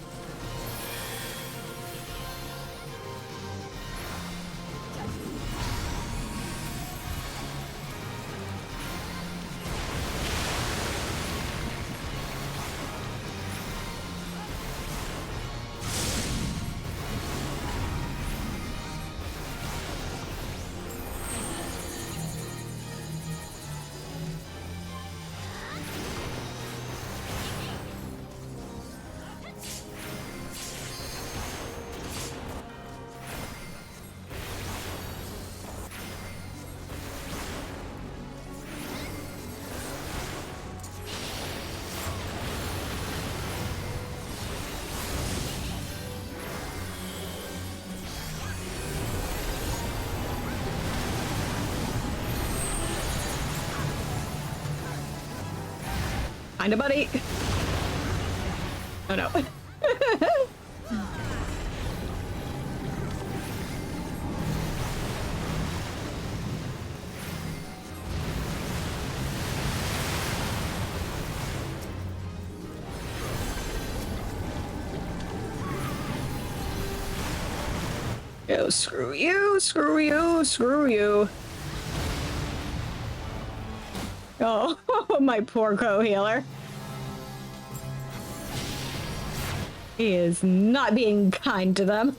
Speaker 1: Find a buddy. Oh no. Oh, screw you, screw you, screw you. Oh, my poor co-healer. He is not being kind to them.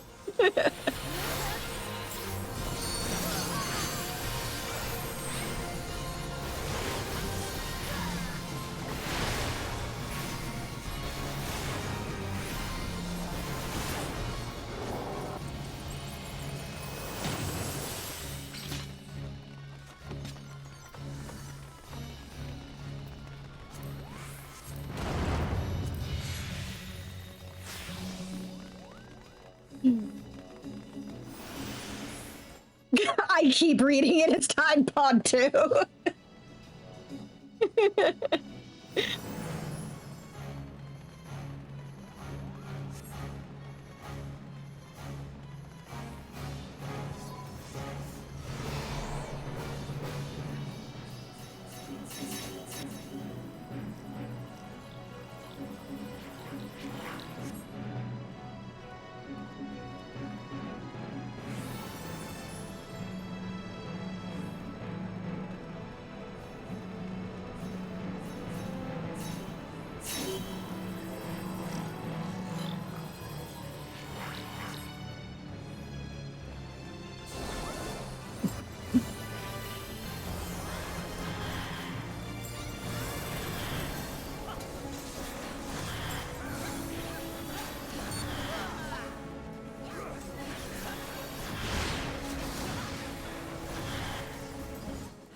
Speaker 1: I keep reading it. It's time pod 2.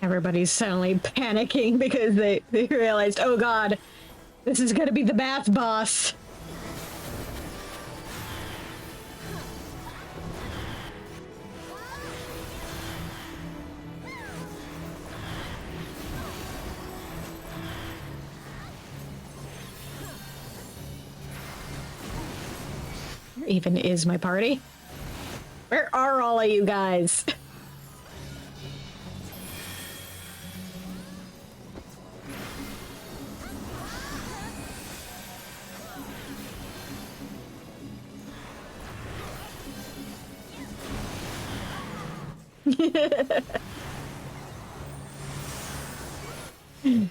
Speaker 1: Everybody's suddenly panicking because they realized, oh god, this is gonna be the bath boss. Where even is my party? Where are all of you guys?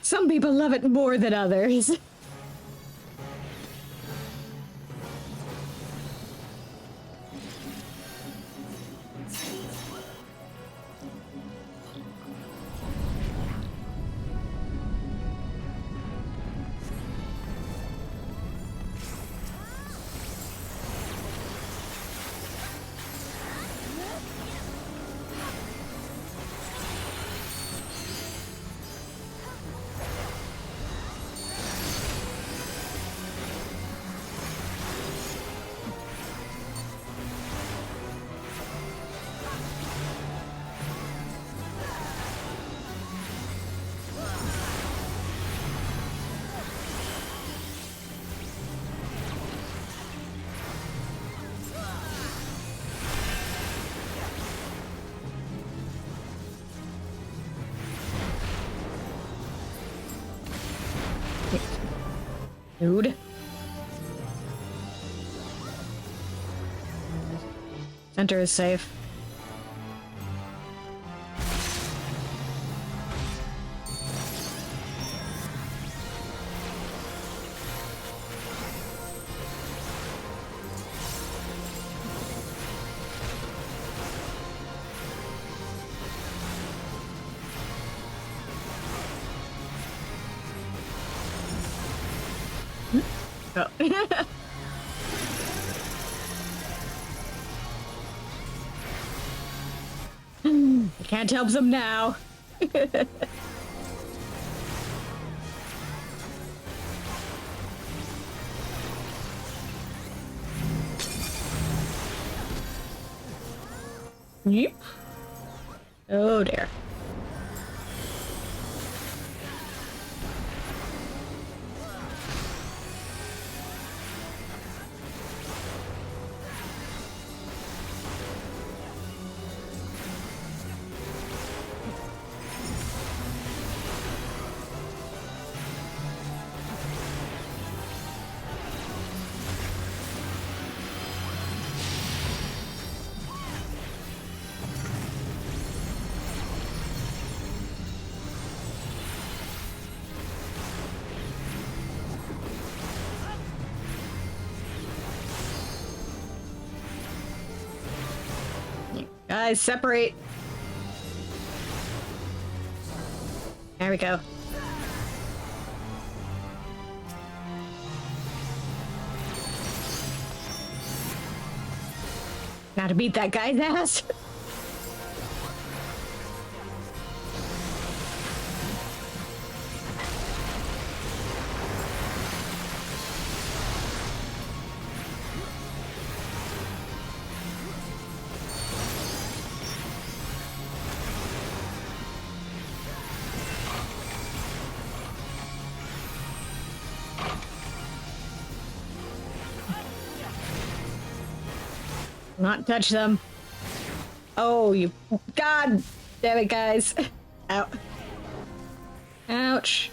Speaker 1: Some people love it more than others. Dude. Center is safe. Oh. I can't help them now. Yep. Oh dear. Guys, separate. There we go. Now to beat that guy's ass. Not touch them. Oh, you... God damn it, guys. Ow. Ouch.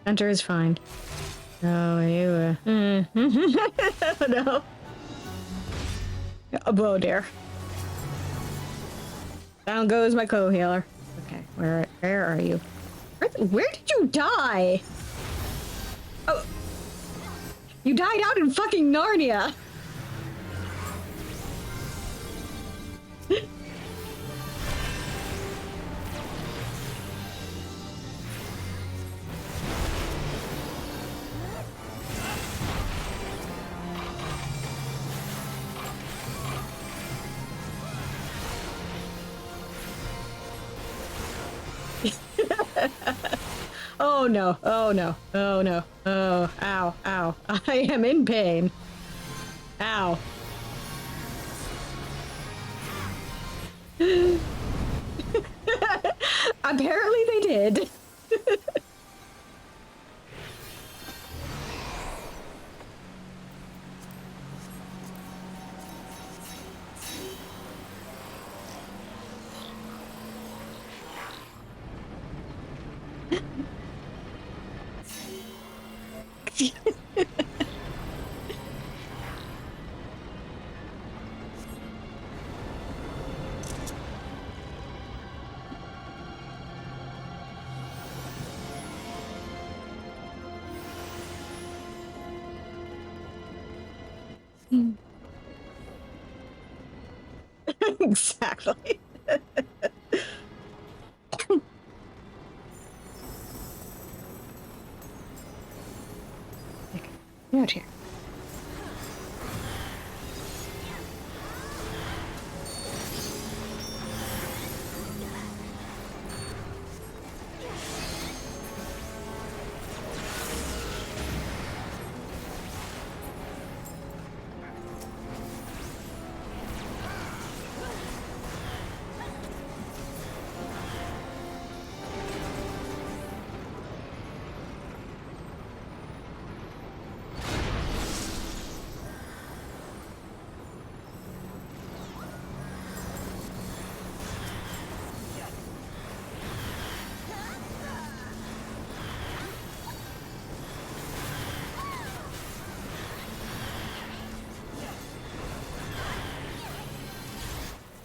Speaker 1: Hunter is fine. Oh, you, no. Oh, dear. Down goes my co-healer. Okay, where are you? Where did you die? Oh, you died out in fucking Narnia. Oh no, oh no, oh no, oh, ow, ow. I am in pain. Ow. Apparently they did. Exactly. Okay. Out here.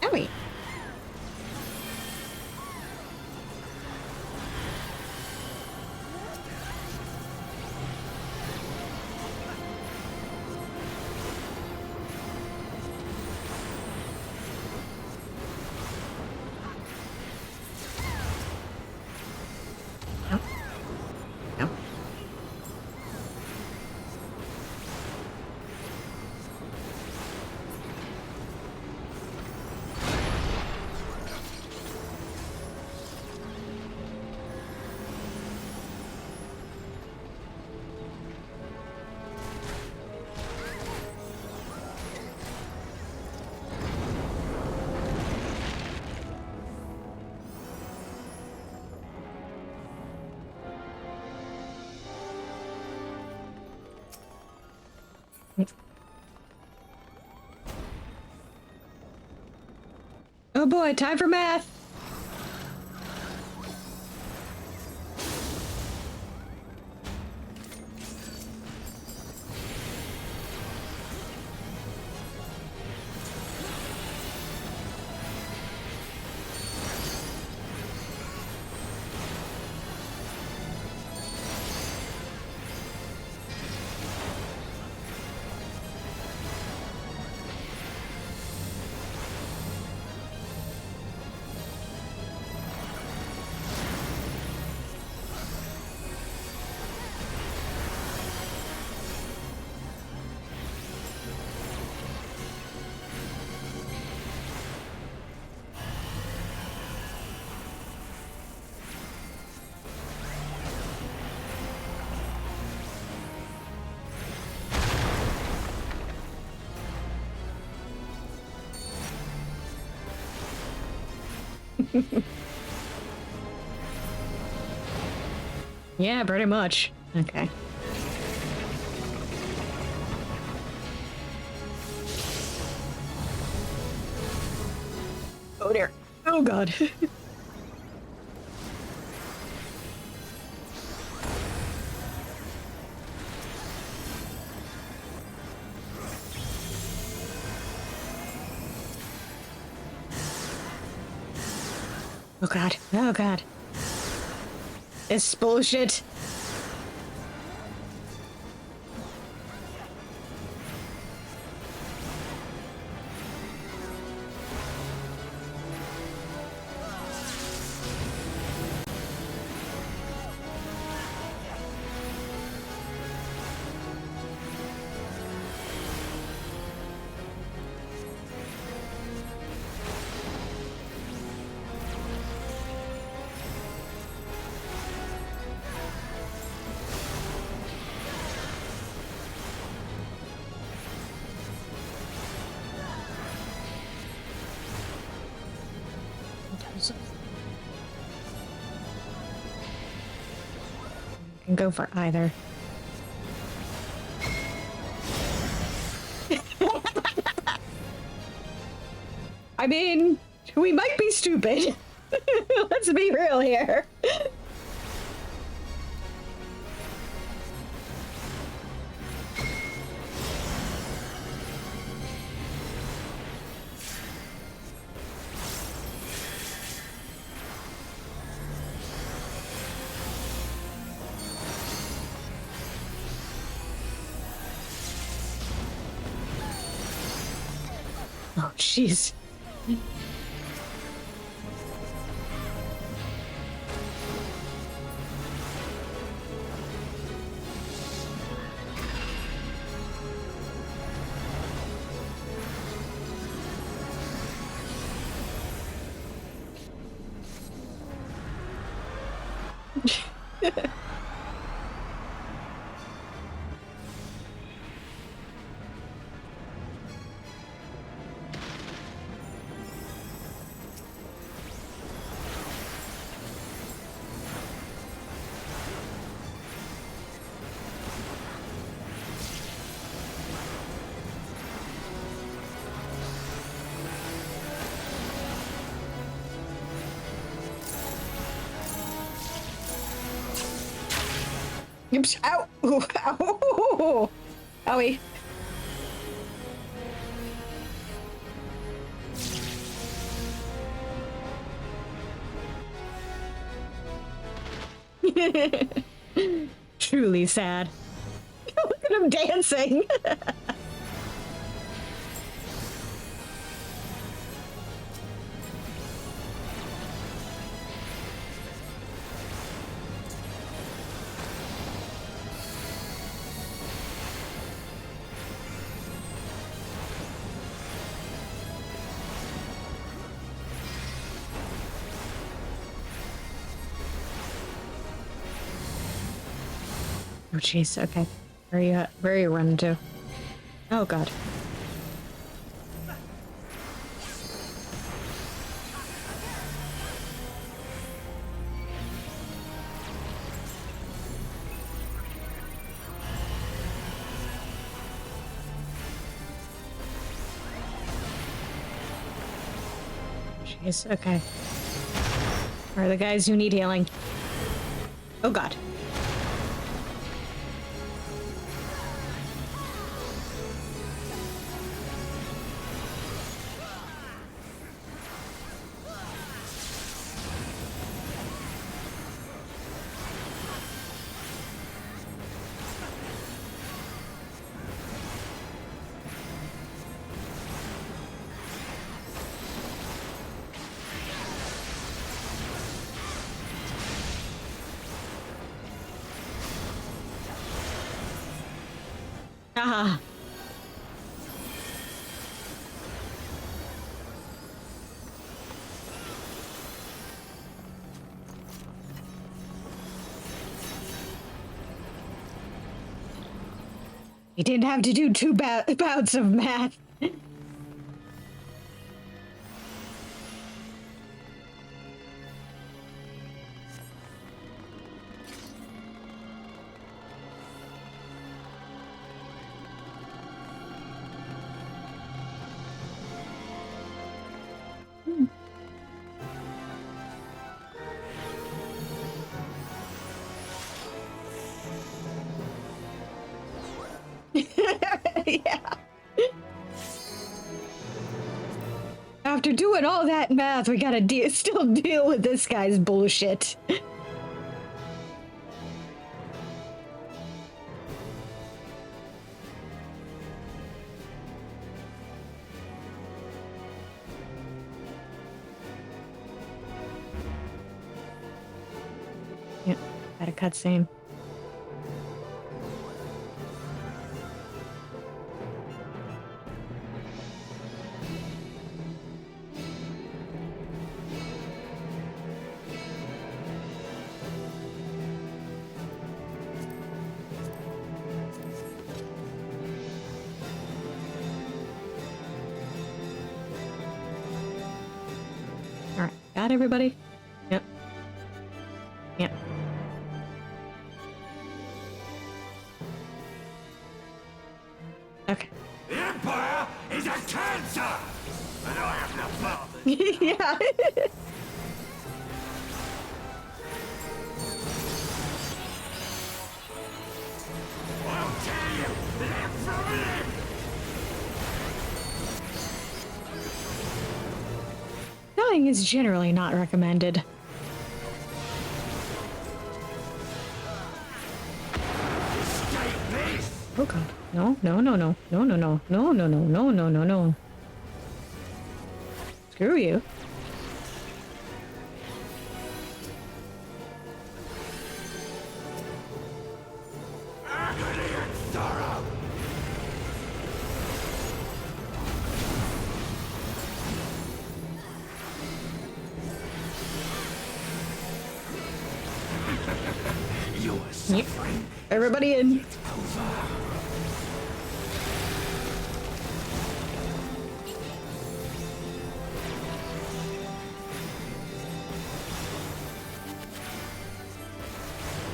Speaker 1: Owie. No. No. Oh boy, time for math. Yeah, pretty much. Okay. Oh dear. Oh god. Oh god. Oh god. It's bullshit. can go for either. I mean, we might be stupid. Let's be real here. Oh, jeez. Oops, ow! Ooh, ow! Owie. Truly sad. Look at him dancing. Oh jeez, okay. Where are you running to? Oh god. Jeez, okay. Where are the guys who need healing? Oh god. Ah. You didn't have to do two bouts of math. Yeah. After doing all that math, we gotta still deal with this guy's bullshit. Yep, got a cutscene. Got everybody? Yep. Yep. Okay.
Speaker 7: The Empire is a cancer! And I have no father.
Speaker 1: Yeah.
Speaker 7: I'll tell you, live from live!
Speaker 1: Dying is generally not recommended. Oh god. No, no, no, no. No, no, no. No, no, no, no, no, no, no. Screw you.
Speaker 7: Agony and sorrow! Your suffering.
Speaker 1: Everybody in.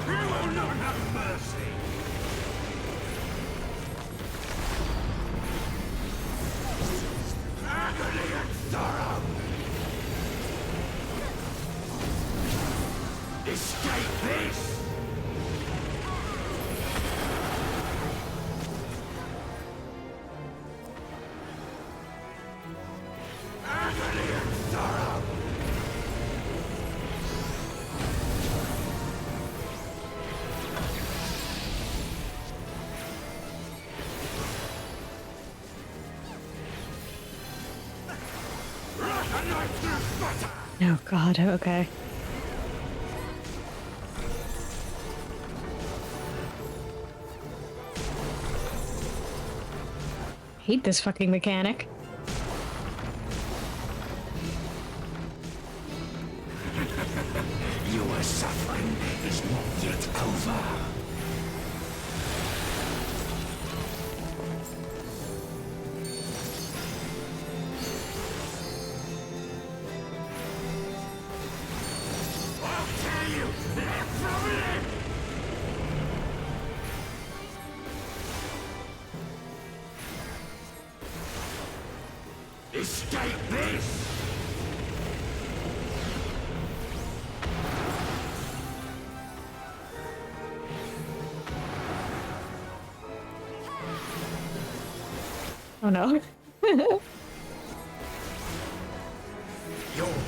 Speaker 7: You will not have mercy! Agony and sorrow! Escape this! Agony and sorrow! Rush a knife through butter!
Speaker 1: Oh god, okay. Hate this fucking mechanic.
Speaker 7: Your suffering is not yet over. I'll tell you, live from live! Escape this!
Speaker 1: Oh no.
Speaker 7: Your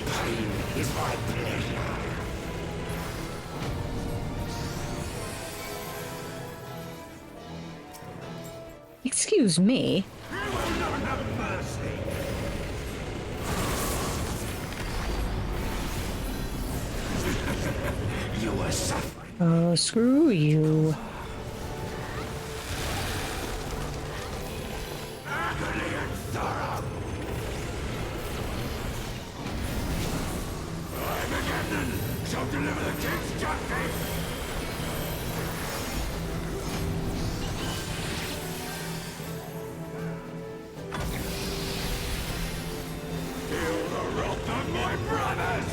Speaker 7: pain is my pleasure.
Speaker 1: Excuse me.
Speaker 7: You will not have mercy. You are suffering.
Speaker 1: Oh, screw you.
Speaker 7: Agony and sorrow. I, the captain, shall deliver the king's justice. Feel the wrath of my brothers.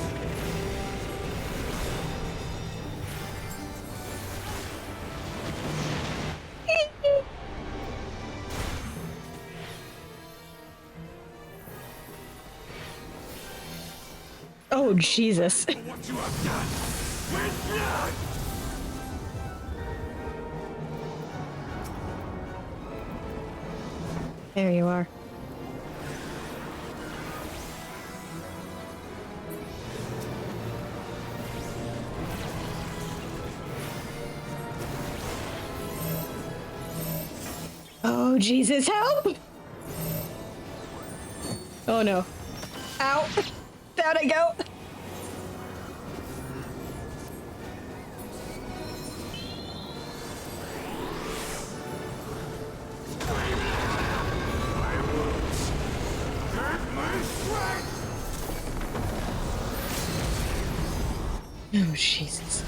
Speaker 1: Oh, Jesus.
Speaker 7: For what you have done with blood.
Speaker 1: There you are. Oh, Jesus, help! Oh no. Ow! Down I go! Oh, Jesus.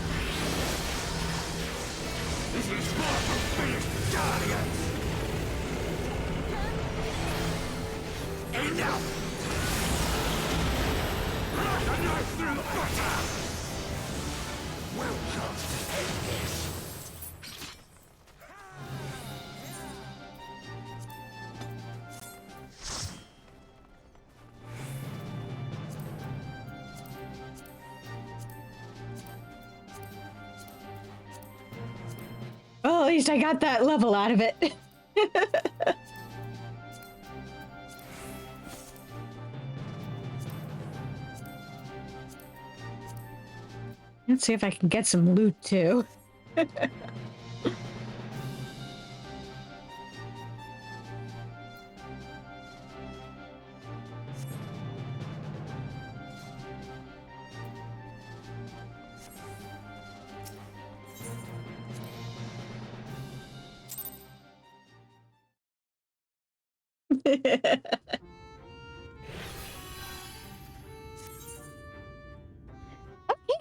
Speaker 7: This is far from finished, Guardians! Enough! Run a knife through butter! Welcome to end this.
Speaker 1: least I got that level out of it. Let's see if I can get some loot too.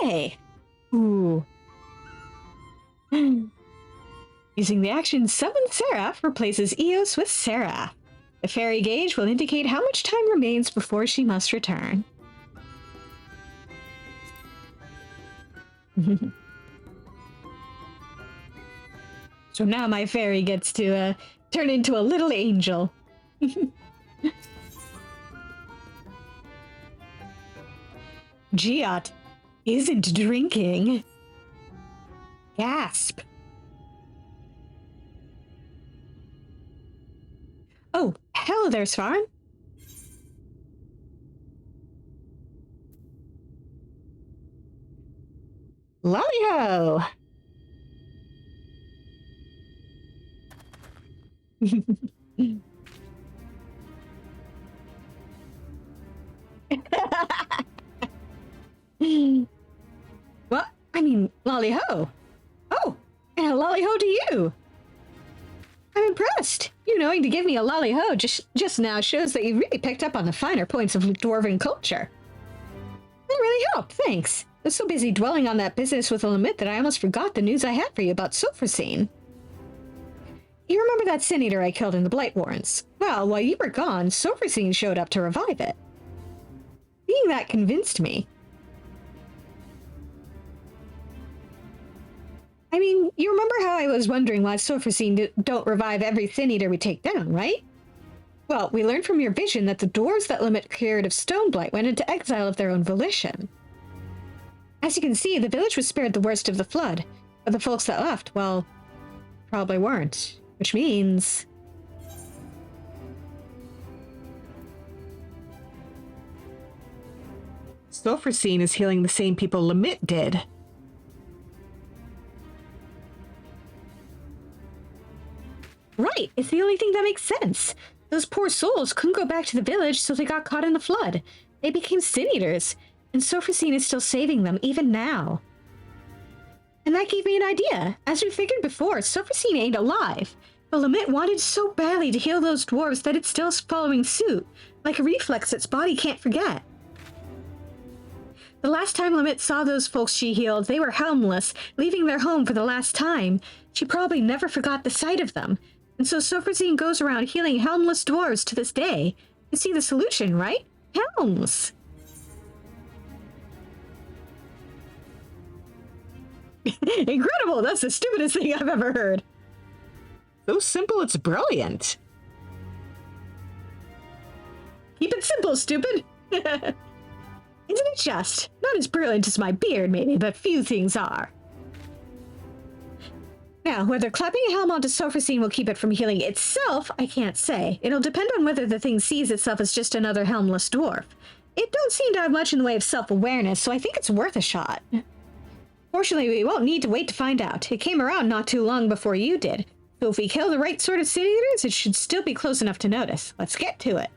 Speaker 1: Okay. Ooh. Using the action Summon Seraph replaces Eos with Seraph. The fairy gauge will indicate how much time remains before she must return. So now my fairy gets to turn into a little angel. Giot isn't drinking. Gasp. Oh, hello there, Svarn. Lolly-ho! What? I mean, lolly-ho. Oh, and a lolly-ho to you. I'm impressed. You knowing to give me a lolly-ho just now shows that you really picked up on the finer points of dwarven culture. That really helped, thanks. I was so busy dwelling on that business with Limit that I almost forgot the news I had for you about Sulfurcene. You remember that Sin Eater I killed in the Blight Warrens? Well, while you were gone, Sulfurcene showed up to revive it. Being that convinced me. I mean, you remember how I was wondering why Sulfurcene don't revive every Sin Eater we take down, right? Well, we learned from your vision that the dwarves that Limit cured of Stoneblight went into exile of their own volition. As you can see, the village was spared the worst of the flood, but the folks that left, well, probably weren't. Which means...
Speaker 2: Sulfurcene is healing the same people Limit did.
Speaker 1: Right, it's the only thing that makes sense. Those poor souls couldn't go back to the village, so they got caught in the flood. They became Sin Eaters, and Sulfurcene is still saving them, even now. And that gave me an idea. As we figured before, Sulfurcene ain't alive. But Limit wanted so badly to heal those dwarves that it's still following suit, like a reflex its body can't forget. The last time Limit saw those folks she healed, they were helmless, leaving their home for the last time. She probably never forgot the sight of them. And so Sulfurcene goes around healing helmless dwarves to this day. You see the solution, right? Helms! Incredible! That's the stupidest thing I've ever heard.
Speaker 2: So simple, it's brilliant.
Speaker 1: Keep it simple, stupid! Isn't it just? Not as brilliant as my beard, maybe, but few things are. Now, whether clapping a helm onto Sulfurcene will keep it from healing itself, I can't say. It'll depend on whether the thing sees itself as just another helmless dwarf. It don't seem to have much in the way of self-awareness, so I think it's worth a shot. Fortunately, we won't need to wait to find out. It came around not too long before you did. So if we kill the right sort of Sin Eaters, it should still be close enough to notice. Let's get to it.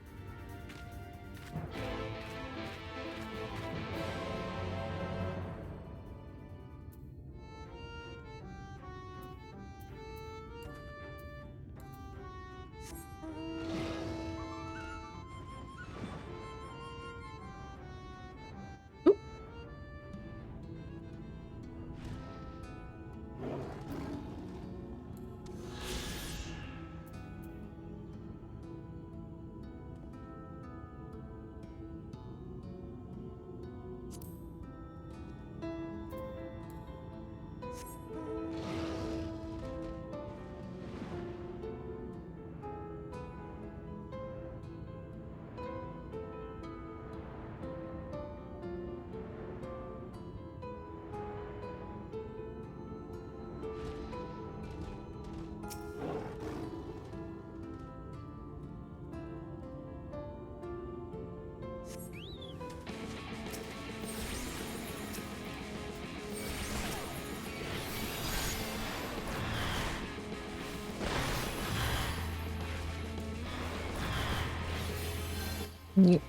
Speaker 1: Yep.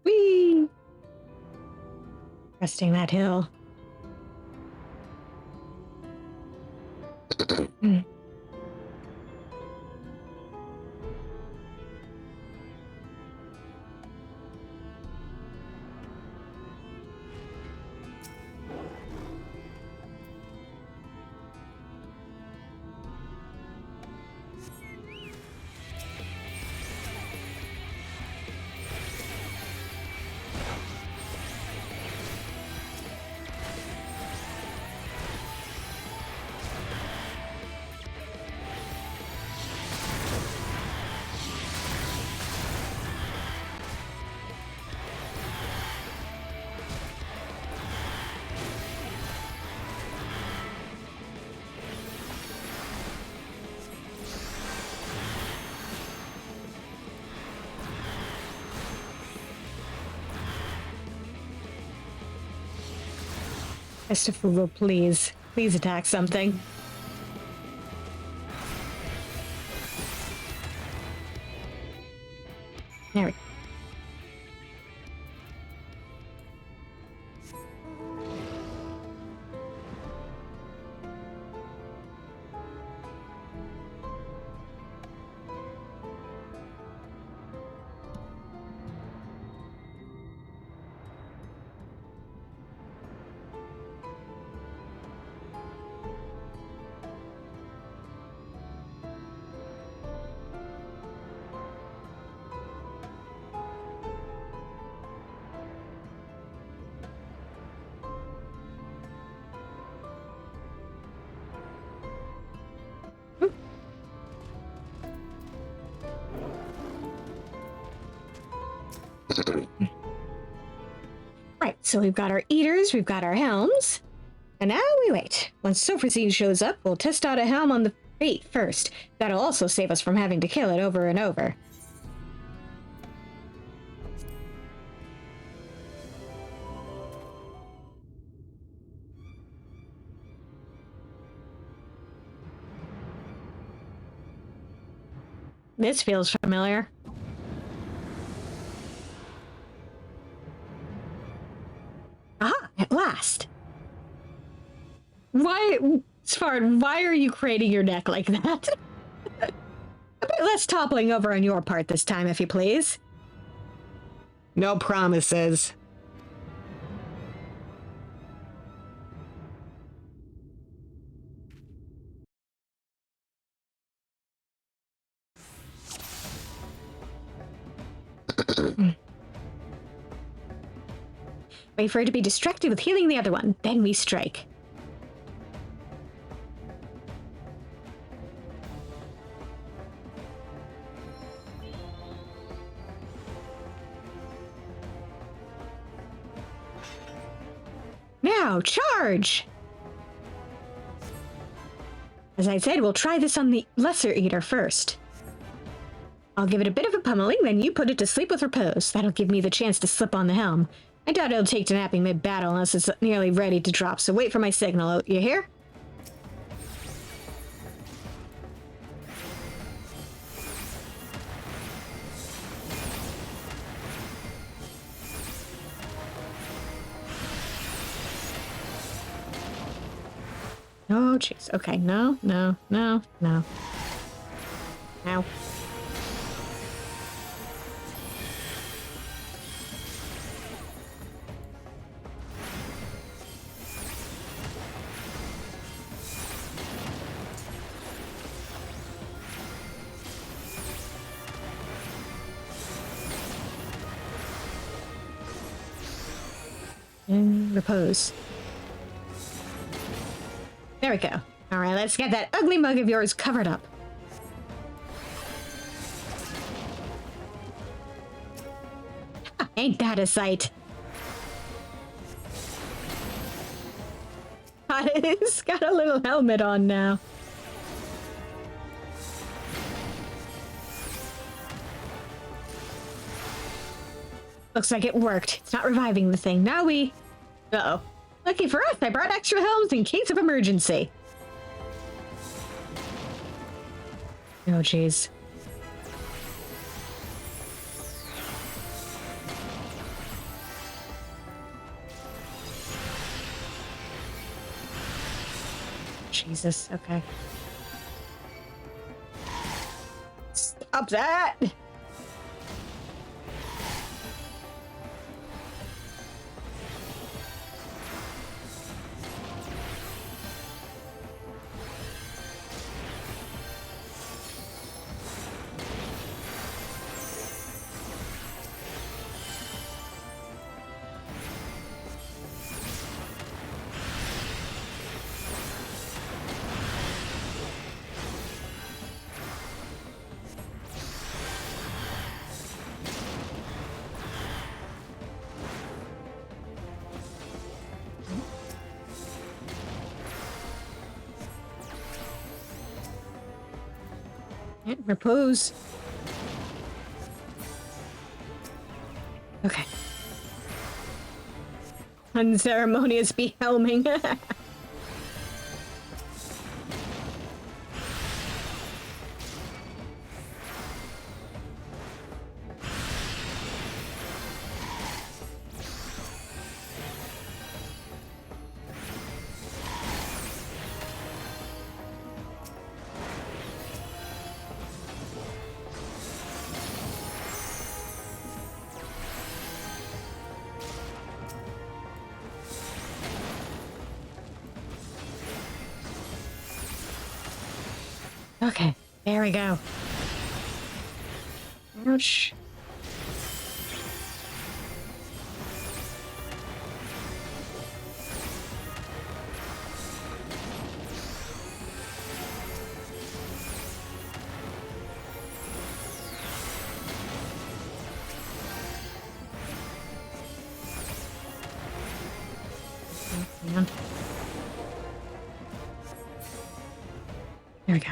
Speaker 1: Whee! Cresting that hill. Christopher, please. Please attack something. There we go. Right, so we've got our eaters, we've got our helms, and now we wait. Once Sophrosyne shows up, we'll test out a helm on the bait first. That'll also save us from having to kill it over and over. This feels familiar. Ah, at last. Why, Svard, why are you craning your neck like that? A bit less toppling over on your part this time, if you please.
Speaker 2: No promises.
Speaker 1: Wait for her to be distracted with healing the other one, then we strike. Now, charge! As I said, we'll try this on the Lesser Eater first. I'll give it a bit of a pummeling, then you put it to sleep with repose. That'll give me the chance to slip on the helm. I doubt it'll take to napping mid-battle unless it's nearly ready to drop, so wait for my signal, you hear? Oh, jeez. Okay, no. Now. And repose. There we go. All right, let's get that ugly mug of yours covered up. Ain't that a sight? It's got a little helmet on now. Looks like it worked. It's not reviving the thing. Now we... Uh-oh. Lucky for us, I brought extra helms in case of emergency. Oh, jeez. Jesus, okay. Stop that! Repose. Okay. Unceremonious behelming. Okay, there we go. Ouch. Man. There we go.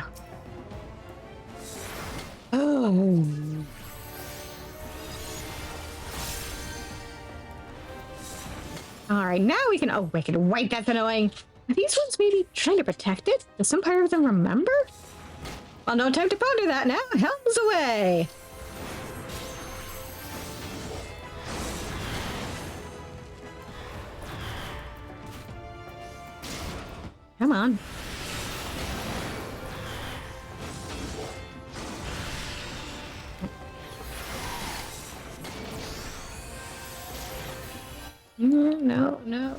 Speaker 1: Oh. All right, now we can. Oh, wicked white. That's annoying. Are these ones maybe trying to protect it? Does some part of them remember? Well, no time to ponder that now. Helms away. Come on. No, no, no.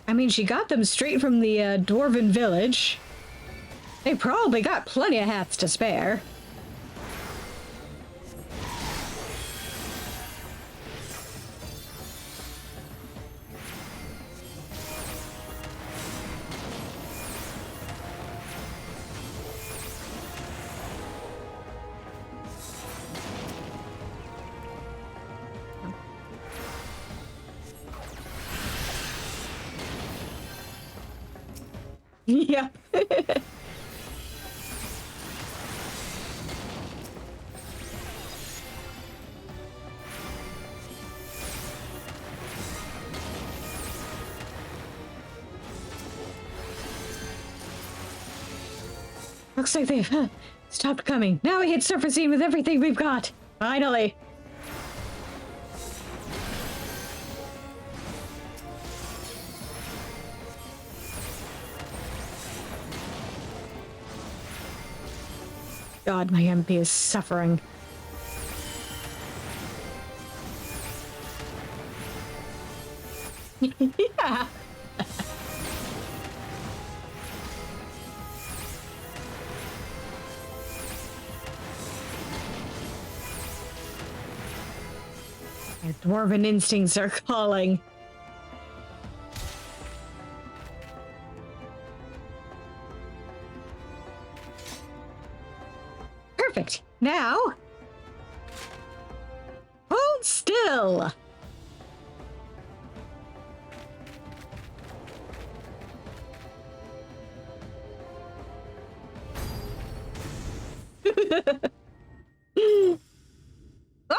Speaker 1: I mean, she got them straight from the dwarven village. They probably got plenty of hats to spare. Yeah. Looks like they've stopped coming. Now we hit surfacing with everything we've got. Finally. God, my MP is suffering. Yeah. My dwarven instincts are calling. Perfect. Now, hold still. Ah!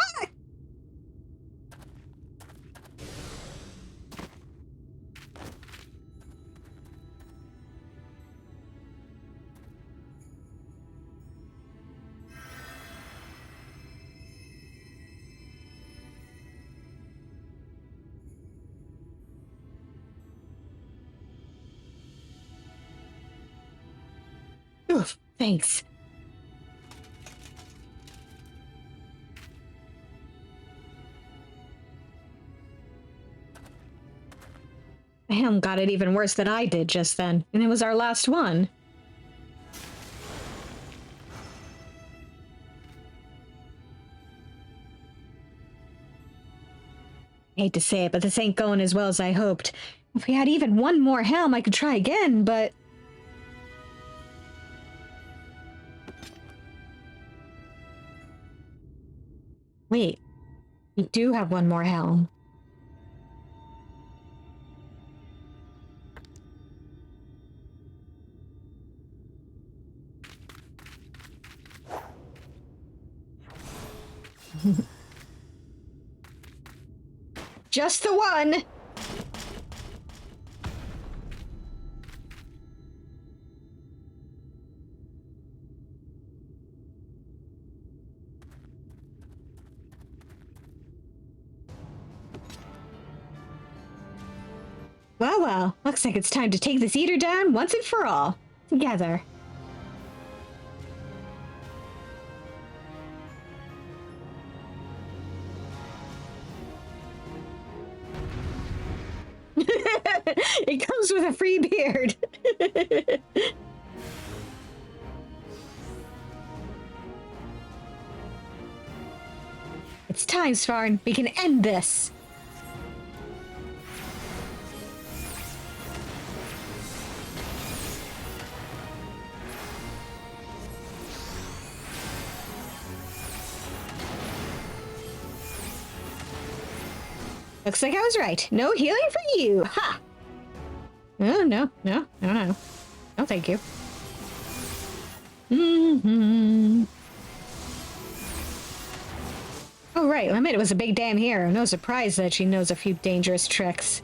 Speaker 1: Oof, thanks. The helm got it even worse than I did just then, and it was our last one. Hate to say it, but this ain't going as well as I hoped. If we had even one more helm, I could try again, but... Wait, we do have one more helm. Just the one! Well, well, looks like it's time to take this eater down once and for all. Together. It comes with a free beard. It's time, Svarn. We can end this. Looks like I was right. No healing for you. Ha! Oh, no. No, thank you. Oh, right. Limit was a big damn hero. No surprise that she knows a few dangerous tricks.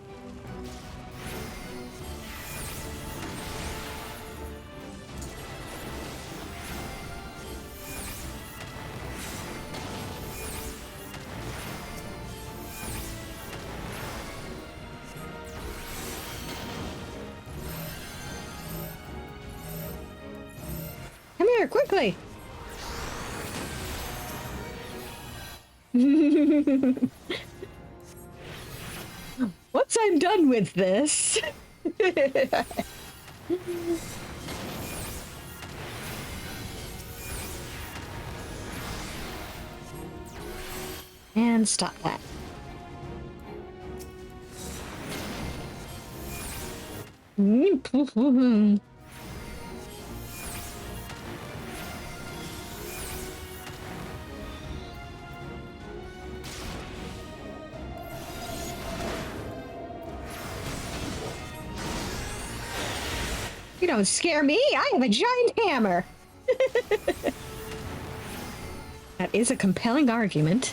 Speaker 1: Come here, quickly! Once I'm done with this... And stop that. You don't scare me. I have a giant hammer. That is a compelling argument.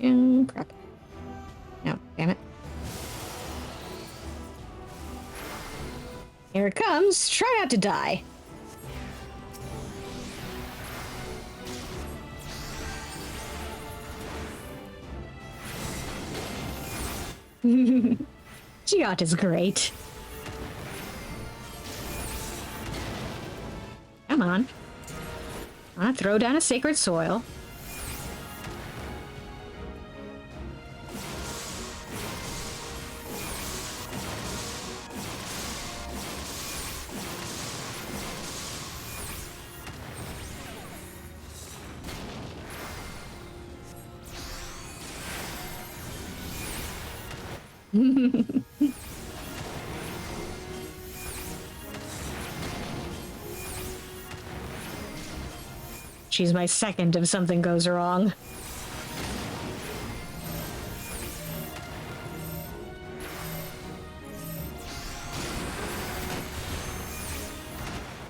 Speaker 1: Oh, crap. No, damn it. Here it comes. Try not to die. Giot is great. Come on. I want to throw down a sacred soil. She's my second if something goes wrong.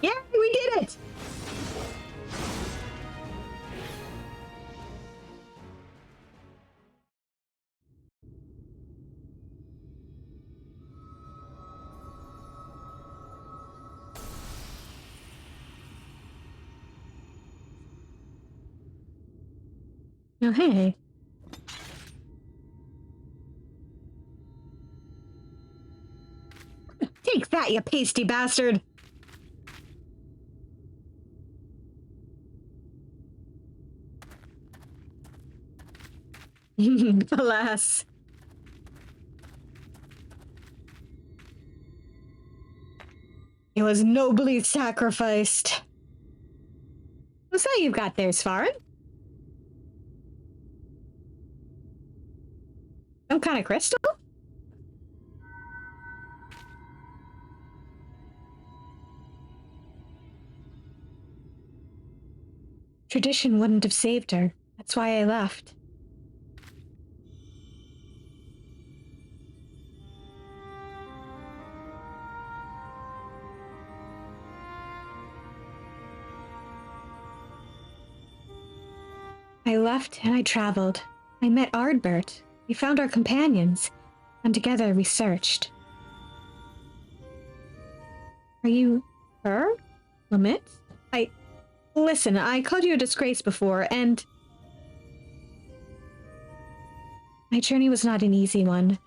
Speaker 1: Yeah, we did it! Oh, hey. Take that, you pasty bastard! Alas. It was nobly sacrificed. What's that you've got there, Svarin? Some kind of crystal? Tradition wouldn't have saved her. That's why I left. I left and I traveled. I met Ardbert. We found our companions, and together we searched. Are you her? Lamit? Listen, I called you a disgrace before, and my journey was not an easy one. To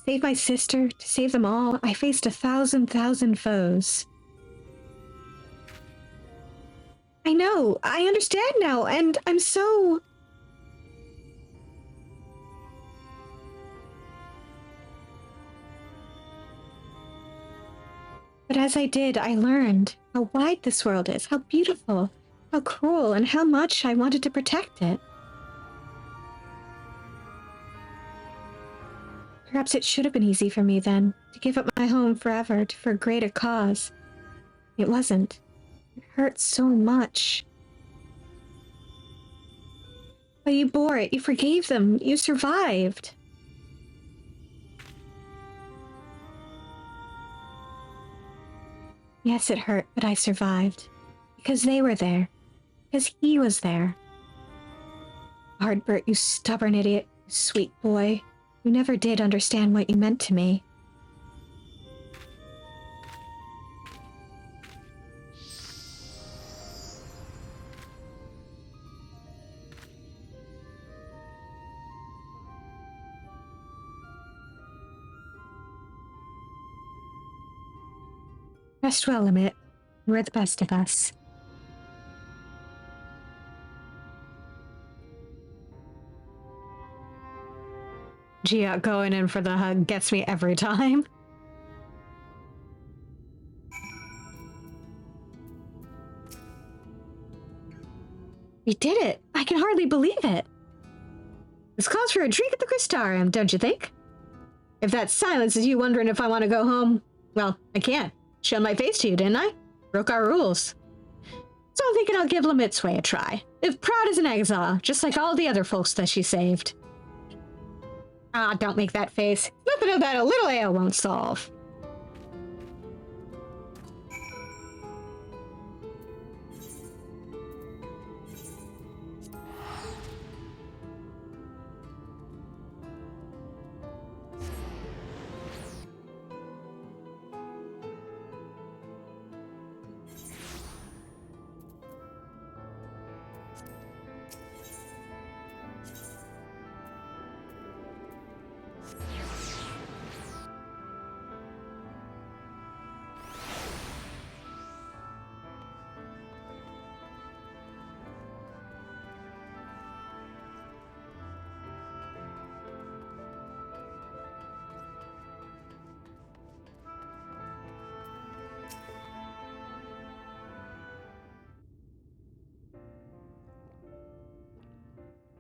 Speaker 1: save my sister, to save them all, I faced 1,000 foes. I know, I understand now, and I'm so... But as I did, I learned how wide this world is, how beautiful, how cruel, and how much I wanted to protect it. Perhaps it should have been easy for me then, to give up my home forever for a greater cause. It wasn't. It hurt so much. But you bore it, you forgave them, you survived. Yes, it hurt, but I survived. Because they were there. Because he was there. Ardbert, you stubborn idiot, you sweet boy. You never did understand what you meant to me. Rest well, Emmett. You are the best of us. Gia going in for the hug gets me every time. We did it! I can hardly believe it! This calls for a drink at the Crystarium, don't you think? If that silence is you wondering if I want to go home, well, I can't. Showed my face to you, didn't I? Broke our rules. So I'm thinking I'll give Lamit's way a try. If proud as an exile, just like all the other folks that she saved. Ah, don't make that face. Nothing that a little ale won't solve.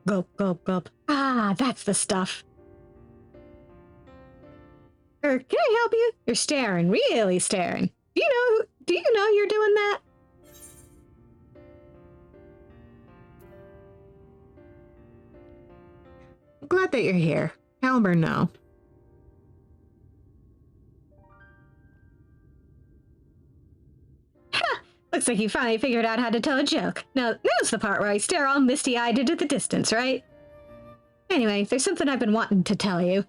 Speaker 1: Gulp, gulp, gulp. Ah, that's the stuff. Can I help you? You're staring, really staring. Do you know you're doing that?
Speaker 2: I'm glad that you're here. Caliber, no.
Speaker 1: Looks like you finally figured out how to tell a joke. Now, now's the part where I stare all misty-eyed into the distance, right? Anyway, there's something I've been wanting to tell you.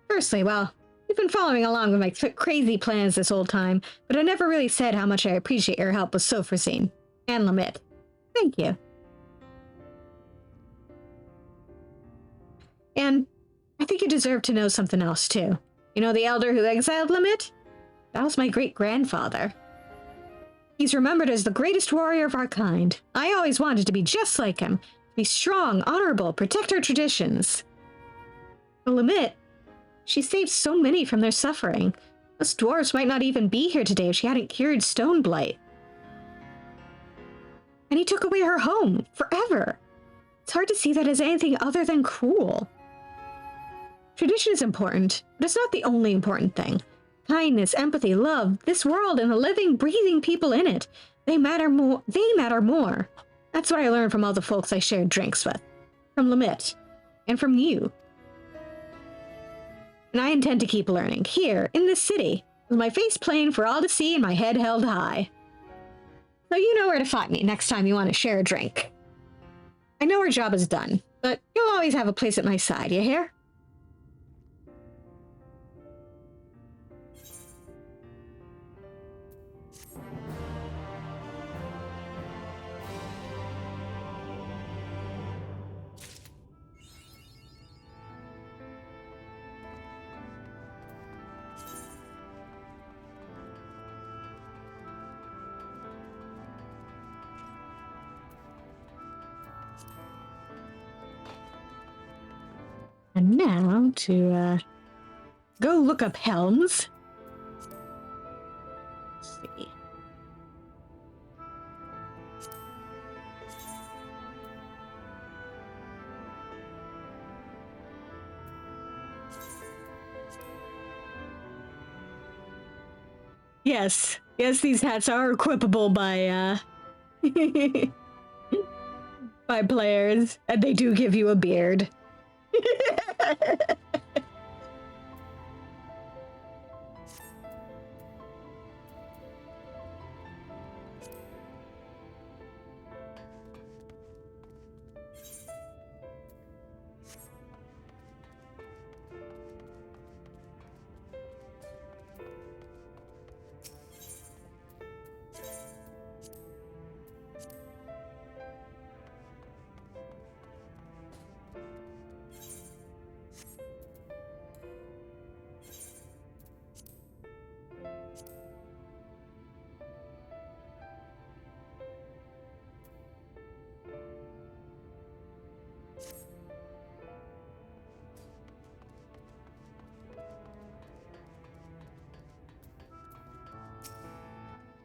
Speaker 1: Firstly, well, you've been following along with my crazy plans this whole time, but I never really said how much I appreciate your help with Sophrosine and Lamit. Thank you. And I think you deserve to know something else, too. You know the elder who exiled Lamit? That was my great-grandfather. He's remembered as the greatest warrior of our kind. I always wanted to be just like him. Be strong, honorable, protect our traditions. But Lamit, she saved so many from their suffering. Us dwarves might not even be here today if she hadn't cured stone blight. And he took away her home, forever. It's hard to see that as anything other than cruel. Tradition is important, but it's not the only important thing. Kindness, empathy, love, this world and the living, breathing people in it. They matter more. That's what I learned from all the folks I shared drinks with. From Lamit. And from you. And I intend to keep learning, here, in this city, with my face plain for all to see and my head held high. So you know where to find me next time you want to share a drink. I know our job is done, but you'll always have a place at my side, you hear? And now to go look up Helms. Let's see. Yes, these hats are equipable by by players, and they do give you a beard.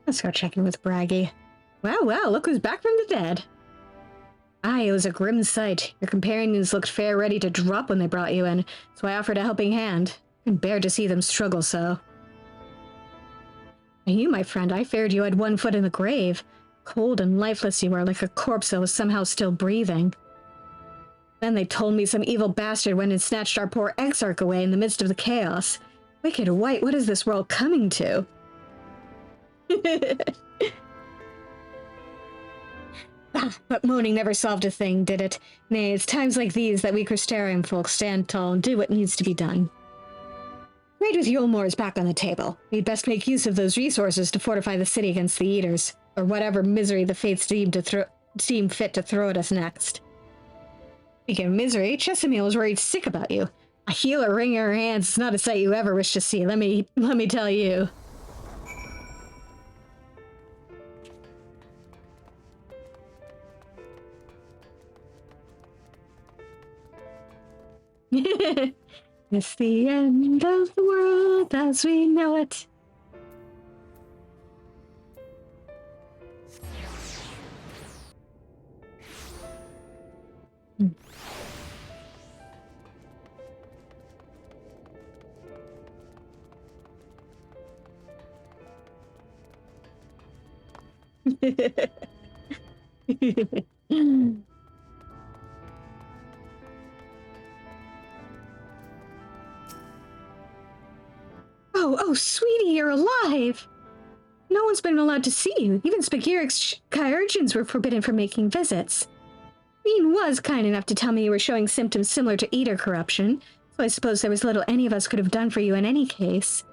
Speaker 1: Let's go check in with Braggy. Well, look who's back from the dead. Aye, it was a grim sight. Your companions looked fair ready to drop when they brought you in, so I offered a helping hand. I couldn't bear to see them struggle so. And you, my friend, I feared you had one foot in the grave. Cold and lifeless you were, like a corpse that was somehow still breathing. Then they told me some evil bastard went and snatched our poor exarch away in the midst of the chaos. Wicked white, what is this world coming to? But moaning never solved a thing, did it? Nay, it's times like these that we Crystarian folks stand tall and do what needs to be done. Trade with Yulmore is back on the table. We'd best make use of those resources to fortify the city against the Eaters, or whatever misery the fates seem fit to throw at us next. Speaking of misery, Chesamil is worried sick about you. A healer wringing her hands is not a sight you ever wish to see, let me tell you. It's the end of the world as we know it. Oh, sweetie, you're alive! No one's been allowed to see you. Even Spagiric's Chirurgeons were forbidden from making visits. Bean was kind enough to tell me you were showing symptoms similar to Eater corruption, so I suppose there was little any of us could have done for you in any case.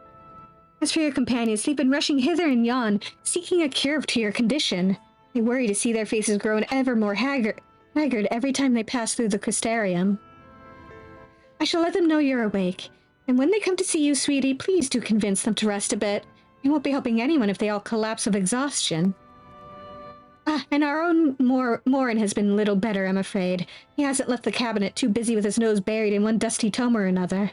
Speaker 1: As for your companions, they've been rushing hither and yon, seeking a cure to your condition. I worry to see their faces grown ever more haggard every time they pass through the Crystarium. I shall let them know you're awake, and when they come to see you, sweetie, please do convince them to rest a bit. It won't be helping anyone if they all collapse of exhaustion. And our own Morin has been little better, I'm afraid. He hasn't left the cabinet, too busy with his nose buried in one dusty tome or another.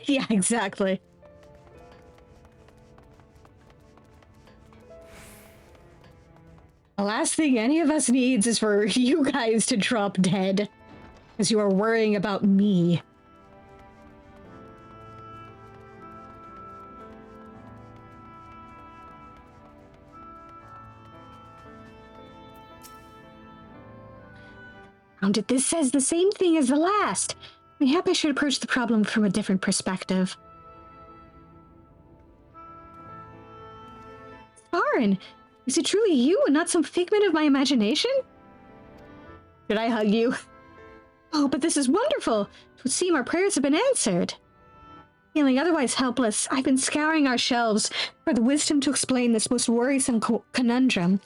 Speaker 1: Yeah, exactly. The last thing any of us needs is for you guys to drop dead, as you are worrying about me. This says the same thing as the last. Mayhap I should approach the problem from a different perspective. Aaron, is it truly you and not some figment of my imagination? Should I hug you? Oh, but this is wonderful. It would seem our prayers have been answered. Feeling otherwise helpless, I've been scouring our shelves for the wisdom to explain this most worrisome conundrum.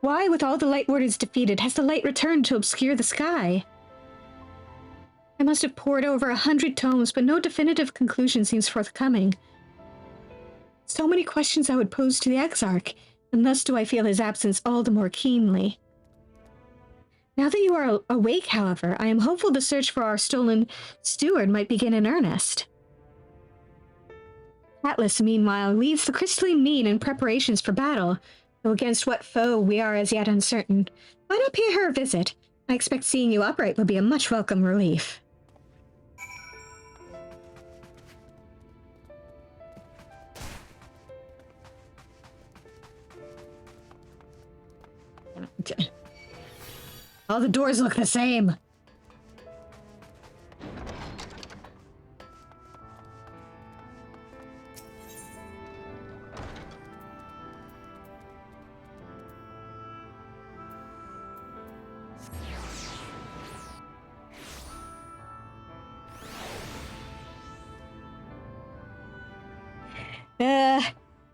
Speaker 1: Why, with all the light warders defeated, has the light returned to obscure the sky? I must have pored over 100 tomes, but no definitive conclusion seems forthcoming. So many questions I would pose to the Exarch, and thus do I feel his absence all the more keenly. Now that you are awake, however, I am hopeful the search for our stolen steward might begin in earnest. Atlas, meanwhile, leads the crystalline mean in preparations for battle, though against what foe we are as yet uncertain. Why not pay her a visit? I expect seeing you upright will be a much welcome relief. All the doors look the same.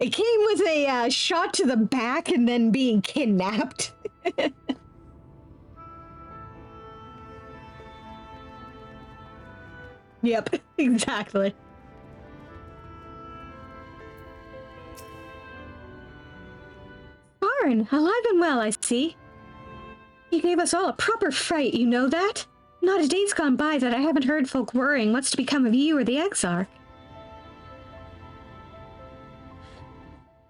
Speaker 1: It came with a shot to the back and then being kidnapped. Yep, exactly. Aaron, alive and well, I see. You gave us all a proper fright, you know that? Not a day's gone by that I haven't heard folk worrying what's to become of you or the Exarch.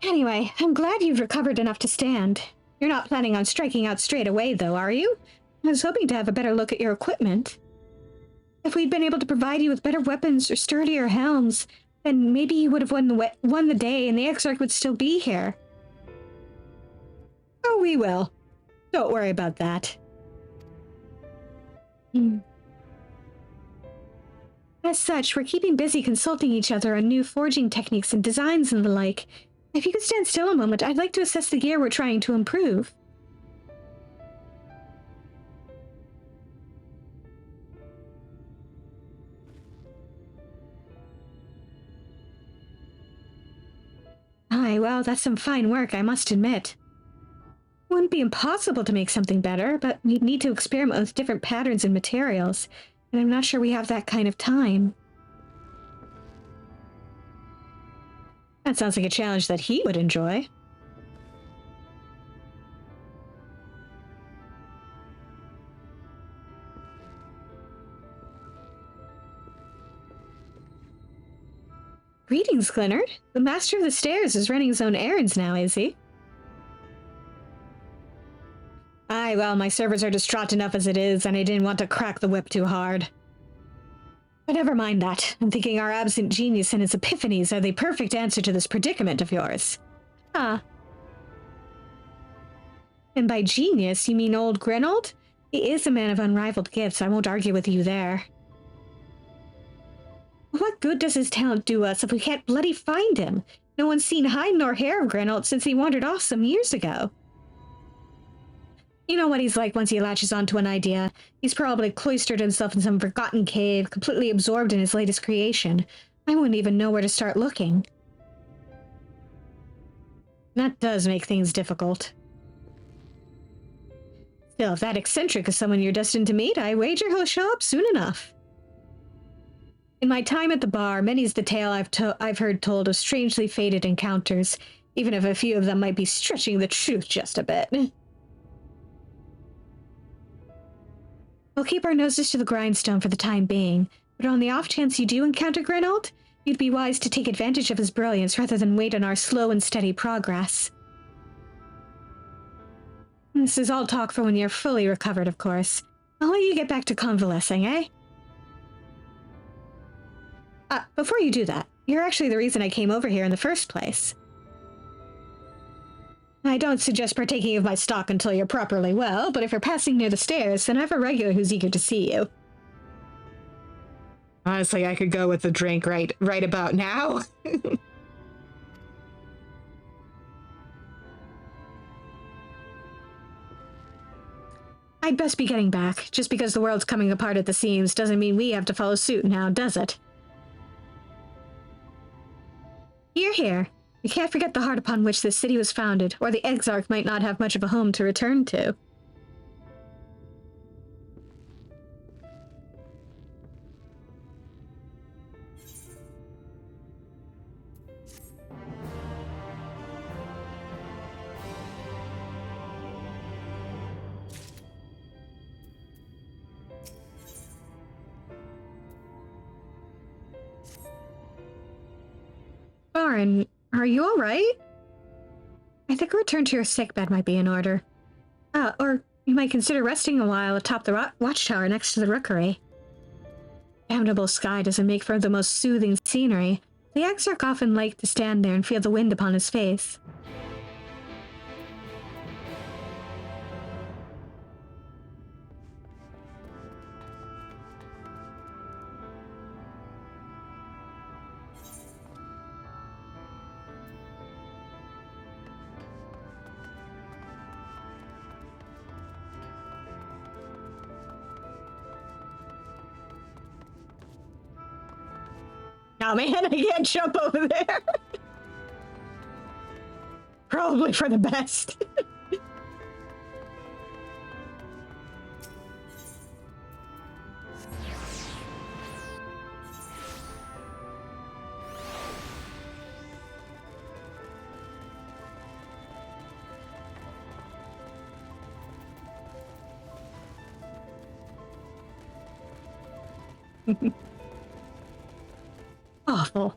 Speaker 1: Anyway, I'm glad you've recovered enough to stand. You're not planning on striking out straight away, though, are you? I was hoping to have a better look at your equipment. If we'd been able to provide you with better weapons or sturdier helms, then maybe you would have won the day and the Exarch would still be here. Oh, we will. Don't worry about that. As such, we're keeping busy consulting each other on new forging techniques and designs and the like. If you could stand still a moment, I'd like to assess the gear we're trying to improve. Aye, well, that's some fine work, I must admit. Wouldn't be impossible to make something better, but we'd need to experiment with different patterns and materials. And I'm not sure we have that kind of time. That sounds like a challenge that he would enjoy. Greetings, Glenard. The Master of the Stairs is running his own errands now, is he? Aye, well, my servers are distraught enough as it is, and I didn't want to crack the whip too hard. But never mind that. I'm thinking our absent genius and his epiphanies are the perfect answer to this predicament of yours. Ah. And by genius, you mean old Grenold? He is a man of unrivaled gifts, I won't argue with you there. What good does his talent do us if we can't bloody find him? No one's seen hide nor hair of Grenold since he wandered off some years ago. You know what he's like once he latches onto an idea. He's probably cloistered himself in some forgotten cave, completely absorbed in his latest creation. I wouldn't even know where to start looking. That does make things difficult. Still, if that eccentric is someone you're destined to meet, I wager he'll show up soon enough. In my time at the bar, many's the tale I've heard told of strangely fated encounters, even if a few of them might be stretching the truth just a bit. We'll keep our noses to the grindstone for the time being, but on the off chance you do encounter Grenold, you'd be wise to take advantage of his brilliance rather than wait on our slow and steady progress. This is all talk for when you're fully recovered, of course. I'll let you get back to convalescing, eh? Before you do that, you're actually the reason I came over here in the first place. I don't suggest partaking of my stock until you're properly well, but if you're passing near the stairs, then I have a regular who's eager to see you.
Speaker 2: Honestly, I could go with the drink right about now.
Speaker 1: I'd best be getting back. Just because the world's coming apart at the seams doesn't mean we have to follow suit now, does it? Hear, hear. We can't forget the heart upon which this city was founded, or the Exarch might not have much of a home to return to. Baron, are you all right? I think a return to your sickbed might be in order. Or you might consider resting a while atop the watchtower next to the rookery. Damnable sky doesn't make for the most soothing scenery. The Exarch often liked to stand there and feel the wind upon his face. Oh man, I can't jump over there. Probably for the best. Awful.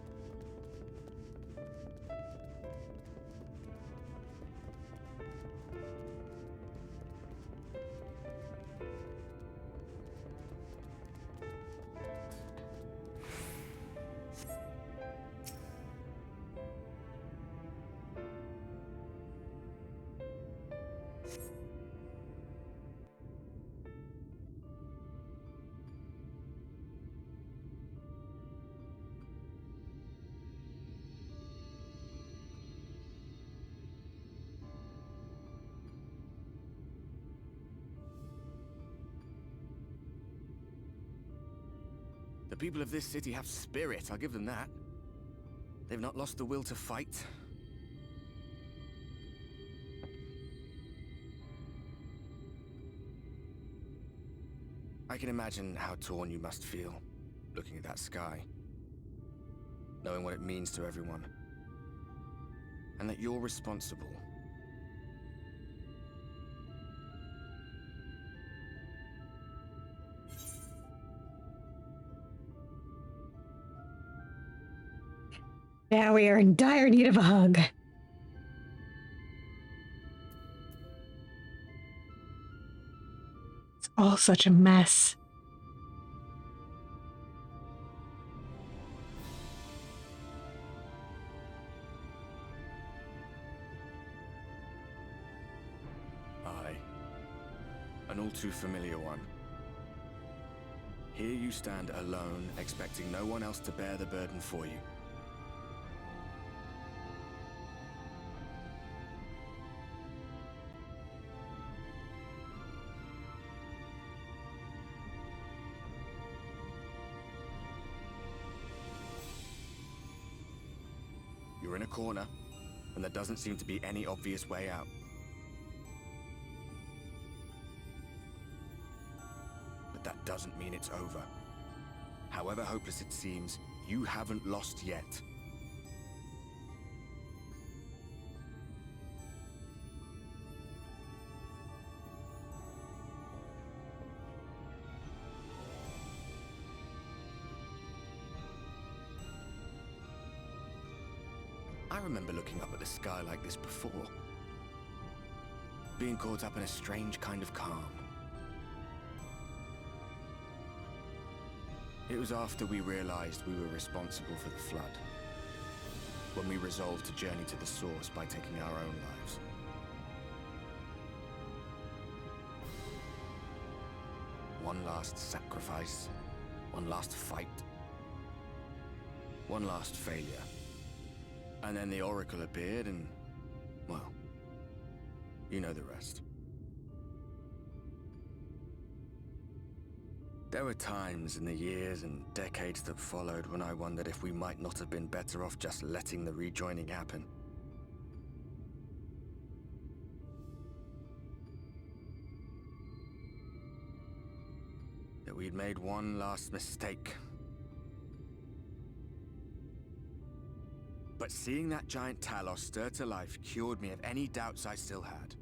Speaker 14: The people of this city have spirit, I'll give them that. They've not lost the will to fight. I can imagine how torn you must feel, looking at that sky. Knowing what it means to everyone. And that you're responsible.
Speaker 1: Now we are in dire need of a hug.
Speaker 2: It's all such a mess.
Speaker 14: Aye. An all too familiar one. Here you stand alone, expecting no one else to bear the burden for you. You're in a corner, and there doesn't seem to be any obvious way out. But that doesn't mean it's over. However hopeless it seems, you haven't lost yet. I remember looking up at the sky like this before. Being caught up in a strange kind of calm. It was after we realized we were responsible for the flood. When we resolved to journey to the source by taking our own lives. One last sacrifice. One last fight. One last failure. And then the Oracle appeared and, well, you know the rest. There were times in the years and decades that followed when I wondered if we might not have been better off just letting the rejoining happen. That we'd made one last mistake. But seeing that giant Talos stir to life cured me of any doubts I still had.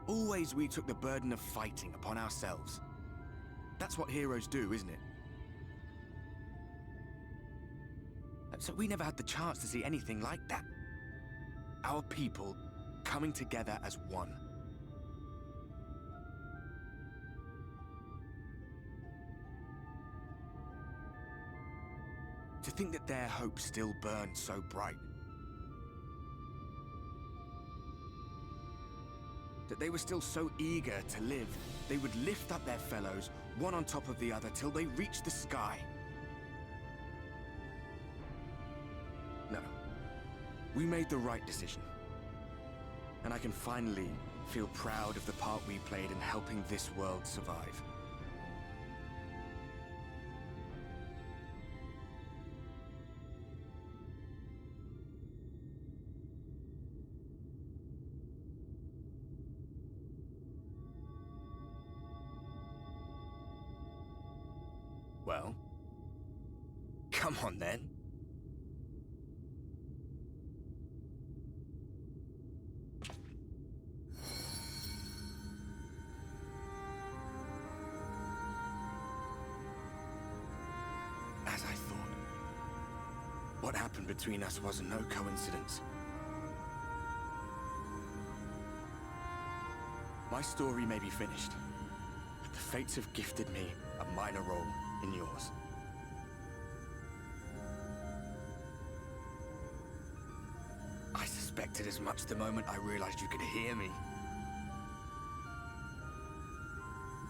Speaker 14: Always we took the burden of fighting upon ourselves. That's what heroes do, isn't it? So we never had the chance to see anything like that. Our people coming together as one. To think that their hope still burned so bright. That they were still so eager to live, they would lift up their fellows, one on top of the other, till they reached the sky. No. We made the right decision. And I can finally feel proud of the part we played in helping this world survive. Well, come on then. As I thought, what happened between us was no coincidence. My story may be finished, but the fates have gifted me a minor role in yours. I suspected as much the moment I realized you could hear me.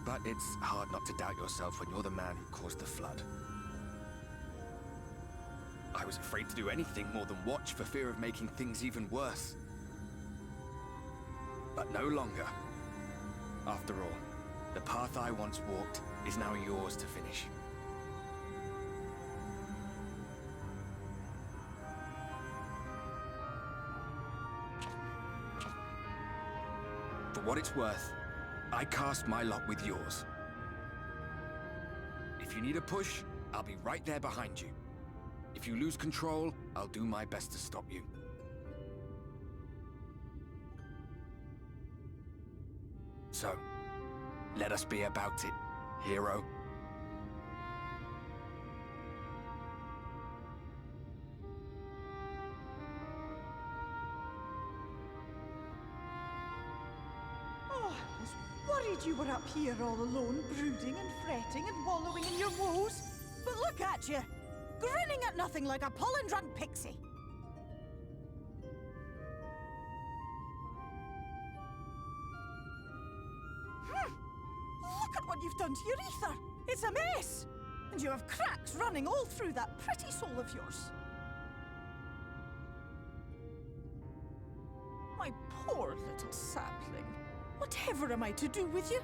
Speaker 14: But it's hard not to doubt yourself when you're the man who caused the flood. I was afraid to do anything more than watch for fear of making things even worse. But no longer. After all, the path I once walked is now yours to finish. For what it's worth, I cast my lot with yours. If you need a push, I'll be right there behind you. If you lose control, I'll do my best to stop you. So, let us be about it, hero.
Speaker 9: Oh, I was worried you were up here all alone, brooding and fretting and wallowing in your woes. But look at you, grinning at nothing like a pollen-drunk pixie. Look at what you've done to your ether. It's a mess. And you have cracks running all through that pretty soul of yours. My poor little sapling. Whatever am I to do with you?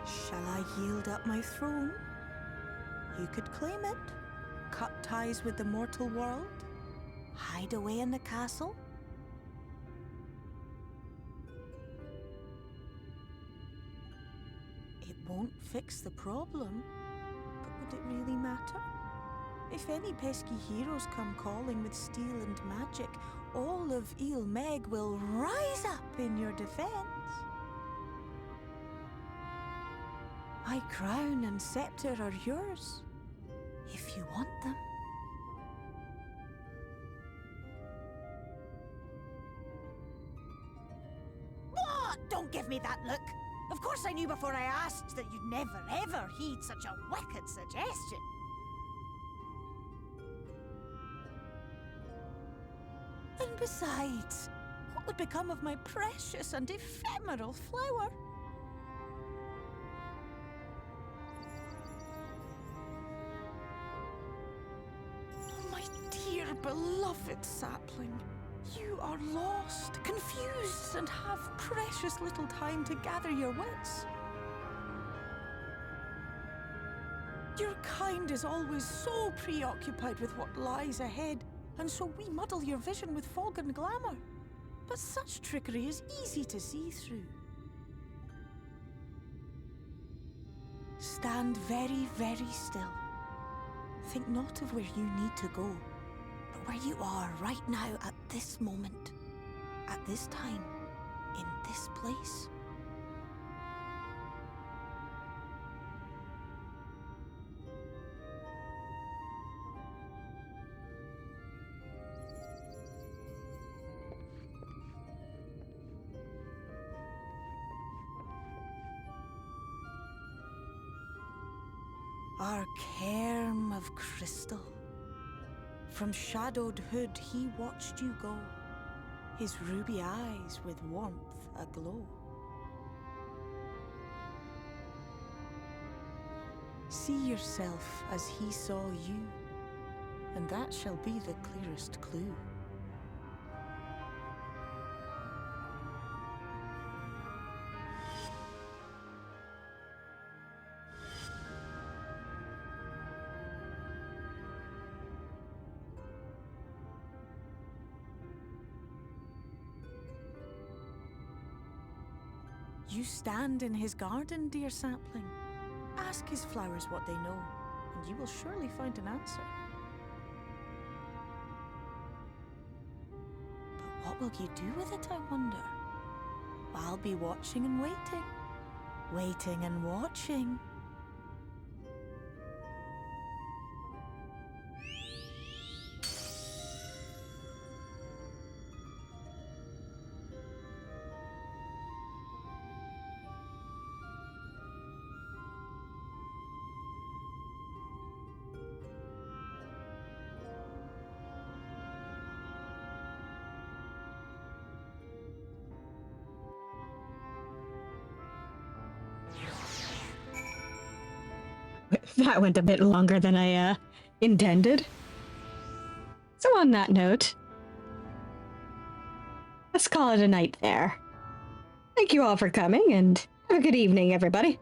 Speaker 9: Shall I yield up my throne? You could claim it, cut ties with the mortal world, hide away in the castle. It won't fix the problem, but would it really matter? If any pesky heroes come calling with steel and magic, all of Il Meg will rise up in your defense. My crown and scepter are yours, if you want them. What? Don't give me that look. Of course I knew before I asked that you'd never ever heed such a wicked suggestion. And besides, what would become of my precious and ephemeral flower? Beloved sapling, you are lost, confused, and have precious little time to gather your wits. Your kind is always so preoccupied with what lies ahead, and so we muddle your vision with fog and glamour. But such trickery is easy to see through. Stand very, very still. Think not of where you need to go, where you are right now at this moment, at this time, in this place. Our cairn of crystal. From shadowed hood he watched you go, his ruby eyes with warmth aglow. See yourself as he saw you, and that shall be the clearest clue. You stand in his garden, dear sapling. Ask his flowers what they know, and you will surely find an answer. But what will you do with it, I wonder? I'll be watching and waiting. Waiting and watching.
Speaker 1: That went a bit longer than I intended. So on that note, let's call it a night there. Thank you all for coming, and have a good evening, everybody.